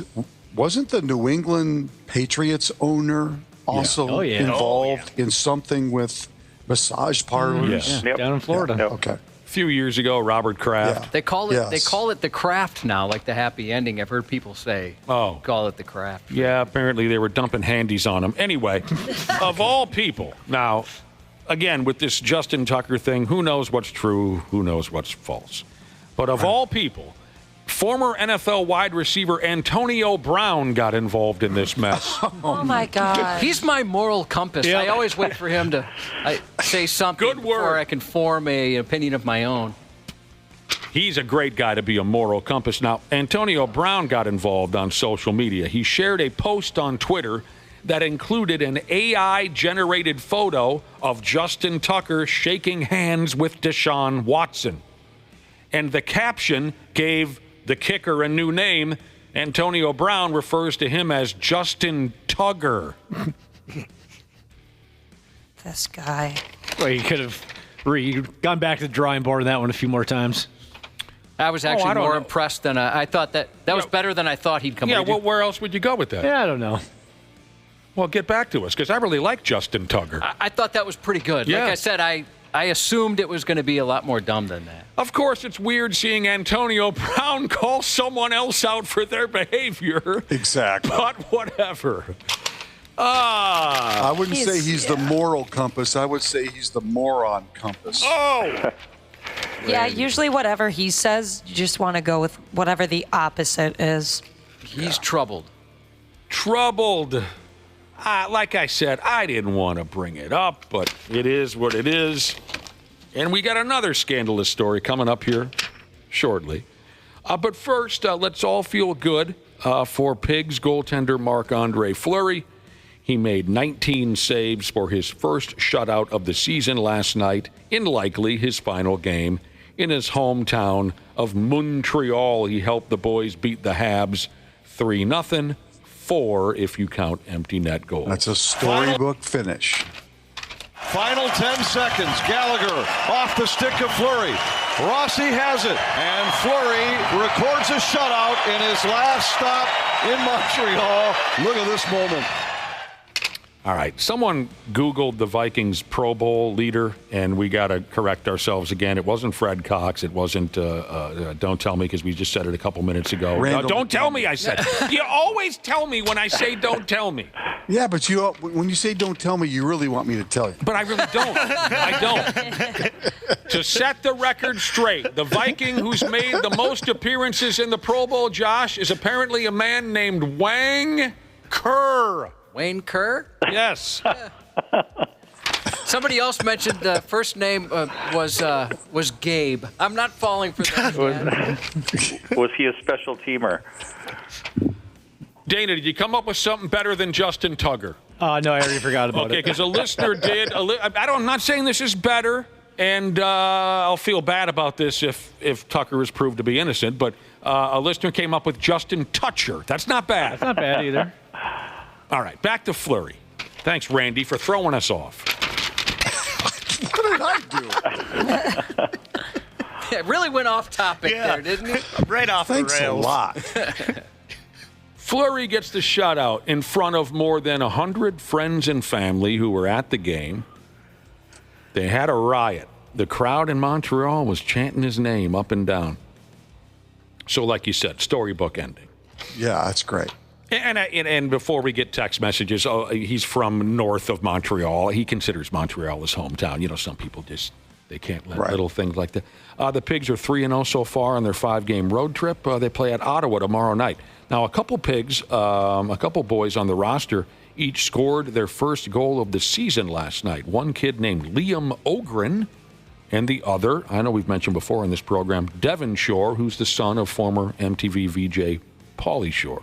the New England Patriots owner also involved in something with massage parlors?
Yes.
Yep.
Down in Florida.
Yeah. Okay.
A few years ago, Robert Kraft.
They call it the craft now, like the happy ending. I've heard people say.
Oh.
Call it the craft.
Yeah, apparently they were dumping handies on him. Anyway, of all people, now, again, with this Justin Tucker thing, who knows what's true, who knows what's false. But of all people, former NFL wide receiver Antonio Brown got involved in this mess.
Oh, my God.
He's my moral compass.
Yeah.
I always wait for him to say something before I can form an opinion of my own.
He's a great guy to be a moral compass. Now, Antonio Brown got involved on social media. He shared a post on Twitter that included an AI-generated photo of Justin Tucker shaking hands with Deshaun Watson. And the caption gave the kicker a new name. Antonio Brown refers to him as Justin Tugger.
This guy.
Well, you could have gone back to the drawing board on that one a few more times.
I was actually more impressed than I thought. That was better than I thought he'd come.
Yeah, well, where else would you go with that?
Yeah, I don't know.
Well, get back to us, because I really like Justin Tugger.
I thought that was pretty good.
Yeah.
Like I said, I assumed it was going to be a lot more dumb than that.
Of course, it's weird seeing Antonio Brown call someone else out for their behavior.
Exactly.
But whatever.
I wouldn't say he's the moral compass. I would say he's the moron compass.
Oh!
Yeah, usually whatever he says, you just want to go with whatever the opposite is.
He's troubled.
Troubled. Like I said, I didn't want to bring it up, but it is what it is. And we got another scandalous story coming up here shortly. But first, let's all feel good for Pigs goaltender Marc-Andre Fleury. He made 19 saves for his first shutout of the season last night in likely his final game in his hometown of Montreal. He helped the boys beat the Habs 3-0. 4 if you count empty net goals.
That's a storybook finish.
Final 10 seconds. Gallagher off the stick of Fleury. Rossi has it, and Fleury records a shutout in his last stop in Montreal. Look at this moment.
All right, someone Googled the Vikings Pro Bowl leader, and we got to correct ourselves again. It wasn't Fred Cox. It wasn't, don't tell me, because we just said it a couple minutes ago. Don't tell me, I said. You always tell me when I say don't tell me.
Yeah, but when you say don't tell me, you really want me to tell you.
But I really don't. I don't. To set the record straight, the Viking who's made the most appearances in the Pro Bowl, Josh, is apparently a man named Wang Kerr.
Wayne Kerr?
Yes.
Somebody else mentioned the first name was Gabe. I'm not falling for that.
Was he a special teamer?
Dana, did you come up with something better than Justin Tugger?
No, I already forgot about it.
Okay, because a listener did. I'm not saying this is better, and I'll feel bad about this if Tucker is proved to be innocent, but a listener came up with Justin Toucher. That's not bad.
That's not bad either.
All right, back to Fleury. Thanks, Randy, for throwing us off.
What did I do?
It really went off topic there, didn't it?
Right off
Thanks
the rails.
a lot.
Fleury gets the shutout in front of more than 100 friends and family who were at the game. They had a riot. The crowd in Montreal was chanting his name up and down. So like you said, storybook ending.
Yeah, that's great.
And before we get text messages, he's from north of Montreal. He considers Montreal his hometown. You know, some people just, they can't let little things like that. The Pigs are 3-0 so far on their 5-game road trip. They play at Ottawa tomorrow night. Now, a couple Pigs, a couple boys on the roster, each scored their first goal of the season last night. One kid named Liam Ogren, and the other, I know we've mentioned before in this program, Devon Shore, who's the son of former MTV VJ Pauly Shore.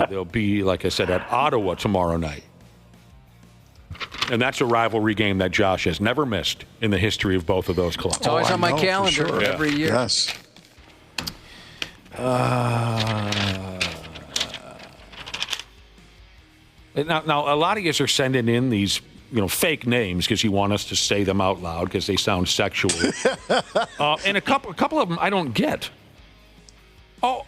They'll be, like I said, at Ottawa tomorrow night. And that's a rivalry game that Josh has never missed in the history of both of those clubs.
It's always on my calendar every year.
Yes.
Now, a lot of you are sending in these, fake names because you want us to say them out loud because they sound sexual. And a couple of them I don't get. Oh.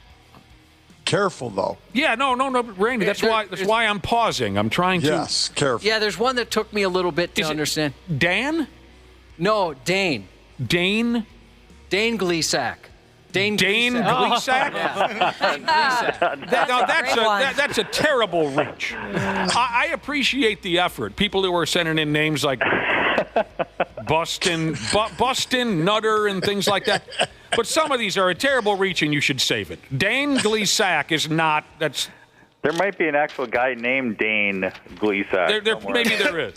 Careful, though.
Yeah, no, Randy. That's why I'm pausing. I'm trying to.
Yes, careful.
Yeah, there's one that took me a little bit to understand.
Dan?
No, Dane.
Dane?
Dane Gleesack. Dane
Gleesack?
Yeah.
That's a terrible reach. I appreciate the effort. People who are sending in names like Bustin, Nutter, and things like that. But some of these are a terrible reach, and you should save it. Dane Gleesack is not. That's.
There might be an actual guy named Dane Gleesack.
Maybe there is.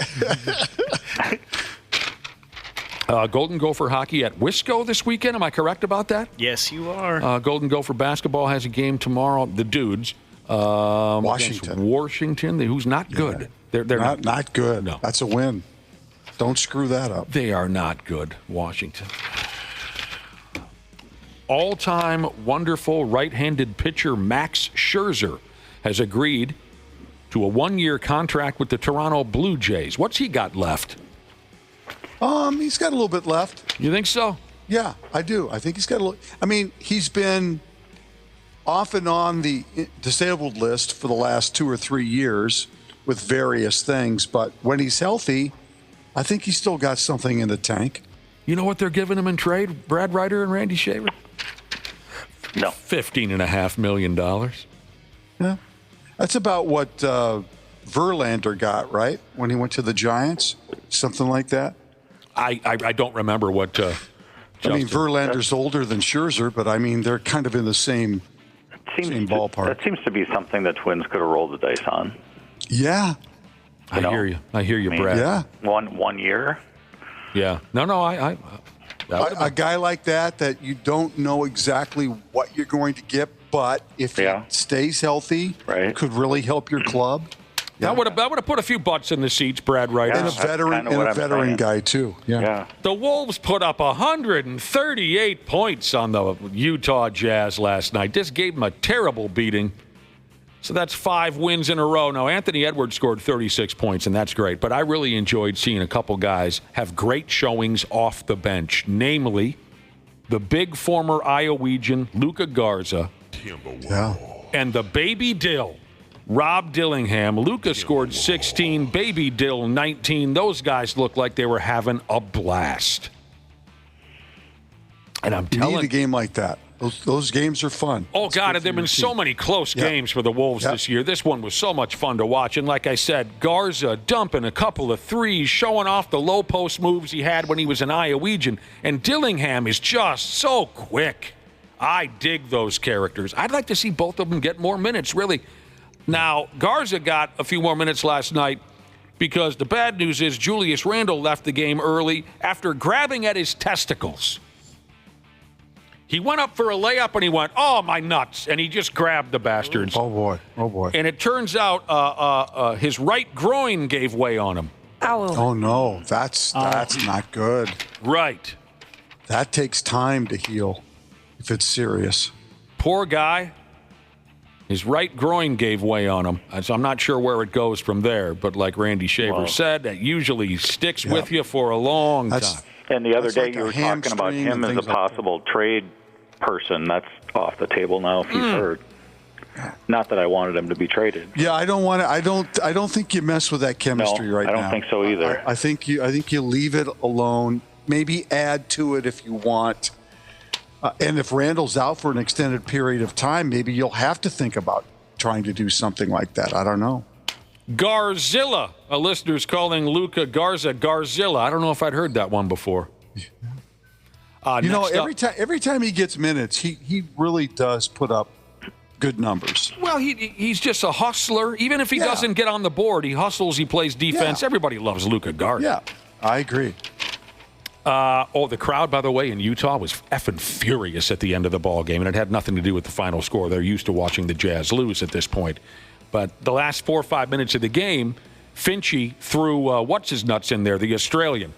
Golden Gopher hockey at Wisco this weekend. Am I correct about that?
Yes, you are.
Golden Gopher basketball has a game tomorrow. The Dudes. Washington, who's not good.
Yeah. They're not good.
No.
That's a win. Don't screw that up.
They are not good, Washington. All-time wonderful right-handed pitcher Max Scherzer has agreed to a one-year contract with the Toronto Blue Jays. What's he got left?
He's got a little bit left.
You think so?
Yeah, I do. I think he's got a little. I mean, he's been off and on the disabled list for the last 2 or 3 years with various things, but when he's healthy, I think he's still got something in the tank.
You know what they're giving him in trade, Brad Ryder and Randy Shaver?
No.
$15.5 million.
Yeah. That's about what Verlander got, right? When he went to the Giants? Something like that?
I don't remember what
I mean, Verlander's older than Scherzer, but I mean, they're kind of in the same ballpark.
That seems to be something the Twins could have rolled the dice on.
Yeah.
I hear you, Brad.
Yeah.
One year.
Yeah. No,
a guy like that you don't know exactly what you're going to get, but if he stays healthy, could really help your club.
Yeah. That would have put a few butts in the seats, Brad Ryder.
And a veteran guy, too. Yeah.
The Wolves put up 138 points on the Utah Jazz last night. This gave them a terrible beating. So that's 5 wins in a row. Now, Anthony Edwards scored 36 points, and that's great. But I really enjoyed seeing a couple guys have great showings off the bench, namely the big former Iowegian Luka Garza and the baby Dill, Rob Dillingham. Luka scored 16, baby Dill 19. Those guys looked like they were having a blast. And I'm telling you,
need a game like that. Those games are fun.
Oh, God, there have been so many close games for the Wolves this year. This one was so much fun to watch. And like I said, Garza dumping a couple of threes, showing off the low post moves he had when he was an Iowegian. And Dillingham is just so quick. I dig those characters. I'd like to see both of them get more minutes, really. Now, Garza got a few more minutes last night because the bad news is Julius Randle left the game early after grabbing at his testicles. He went up for a layup and he went, "Oh, my nuts," and he just grabbed the bastards.
Oh, boy. And
it turns out his right groin gave way on him.
Ow.
Oh, no. That's not good.
Right.
That takes time to heal if it's serious.
Poor guy. His right groin gave way on him. So I'm not sure where it goes from there, but like Randy Shaver said, that usually sticks with you for a long time.
And the other day you were talking about him as a possible trade person. That's off the table now if he's hurt. Not that I wanted him to be traded.
Yeah, I don't want to. I don't think you mess with that chemistry right now.
I don't think so either.
I think you leave it alone. Maybe add to it if you want. And if Randall's out for an extended period of time, maybe you'll have to think about trying to do something like that. I don't know.
Garzilla. A listener's calling Luka Garza Garzilla. I don't know if I'd heard that one before.
Every time he gets minutes, he really does put up good numbers.
Well, he's just a hustler. Even if he doesn't get on the board, he hustles, he plays defense. Everybody loves Luka Garza.
Yeah, I agree.
The crowd, by the way, in Utah was effing furious at the end of the ball game, and it had nothing to do with the final score. They're used to watching the Jazz lose at this point. But the last 4 or 5 minutes of the game, Finchy threw what's-his-nuts in there, the Australian.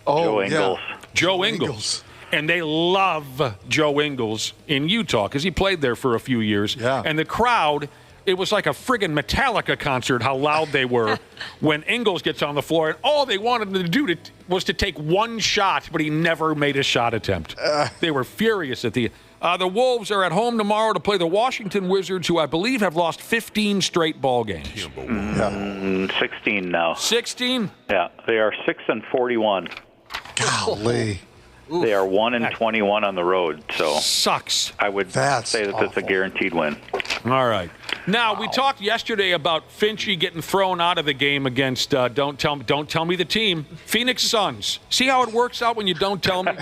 Joe Ingles.
Joe Ingles. And they love Joe Ingles in Utah because he played there for a few years.
Yeah.
And the crowd, it was like a friggin' Metallica concert how loud they were when Ingles gets on the floor. And all they wanted him to do was to take one shot, but he never made a shot attempt. They were furious at the... the Wolves are at home tomorrow to play the Washington Wizards, who I believe have lost 15 straight ball games.
16 now.
16?
Yeah, they are 6-41.
Golly.
They are 1-21 on the road, so
sucks.
I would say that that's a guaranteed win.
All right. Now we talked yesterday about Finchy getting thrown out of the game against don't tell me the team, Phoenix Suns. See how it works out when you don't tell me.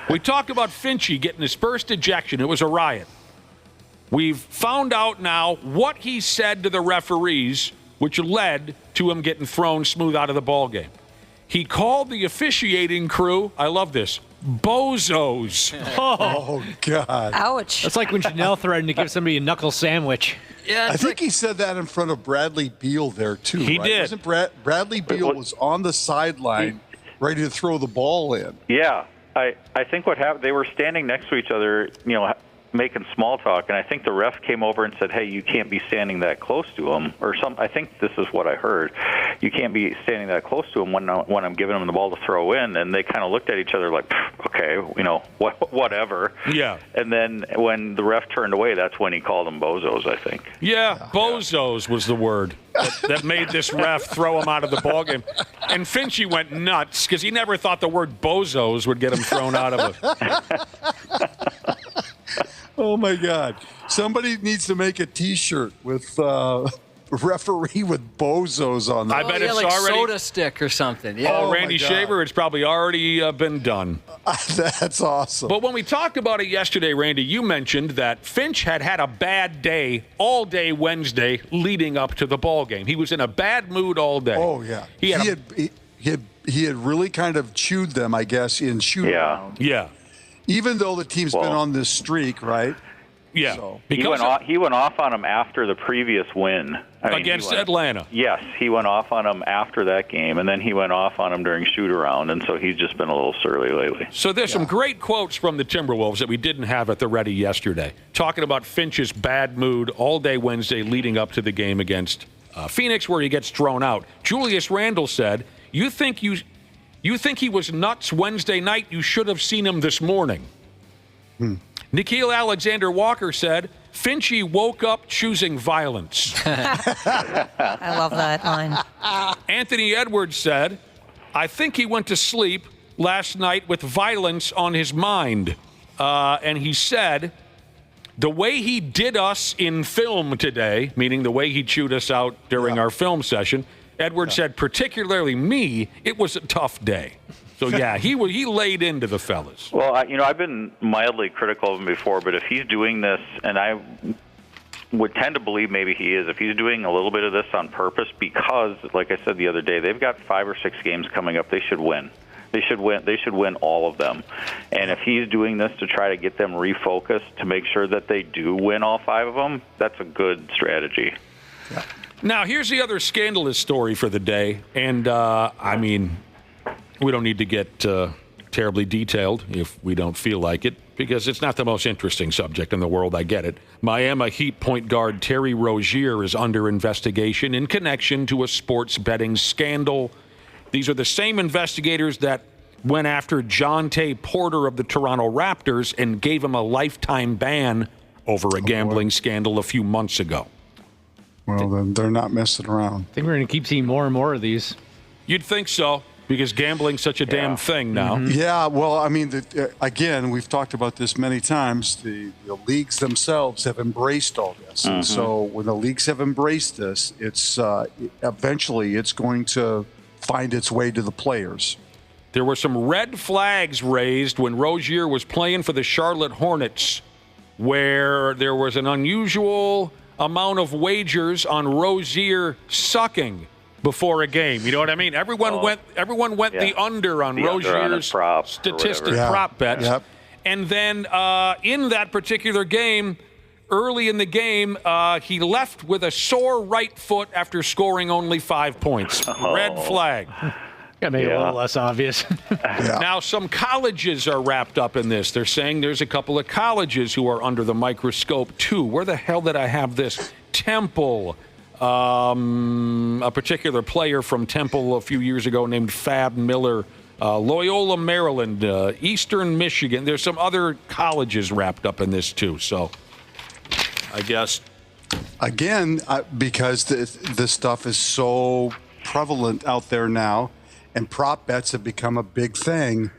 We talked about Finchy getting his first ejection. It was a riot. We've found out now what he said to the referees, which led to him getting thrown smooth out of the ball game. He called the officiating crew, I love this, bozos.
Oh, God.
Ouch.
That's like when Janelle threatened to give somebody a knuckle sandwich.
Yeah,
I think he said that in front of Bradley Beal there, too.
He
right?
did.
Wasn't Bradley Beal was on the sideline ready to throw the ball in.
Yeah, I think what happened, they were standing next to each other, making small talk, and I think the ref came over and said, hey, you can't be standing that close to him, or something. I think this is what I heard. You can't be standing that close to him when I'm giving him the ball to throw in, and they kind of looked at each other like, okay, whatever.
Yeah. And
then when the ref turned away, that's when he called them bozos, I think.
Yeah, bozos was the word that made this ref throw him out of the ballgame. And Finchy went nuts because he never thought the word bozos would get him thrown out of it.
Oh, my God. Somebody needs to make a T-shirt with referee with bozos on them.
I bet it's
like
already...
soda stick or something. Yeah.
Randy Shaver, it's probably already been done.
That's awesome.
But when we talked about it yesterday, Randy, you mentioned that Finch had a bad day all day Wednesday leading up to the ball game. He was in a bad mood all day.
Oh, yeah. He had really kind of chewed them, I guess, in shoot-around.
Yeah.
Even though the team's been on this streak, right?
Yeah.
So.
He went off on him after the previous win.
Against Atlanta.
Yes, he went off on him after that game, and then he went off on him during shoot-around, and so he's just been a little surly lately.
So there's some great quotes from the Timberwolves that we didn't have at the ready yesterday, talking about Finch's bad mood all day Wednesday leading up to the game against Phoenix where he gets thrown out. Julius Randle said, You think he was nuts Wednesday night? You should have seen him this morning. Nikhil Alexander-Walker said, Finchy woke up choosing violence.
I love that line.
Anthony Edwards said, I think he went to sleep last night with violence on his mind. And he said, the way he did us in film today, meaning the way he chewed us out during our film session, Edwards said, particularly me, it was a tough day. So, yeah, he laid into the fellas.
Well, I've been mildly critical of him before, but if he's doing this, and I would tend to believe maybe he is, if he's doing a little bit of this on purpose, because, like I said the other day, they've got 5 or 6 games coming up, they should win. They should win all of them. And if he's doing this to try to get them refocused to make sure that they do win all 5 of them, that's a good strategy.
Yeah.
Now, here's the other scandalous story for the day. And, we don't need to get terribly detailed if we don't feel like it, because it's not the most interesting subject in the world. I get it. Miami Heat point guard Terry Rozier is under investigation in connection to a sports betting scandal. These are the same investigators that went after Jonte Porter of the Toronto Raptors and gave him a lifetime ban over a gambling scandal a few months ago.
Well, then they're not messing around.
I think we're going to keep seeing more and more of these.
You'd think so. Because gambling's such a damn thing now.
Yeah, well, I mean, again, we've talked about this many times. The leagues themselves have embraced all this. And so when the leagues have embraced this, it's eventually it's going to find its way to the players.
There were some red flags raised when Rozier was playing for the Charlotte Hornets, where there was an unusual amount of wagers on Rozier sucking before a game. You know what I mean? Everyone went the under on Rozier's statistic prop bets. Yep. And then in that particular game, early in the game, he left with a sore right foot after scoring only 5 points. Red flag.
Gotta make it a little less obvious.
Now, some colleges are wrapped up in this. They're saying there's a couple of colleges who are under the microscope, too. Where the hell did I have this? Temple. A particular player from Temple a few years ago named Fab Miller. Loyola, Maryland. Eastern Michigan. There's some other colleges wrapped up in this, too. So, I guess.
Again, because this stuff is so prevalent out there now, and prop bets have become a big thing.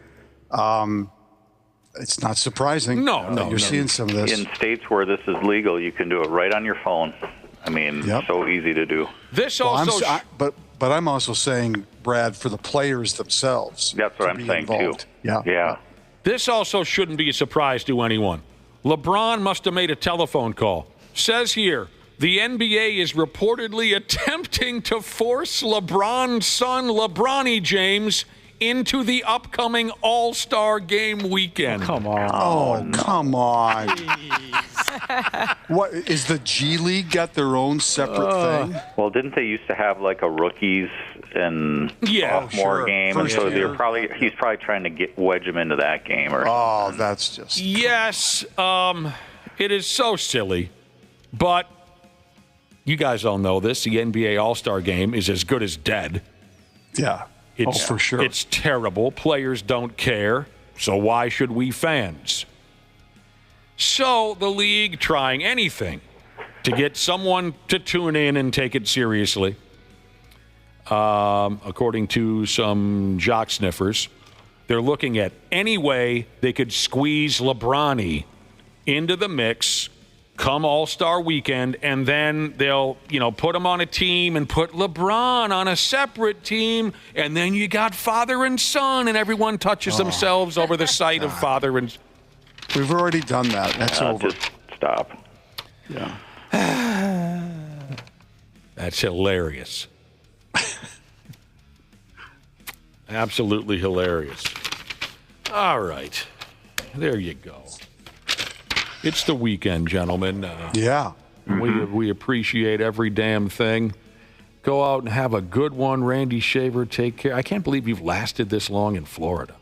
It's not surprising. You're seeing some of this.
In states where this is legal, you can do it right on your phone. I mean, so easy to do.
This also,
but I'm also saying, Brad, for the players themselves.
That's what I'm saying
involved.
too.
Yeah.
This also shouldn't be a surprise to anyone. LeBron must have made a telephone call. Says here, the NBA is reportedly attempting to force LeBron's son, LeBronny James, into the upcoming All-Star Game weekend.
Come on. Come on. What is the G League got their own separate thing?
Well, didn't they used to have like a rookies and sophomore game? And so he's probably trying to wedge him into that game. Or
that's just...
Yes, it is so silly. But you guys all know this. The NBA All-Star Game is as good as dead.
Yeah. For sure.
It's terrible. Players don't care. So why should we fans? So the league trying anything to get someone to tune in and take it seriously. According to some jock sniffers, they're looking at any way they could squeeze LeBronny into the mix come All-Star weekend, and then they'll, put him on a team and put LeBron on a separate team, and then you got father and son, and everyone touches themselves over the sight of father and...
We've already done that. That's over.
Just stop.
Yeah.
That's hilarious. Absolutely hilarious. All right. There you go. It's the weekend, gentlemen. We appreciate every damn thing. Go out and have a good one, Randy Shaver. Take care. I can't believe you've lasted this long in Florida.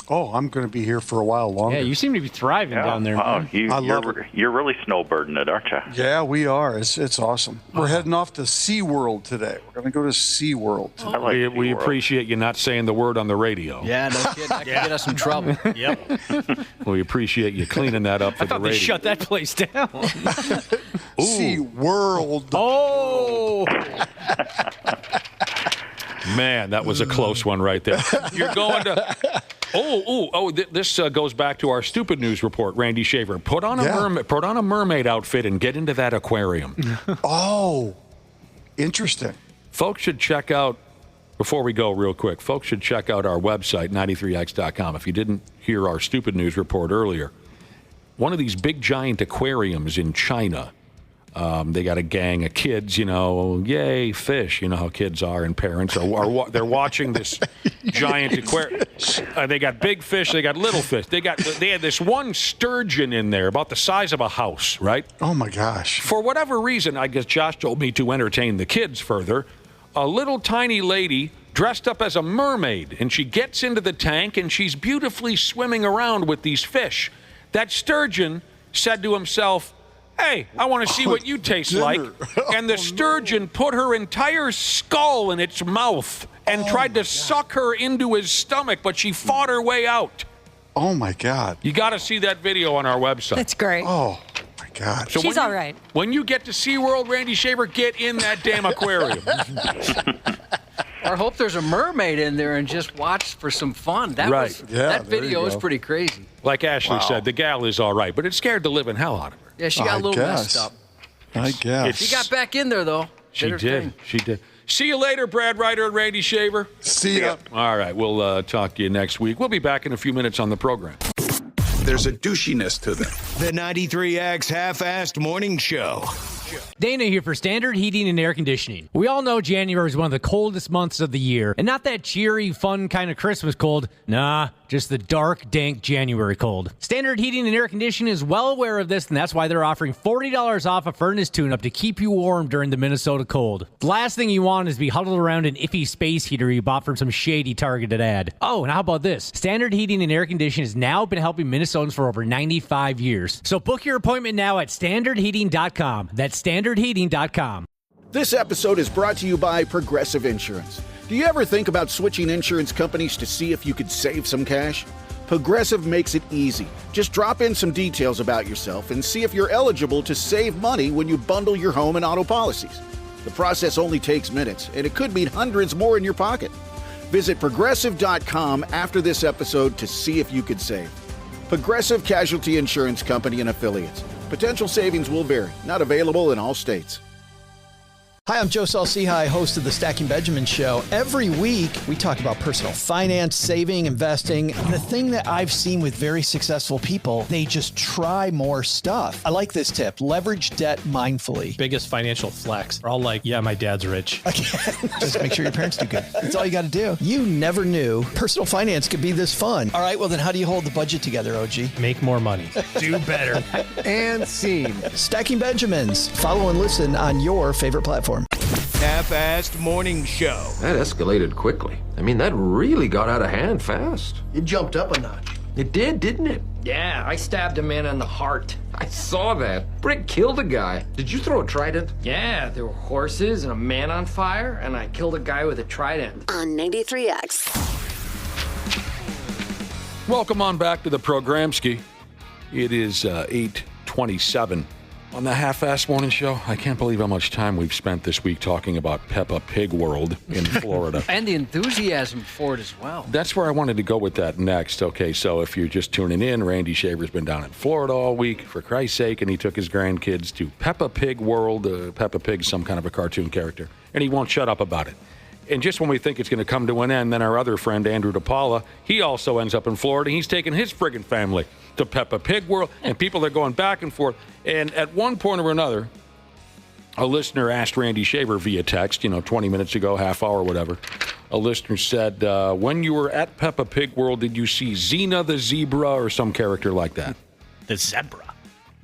Oh, I'm going to be here for a while longer.
Yeah, you seem to be thriving down there.
You're really snowbirding it, aren't you?
Yeah, we are. It's awesome. We're heading off to SeaWorld today. We're going to go to SeaWorld.
We appreciate you not saying the word on the radio.
Yeah, no kidding. That could get us in trouble.
Yep.
We appreciate you cleaning that up for
I thought
the radio.
they shut that place down.
SeaWorld.
Oh!
Man, that was a close one right there. You're going to... This goes back to our stupid news report, Randy Shaver. Put on a mermaid outfit and get into that aquarium.
Interesting.
Folks should check out, before we go real quick, folks should check out our website, 93x.com. If you didn't hear our stupid news report earlier, one of these big giant aquariums in China, they got a gang of kids, yay, fish. You know how kids are, and parents are they're watching this giant aquarium. They got big fish, they got little fish. They had this one sturgeon in there about the size of a house, right?
Oh my gosh.
For whatever reason, I guess Josh told me to entertain the kids further, a little tiny lady dressed up as a mermaid, and she gets into the tank and she's beautifully swimming around with these fish. That sturgeon said to himself, hey, I want to see what you taste like. And the sturgeon put her entire skull in its mouth and tried to suck her into his stomach, but she fought her way out.
Oh, my God.
You got to see that video on our website.
That's great.
Oh, my God.
So
she's all right.
When you get to SeaWorld, Randy Shaver, get in that damn aquarium.
Or hope there's a mermaid in there and just watch for some fun. That video was pretty crazy.
Like Ashley said, the gal is all right, but it scared the living hell out of her.
Yeah, she got a little messed up.
I guess.
She got back in there, though.
She did. She did. See you later, Brad Ryder and Randy Shaver.
See ya.
All right, we'll talk to you next week. We'll be back in a few minutes on the program.
There's a douchiness to them. The 93X Half-Assed Morning Show.
Dana here for Standard Heating and Air Conditioning. We all know January is one of the coldest months of the year, and not that cheery, fun kind of Christmas cold. Nah, just the dark, dank January cold. Standard Heating and Air Conditioning is well aware of this, and that's why they're offering $40 off a furnace tune-up to keep you warm during the Minnesota cold. The last thing you want is to be huddled around an iffy space heater you bought from some shady targeted ad. Oh, and how about this? Standard Heating and Air Conditioning has now been helping Minnesotans for over 95 years. So book your appointment now at standardheating.com. That's standardheating.com.
This episode is brought to you by Progressive Insurance. Do you ever think about switching insurance companies to see if you could save some cash? Progressive makes it easy. Just drop in some details about yourself and see if you're eligible to save money when you bundle your home and auto policies. The process only takes minutes, and it could mean hundreds more in your pocket. Visit Progressive.com after this episode to see if you could save. Progressive Casualty Insurance Company and Affiliates. Potential savings will vary. Not available in all states.
Hi, I'm Joe Saul-Sehy, host of the Stacking Benjamin Show. Every week, we talk about personal finance, saving, investing. The thing that I've seen with very successful people, they just try more stuff. I like this tip. Leverage debt mindfully.
Biggest financial flex. We're all like, yeah, my dad's rich.
Just make sure your parents do good. That's all you got to do. You never knew personal finance could be this fun. All right, well, then how do you hold the budget together, OG?
Make more money.
Do better. And scene. Stacking Benjamins. Follow and listen on your favorite platform.
Half-Assed Morning Show.
That escalated quickly. I mean, that really got out of hand fast.
It jumped up a notch.
It did, didn't it?
Yeah, I stabbed a man in the heart.
I saw that. Brick killed a guy. Did you throw a trident?
Yeah, there were horses and a man on fire, and I killed a guy with a trident.
On 93X.
Welcome on back to the programski. It is 8:27 on the Half-Assed Morning Show. I can't believe how much time we've spent this week talking about Peppa Pig World in Florida.
And the enthusiasm for it as well.
That's where I wanted to go with that next. Okay, so if you're just tuning in, Randy Shaver's been down in Florida all week, for Christ's sake, and he took his grandkids to Peppa Pig World. Peppa Pig's some kind of a cartoon character, and he won't shut up about it. And just when we think it's going to come to an end, then our other friend, Andrew DePaola, he also ends up in Florida. He's taking his friggin' family to Peppa Pig World, and people are going back and forth. And at one point or another, a listener asked Randy Shaver via text, 20 minutes ago, half hour, whatever. A listener said, when you were at Peppa Pig World, did you see Xena the zebra or some character like that?
The zebra.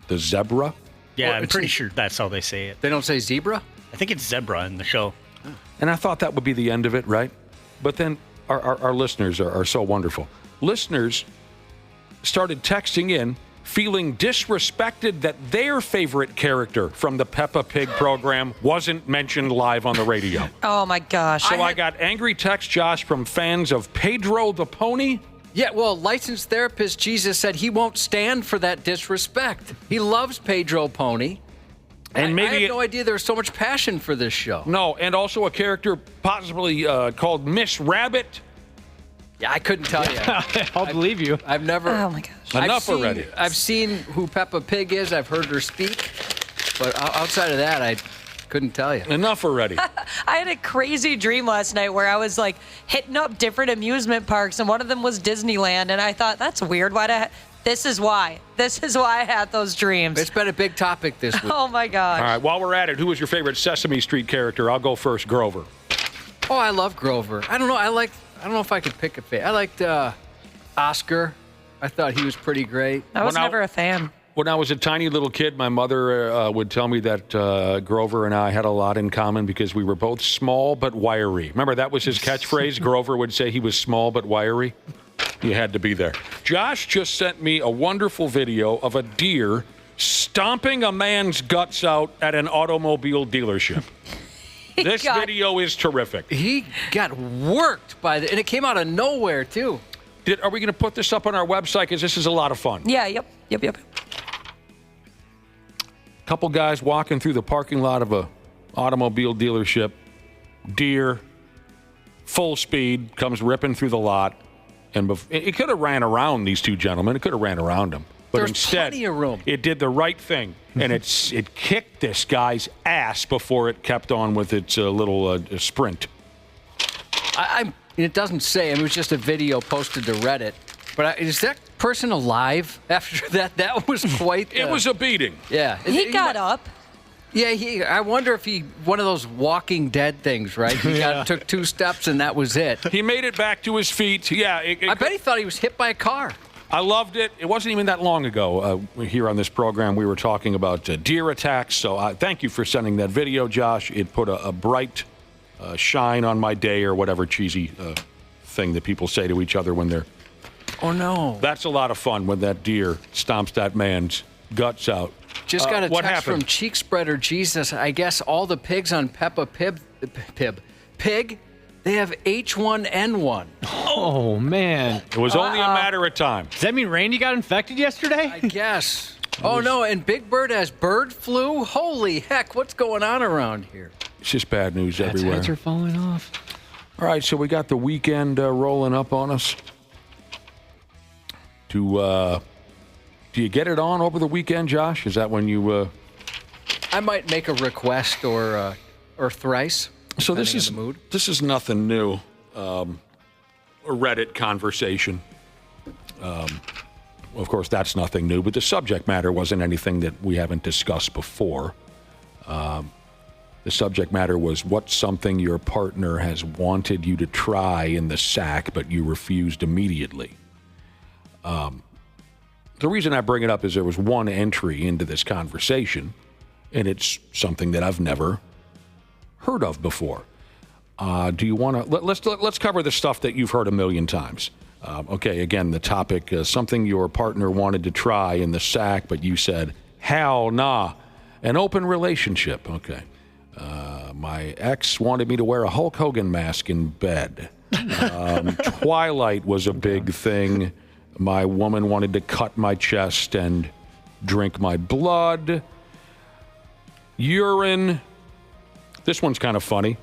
The zebra?
Yeah,
Well,
I'm pretty sure that's how they say it.
They don't say zebra?
I think it's zebra in the show.
And I thought that would be the end of it, right? But then our listeners are so wonderful. Listeners started texting in, feeling disrespected that their favorite character from the Peppa Pig program wasn't mentioned live on the radio.
Oh, my gosh.
So I got angry text, Josh, from fans of Pedro the Pony.
Yeah, well, licensed therapist Jesus said he won't stand for that disrespect. He loves Pedro Pony. And I had no idea there was so much passion for this show.
No, and also a character possibly called Miss Rabbit.
Yeah, I couldn't tell you.
I'll believe you.
I've never.
Oh, my gosh.
Enough already.
I've seen who Peppa Pig is. I've heard her speak. But outside of that, I couldn't tell you.
Enough already.
I had a crazy dream last night where I was like hitting up different amusement parks, and one of them was Disneyland, and I thought, that's weird. This is why I had those dreams.
It's been a big topic this week.
Oh, my gosh.
All right, while we're at it, who was your favorite Sesame Street character? I'll go first, Grover.
Oh, I love Grover. I don't know. I don't know if I could pick a favorite. I liked Oscar. I thought he was pretty great.
I was never a fan.
When I was a tiny little kid, my mother would tell me that Grover and I had a lot in common because we were both small but wiry. Remember, that was his catchphrase? Grover would say he was small but wiry. You had to be there. Josh just sent me a wonderful video of a deer stomping a man's guts out at an automobile dealership. This video is terrific.
He got worked and it came out of nowhere, too.
Are we going to put this up on our website? Because this is a lot of fun.
Yeah, yep.
Couple guys walking through the parking lot of a automobile dealership. Deer. full speed, comes ripping through the lot. And it could have ran around these two gentlemen. It could have ran around them. But
There's
instead,
plenty of room.
It did the right thing. And it kicked this guy's ass before it kept on with its little sprint.
It doesn't say. I mean, it was just a video posted to Reddit. But is that person alive after that? That was quite...
It was a beating.
Yeah.
He got up.
Yeah, I wonder if he, one of those Walking Dead things, right? He took 2 steps and that was it.
He made it back to his feet. Yeah.
I bet he thought he was hit by a car.
I loved it. It wasn't even that long ago. Here on this program, we were talking about deer attacks. So thank you for sending that video, Josh. It put a bright shine on my day, or whatever cheesy thing that people say to each other when they're...
Oh, no.
That's a lot of fun when that deer stomps that man's guts out.
Just got a
what
text
happened?
from Cheek Spreader Jesus. I guess all the pigs on Peppa Pig, they have H1N1.
Oh, man.
It was only a matter of time.
Does that mean Randy got infected yesterday?
I guess. Oh, no, and Big Bird has bird flu? Holy heck, what's going on around here?
It's just bad news everywhere.
Heads are falling off.
All right, so we got the weekend rolling up on us. Do you get it on over the weekend, Josh? Is that when you...
I might make a request or thrice.
So this is nothing new. A Reddit conversation. Of course, that's nothing new, but the subject matter wasn't anything that we haven't discussed before. The subject matter was what's something your partner has wanted you to try in the sack, but you refused immediately. The reason I bring it up is there was one entry into this conversation, and it's something that I've never heard of before. Do you want to... Let's cover the stuff that you've heard a million times. Okay, again, the topic, something your partner wanted to try in the sack, but you said, hell nah. An open relationship. Okay. My ex wanted me to wear a Hulk Hogan mask in bed. Twilight was a big thing. My woman wanted to cut my chest and drink my blood. Urine. This one's kind of funny.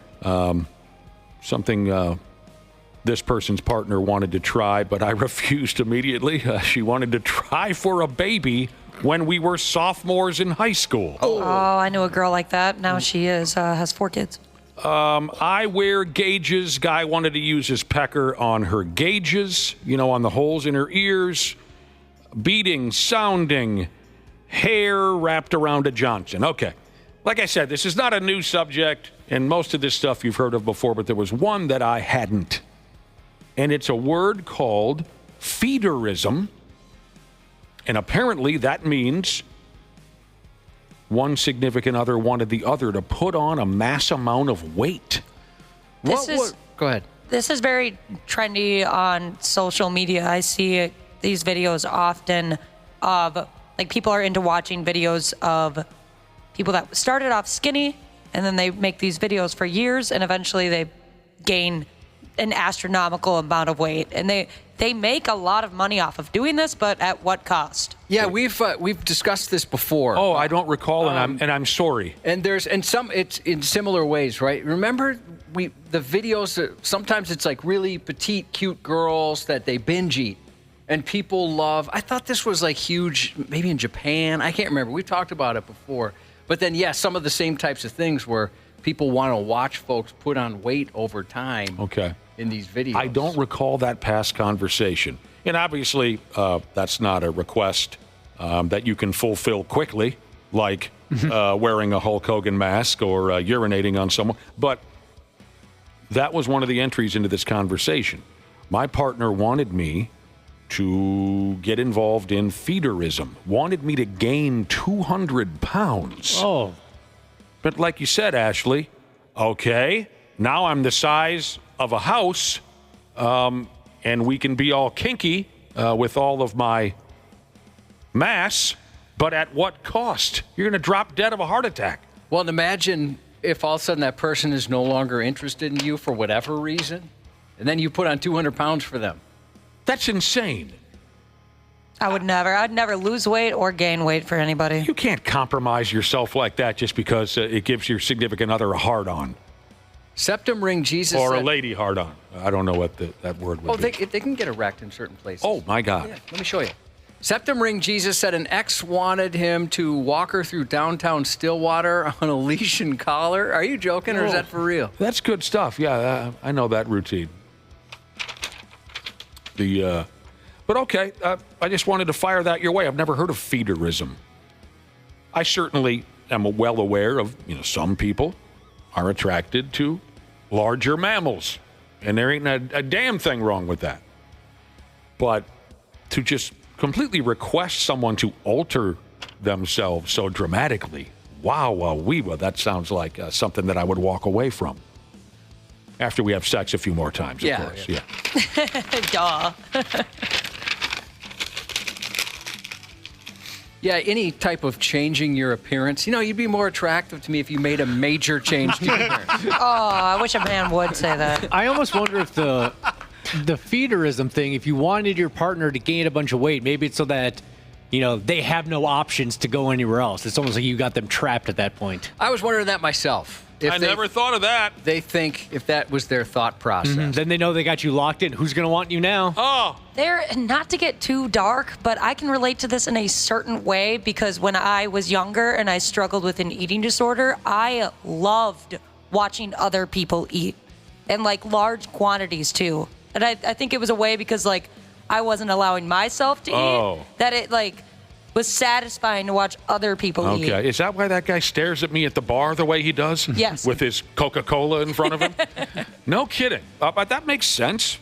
Something this person's partner wanted to try, but I refused immediately. She wanted to try for a baby when we were sophomores in high school.
Oh, I knew a girl like that. Now she has 4 kids.
I wear gauges. Guy wanted to use his pecker on her gauges, on the holes in her ears. Beating, sounding, hair wrapped around a Johnson. Okay. Like I said, this is not a new subject, and most of this stuff you've heard of before, but there was one that I hadn't. And it's a word called feederism. And apparently that means one significant other wanted the other to put on a mass amount of weight.
Go ahead.
This is very trendy on social media. I see these videos often of, people are into watching videos of people that started off skinny, and then they make these videos for years, and eventually they gain an astronomical amount of weight. And they make a lot of money off of doing this, but at what cost?
Yeah, we've discussed this before.
Oh, I don't recall, and I'm sorry.
And it's in similar ways, right? Remember the videos. Sometimes it's like really petite, cute girls that they binge eat, and people love. I thought this was huge, maybe in Japan. I can't remember. We've talked about it before. But then, some of the same types of things where people want to watch folks put on weight over time.
Okay.
In these videos.
I don't recall that past conversation. And obviously, that's not a request that you can fulfill quickly, like wearing a Hulk Hogan mask or urinating on someone. But that was one of the entries into this conversation. My partner wanted me to get involved in feederism, wanted me to gain 200 pounds.
Oh.
But like you said, Ashley, okay, now I'm the size of a house, and we can be all kinky with all of my mass, but at what cost? You're going to drop dead of a heart attack.
Well, and imagine if all of a sudden that person is no longer interested in you for whatever reason, and then you put on 200 pounds for them.
That's insane.
I'd never lose weight or gain weight for anybody.
You can't compromise yourself like that just because it gives your significant other a hard-on.
Septum ring Jesus.
Or a
said-
lady hard-on. I don't know what that word would
Oh,
be.
they can get erect in certain places.
Oh, my God.
Yeah, let me show you. Septum ring Jesus said an ex wanted him to walk her through downtown Stillwater on a leash and collar. Are you joking, or is that for real?
That's good stuff. Yeah, I know that routine. But okay, I just wanted to fire that your way. I've never heard of feederism. I certainly am well aware of, some people are attracted to larger mammals, and there ain't a damn thing wrong with that. But to just completely request someone to alter themselves so dramatically, wow, that sounds like something that I would walk away from. After we have sex a few more times, of course. Yeah.
Duh.
Yeah, any type of changing your appearance. You'd be more attractive to me if you made a major change to your appearance.
Oh, I wish a man would say that.
I almost wonder if the feederism thing, if you wanted your partner to gain a bunch of weight, maybe it's so that, they have no options to go anywhere else. It's almost like you got them trapped at that point.
I was wondering that myself.
I never thought of that.
They think if that was their thought process.
Then they know they got you locked in. Who's going to want you now?
Oh.
They're not to get too dark, but I can relate to this in a certain way because when I was younger and I struggled with an eating disorder, I loved watching other people eat in large quantities too. And I think it was a way because I wasn't allowing myself to eat that it was satisfying to watch other people eat.
Okay. Is that why that guy stares at me at the bar the way he does?
Yes.
With his Coca-Cola in front of him? No kidding. But that makes sense.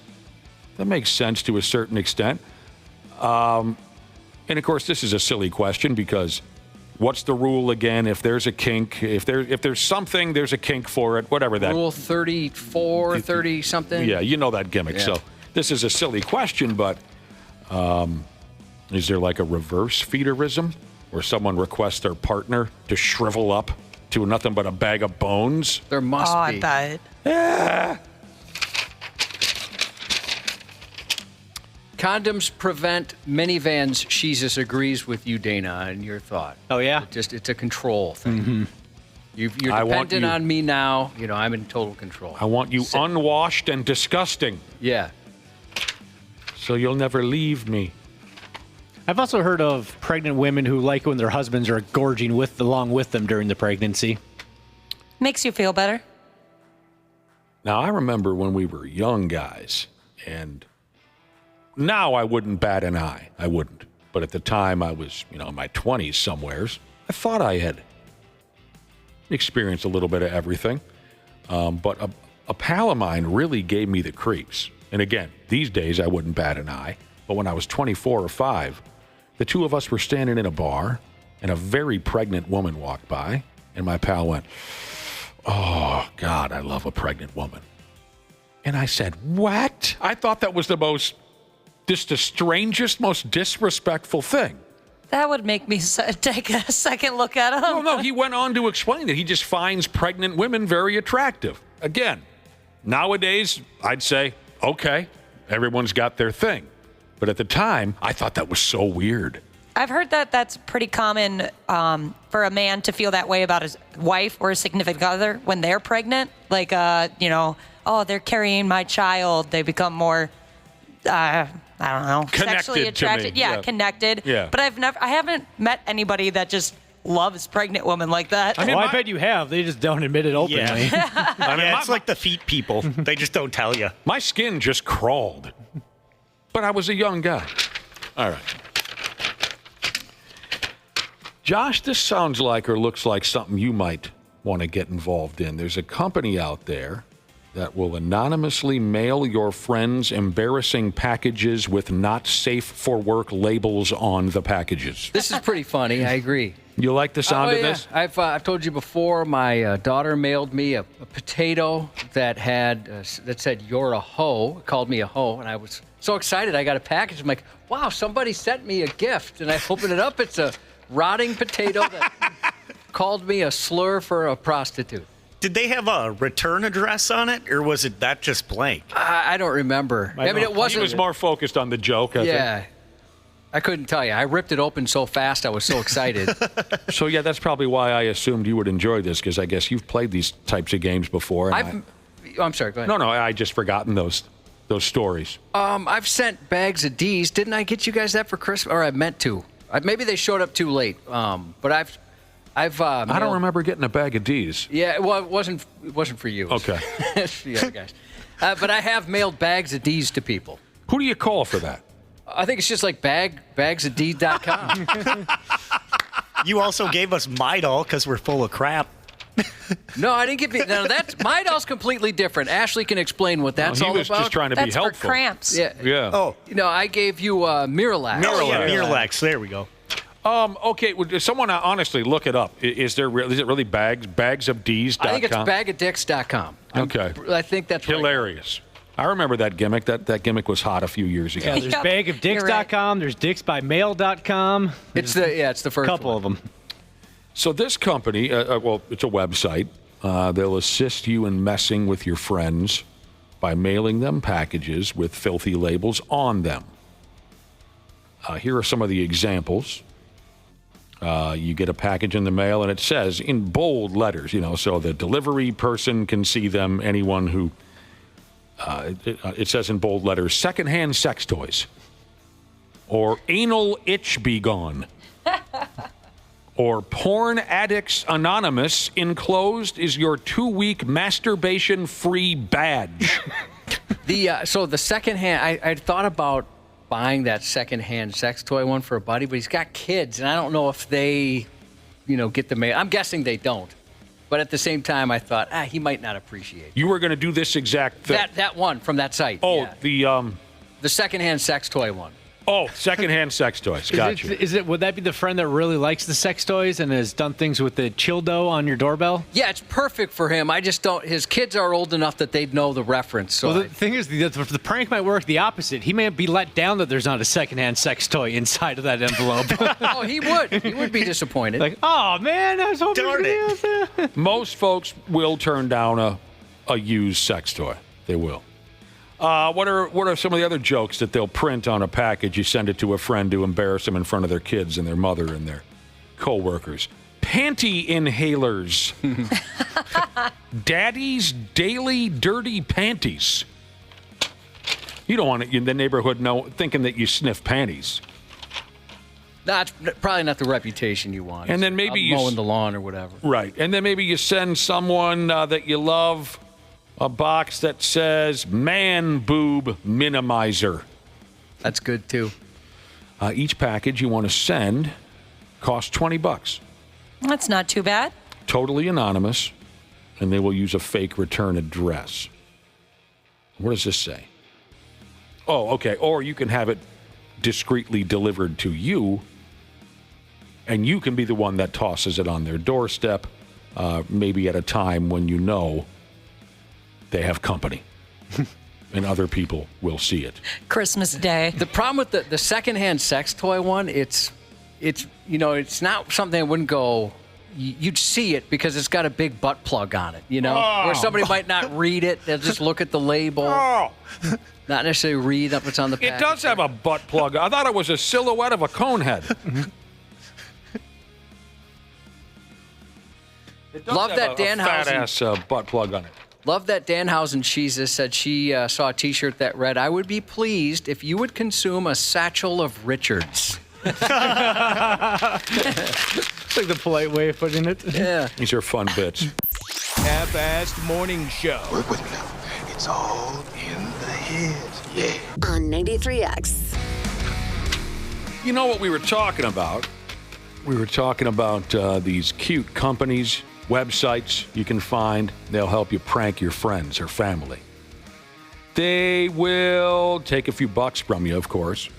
That makes sense to a certain extent. And, of course, this is a silly question because what's the rule again? If there's a kink, if there's something, there's a kink for it, whatever that.
Rule 34, 30 something.
Yeah, you know that gimmick.
Yeah.
So this is a silly question, but is there a reverse feederism where someone requests their partner to shrivel up to nothing but a bag of bones?
There must be.
I bet.
Yeah.
Condoms prevent minivans. Jesus agrees with you, Dana, and your thought.
Oh, yeah?
It's a control thing.
Mm-hmm.
You're
I want
dependent
you-
on me now. I'm in total control.
I want you unwashed and disgusting,
Yeah.
so you'll never leave me.
I've also heard of pregnant women who like when their husbands are gorging along with them during the pregnancy.
Makes you feel better.
Now, I remember when we were young guys, and now I wouldn't bat an eye. I wouldn't. But at the time I was, in my 20s somewheres, I thought I had experienced a little bit of everything. But a pal of mine really gave me the creeps. And again, these days I wouldn't bat an eye. But when I was 24 or 5, the two of us were standing in a bar, and a very pregnant woman walked by, and my pal went, "Oh, God, I love a pregnant woman." And I said, "What?" I thought that was the strangest, most disrespectful thing.
That would make me take a second look at him.
No, he went on to explain that he just finds pregnant women very attractive. Again, nowadays, I'd say, okay, everyone's got their thing. But at the time, I thought that was so weird.
I've heard that that's pretty common for a man to feel that way about his wife or his significant other when they're pregnant. They're carrying my child. They become more, I don't know,
Connected
sexually
to
attracted.
me.
Yeah, connected.
Yeah.
But I haven't met anybody that just loves pregnant women like that.
I bet you have. They just don't admit it openly.
Yeah. It's like the feet people. They just don't tell you.
My skin just crawled. But I was a young guy. All right. Josh, this sounds like or looks like something you might want to get involved in. There's a company out there that will anonymously mail your friends embarrassing packages with not safe for work labels on the packages.
This is pretty funny. I agree.
You like the sound of this?
I've told you before, my daughter mailed me a potato that had that said, "You're a hoe," called me a hoe, and I was so excited. I got a package. I'm like, wow, somebody sent me a gift. And I open it up. It's a rotting potato that called me a slur for a prostitute.
Did they have a return address on it, or was it that just blank?
I don't remember. I mean, it wasn't.
He was more focused on the joke, I think.
Yeah. I couldn't tell you. I ripped it open so fast. I was so excited.
So, yeah, that's probably why I assumed you would enjoy this, because I guess you've played these types of games before. And
I'm sorry, go ahead.
No, I just forgotten those stories.
I've sent bags of D's. Didn't I get you guys that for Christmas? Or I meant to. Maybe they showed up too late. But I've
I don't remember getting a bag of D's.
Yeah, well, it wasn't for you.
Okay.
Yeah, guys. But I have mailed bags of D's to people.
Who do you call for that?
I think it's just like bagsofd.com.
You also gave us Midol because we're full of crap.
No, I didn't give you. No, that's Midol's completely different. Ashley can explain what that's all about.
He was just trying to be helpful.
That's for cramps.
Yeah.
Oh.
I gave you Miralax.
Miralax. There we go.
Okay, would someone honestly look it up? Is it really bagsofds.com?
I think it's bagadicks.com.
Okay.
I think that's
hilarious. I remember that gimmick. That gimmick was hot a few years ago.
Yeah, there's bagofdicks.com. There's dicksbymail.com.
It's the first
couple of them.
So this company, it's a website. They'll assist you in messing with your friends by mailing them packages with filthy labels on them. Here are some of the examples. You get a package in the mail, and it says in bold letters, so the delivery person can see them. Anyone who, it says in bold letters, secondhand sex toys, or anal itch be gone, or Porn Addicts Anonymous. Enclosed is your 2-week masturbation-free badge.
So the secondhand, I thought about buying that secondhand sex toy one for a buddy, but he's got kids, and I don't know if they, get the mail. I'm guessing they don't. But at the same time, I thought, he might not appreciate it.
You were going to do this exact thing.
That one from that site.
Oh,
yeah. The secondhand sex toy one.
Oh, secondhand sex toys. Gotcha.
Would that be the friend that really likes the sex toys and has done things with the Childo on your doorbell?
Yeah, it's perfect for him. I just don't. His kids are old enough that they'd know the reference. So
the thing is, the prank might work the opposite. He may be let down that there's not a secondhand sex toy inside of that envelope.
Oh, he would. He would be disappointed.
Like, oh man, I was hoping.
Darn it.
Most folks will turn down a used sex toy. They will. What are some of the other jokes that they'll print on a package? You send it to a friend to embarrass them in front of their kids and their mother and their co-workers. Panty inhalers. Daddy's daily dirty panties. You don't want it in the neighborhood thinking that you sniff panties.
That's probably not the reputation you want.
And then maybe you
mowing the lawn or whatever.
Right. And then maybe you send someone that you love a box that says man boob minimizer.
That's good too.
Each package you want to send costs $20.
That's not too bad.
Totally anonymous, and they will use a fake return address. What does this say? Oh, okay. Or you can have it discreetly delivered to you, and you can be the one that tosses it on their doorstep, maybe at a time when you know they have company and other people will see it.
Christmas Day.
The problem with the secondhand sex toy one, it's not something that wouldn't go. You'd see it because it's got a big butt plug on it, where somebody might not read it. They'll just look at the label, not necessarily read up what's on the package.
It does have a butt plug. I thought it was a silhouette of a cone head.
Love that Danhausen.
Fat-ass butt plug on it.
Love that Danhausen Cheeses said she saw a T-shirt that read, "I would be pleased if you would consume a satchel of Richards."
It's like the polite way of putting it.
Yeah.
These are fun bits.
Half-assed morning show.
Work with me now. It's all in the head. Yeah.
On 93X.
You know what we were talking about? We were talking about these cute companies, websites you can find. They'll help you prank your friends or family. They will take a few bucks from you, of course,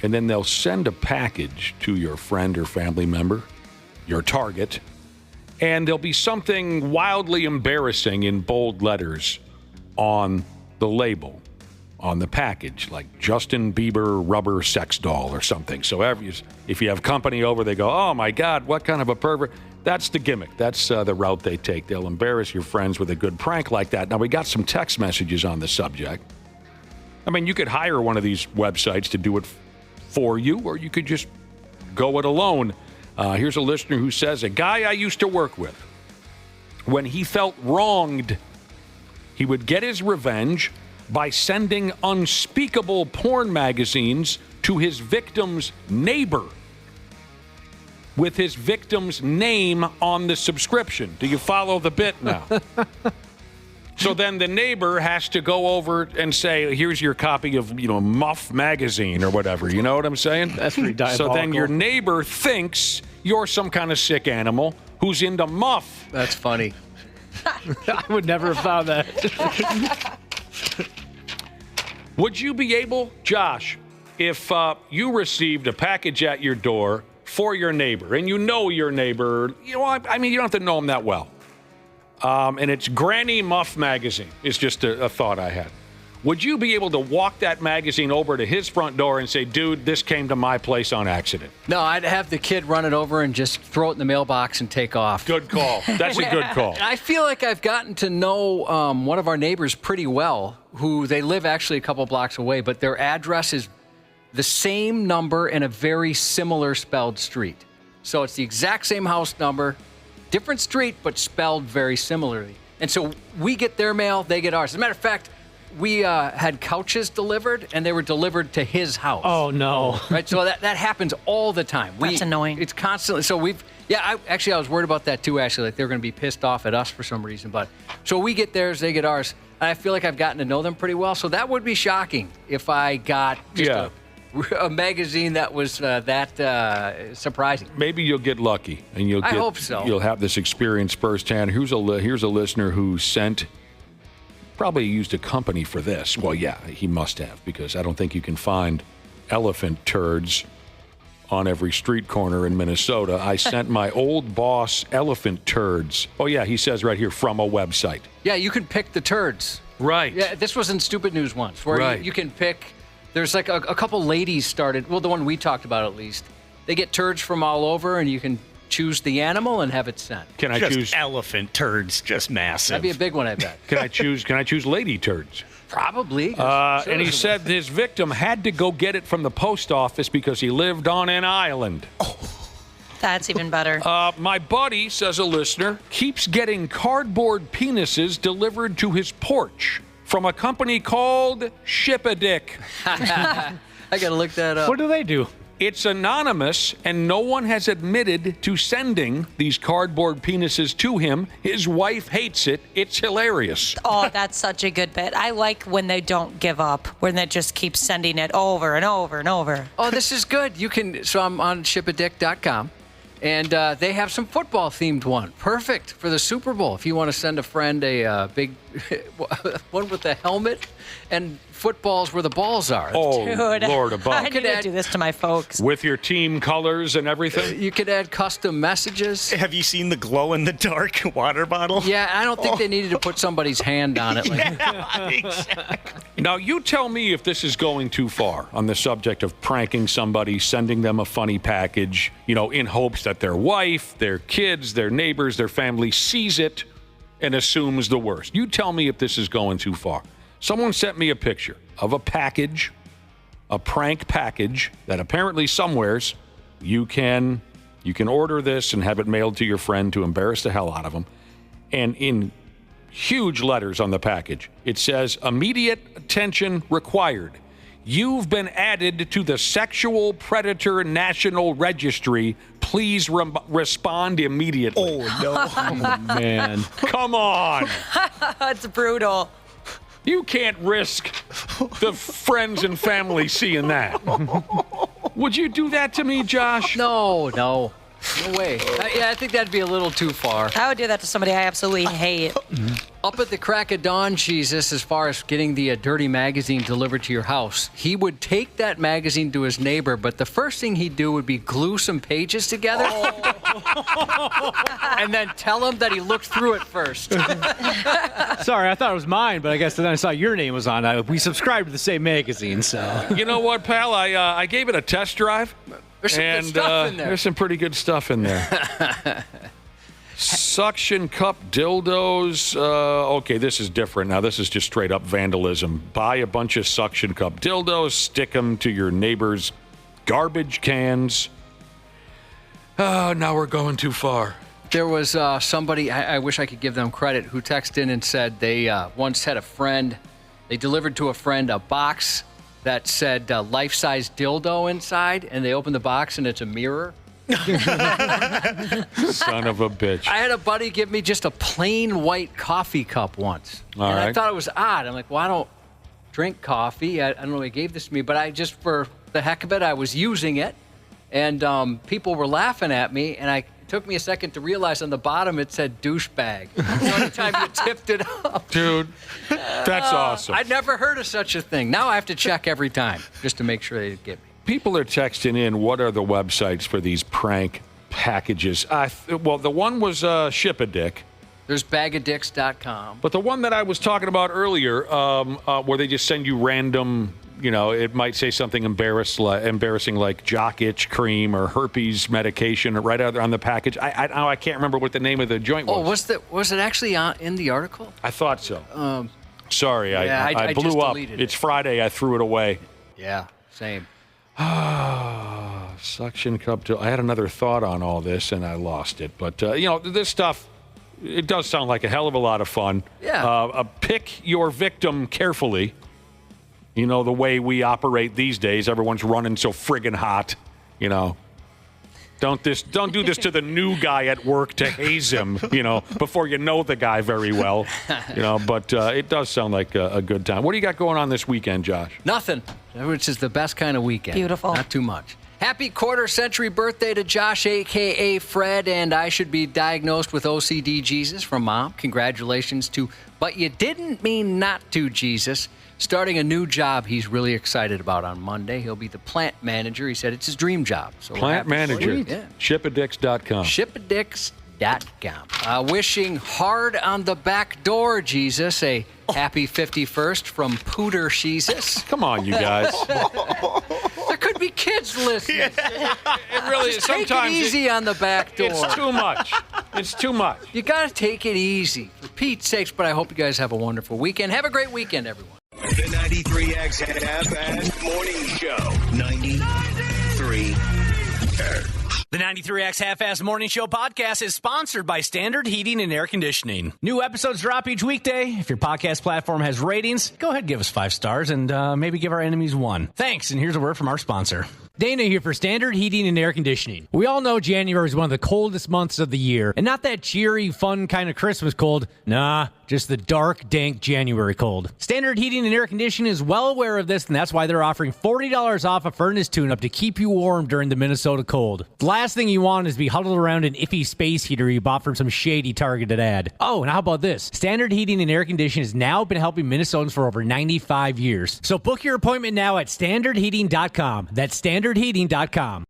and then they'll send a package to your friend or family member, your target, and there'll be something wildly embarrassing in bold letters on the label, on the package, like Justin Bieber rubber sex doll or something. So if you have company over, they go, oh my God, what kind of a pervert? That's the gimmick. That's the route they take. They'll embarrass your friends with a good prank like that. Now, we got some text messages on the subject. I mean, you could hire one of these websites to do it for you, or you could just go it alone. Here's a listener who says, a guy I used to work with, when he felt wronged, He would get his revenge by sending unspeakable porn magazines to his victim's neighbor with his victim's name on the subscription. Do you follow the bit now? So then the neighbor has to go over and say, here's your copy of, Muff magazine or whatever. You know what I'm saying?
That's pretty diabolical.
So then your neighbor thinks you're some kind of sick animal who's into Muff.
That's funny.
I would never have found that.
Would you be able, Josh, if you received a package at your door for your neighbor, and you know your neighbor, you don't have to know him that well, and it's Granny Muff magazine, is just a thought I had. Would you be able to walk that magazine over to his front door and say, dude, this came to my place on accident?
No, I'd have the kid run it over and just throw it in the mailbox and take off.
Good call. That's a good call.
I feel like I've gotten to know one of our neighbors pretty well, who they live actually a couple blocks away, but their address is the same number in a very similar spelled street. So it's the exact same house number, different street, but spelled very similarly. And so we get their mail, they get ours. As a matter of fact, we had couches delivered, and they were delivered to his house.
Oh, no.
Right, so that happens all the time.
That's annoying.
It's constantly, so I was worried about that too, actually, like they're going to be pissed off at us for some reason. But so we get theirs, they get ours, and I feel like I've gotten to know them pretty well, so that would be shocking if I got just a magazine that was that surprising.
Maybe you'll get lucky, and
I hope so.
You'll have this experience firsthand. Here's a listener who sent, probably used a company for this. Well, yeah, he must have, because I don't think you can find elephant turds on every street corner in Minnesota. I sent my old boss elephant turds. Oh, yeah, he says right here, from a website.
Yeah, you can pick the turds.
Right.
Yeah, this was in Stupid News once, where you can pick. There's like a couple ladies started, well, the one we talked about at least. They get turds from all over, and you can choose the animal and have it sent.
Can I choose
elephant turds? Just massive.
That'd be a big one, I bet.
Can I choose lady turds?
Probably.
And he said his victim had to go get it from the post office because he lived on an island.
That's even better.
My buddy, says a listener, keeps getting cardboard penises delivered to his porch from a company called Ship-a-Dick.
I got to look that up.
What do they do?
It's anonymous, and no one has admitted to sending these cardboard penises to him. His wife hates it. It's hilarious.
Oh, that's such a good bit. I like when they don't give up, when they just keep sending it over and over and over.
Oh, this is good. So I'm on shipadick.com, and they have some football-themed one. Perfect for the Super Bowl. If you want to send a friend a big one with a helmet and footballs where the balls are.
Oh,
Dude,
Lord above.
I need to do this to my folks.
With your team colors and everything?
You could add custom messages.
Have you seen the glow-in-the-dark water bottle?
Yeah, I don't think they needed to put somebody's hand on it.
Yeah, exactly.
Now, you tell me if this is going too far on the subject of pranking somebody, sending them a funny package, in hopes that their wife, their kids, their neighbors, their family sees it and assumes the worst. You tell me if this is going too far. Someone sent me a picture of a package, a prank package that apparently somewheres you can order this and have it mailed to your friend to embarrass the hell out of them. And in huge letters on the package, it says, immediate attention required. You've been added to the Sexual Predator National Registry. Please respond immediately.
Oh, no.
Oh, man. Come on.
That's brutal.
You can't risk the friends and family seeing that. Would you do that to me, Josh?
No way. I think that'd be a little too far.
I would do that to somebody I absolutely hate.
Up at the crack of dawn, Jesus, as far as getting the dirty magazine delivered to your house, he would take that magazine to his neighbor, but the first thing he'd do would be glue some pages together and then tell him that he looked through it first.
Sorry, I thought it was mine, but I guess then I saw your name was on it. We subscribed to the same magazine, so.
You know what, pal? I gave it a test drive.
There's some good stuff in there.
There's some pretty good stuff in there. Suction cup dildos. Okay, this is different. Now, this is just straight up vandalism. Buy a bunch of suction cup dildos, stick them to your neighbor's garbage cans. Oh, now we're going too far.
There was somebody, I wish I could give them credit, who texted in and said they once had a friend, they delivered to a friend a box that said life-size dildo inside, and they opened the box and it's a mirror.
Son of a bitch.
I had a buddy give me just a plain white coffee cup once.
All right.
I thought it was odd. I'm like, well, I don't drink coffee. I don't know, he gave this to me, but I just, for the heck of it, I was using it. And people were laughing at me, and it took me a second to realize on the bottom it said douchebag. So anytime you tipped it up.
Dude, that's awesome.
I'd never heard of such a thing. Now I have to check every time just to make sure they get me.
People are texting in, what are the websites for these prank packages? Well, the one was Ship-A-Dick.
There's bagadicks.com.
But the one that I was talking about earlier, where they just send you random, it might say something embarrassing like jock itch cream or herpes medication right out there on the package. I can't remember what the name of the joint was.
Oh, was it actually in the article?
I thought so. Sorry, I blew
just
up.
deleted
It's Friday. I threw it away.
Yeah, same.
Suction cup. I had another thought on all this, and I lost it. But, this stuff, it does sound like a hell of a lot of fun.
Yeah.
Pick your victim carefully. The way we operate these days, everyone's running so friggin' hot, Don't do this to the new guy at work to haze him, before you know the guy very well, But it does sound like a good time. What do you got going on this weekend, Josh?
Nothing, which is the best kind of weekend.
Beautiful.
Not too much. Happy quarter-century birthday to Josh, a.k.a. Fred, and I should be diagnosed with OCD Jesus from Mom. Congratulations to But You Didn't Mean Not To Jesus. Starting a new job he's really excited about on Monday. He'll be the plant manager. He said it's his dream job. So
plant manager.
Yeah.
Ship-A-Dicks.com.
Ship-A-Dicks.com. Wishing hard on the back door, Jesus. A happy 51st from Pooter Jesus.
Come on, you guys.
There could be kids listening.
It really is.
Take it easy on the back door.
It's too much. It's too much.
You got to take it easy. For Pete's sakes, but I hope you guys have a wonderful weekend. Have a great weekend, everyone.
The 93X Half-Ass Morning Show. 93.
The 93X Half-Ass Morning Show podcast is sponsored by Standard Heating and Air Conditioning. New episodes drop each weekday. If your podcast platform has ratings, go ahead and give us 5 stars and maybe give our enemies 1. Thanks, and here's a word from our sponsor.
Dana here for Standard Heating and Air Conditioning. We all know January is one of the coldest months of the year, and not that cheery, fun kind of Christmas cold. Nah, just the dark, dank January cold. Standard Heating and Air Conditioning is well aware of this, and that's why they're offering $40 off a furnace tune-up to keep you warm during the Minnesota cold. The last thing you want is to be huddled around an iffy space heater you bought from some shady targeted ad. Oh, and how about this? Standard Heating and Air Conditioning has now been helping Minnesotans for over 95 years. So book your appointment now at standardheating.com. That's standardheating.com.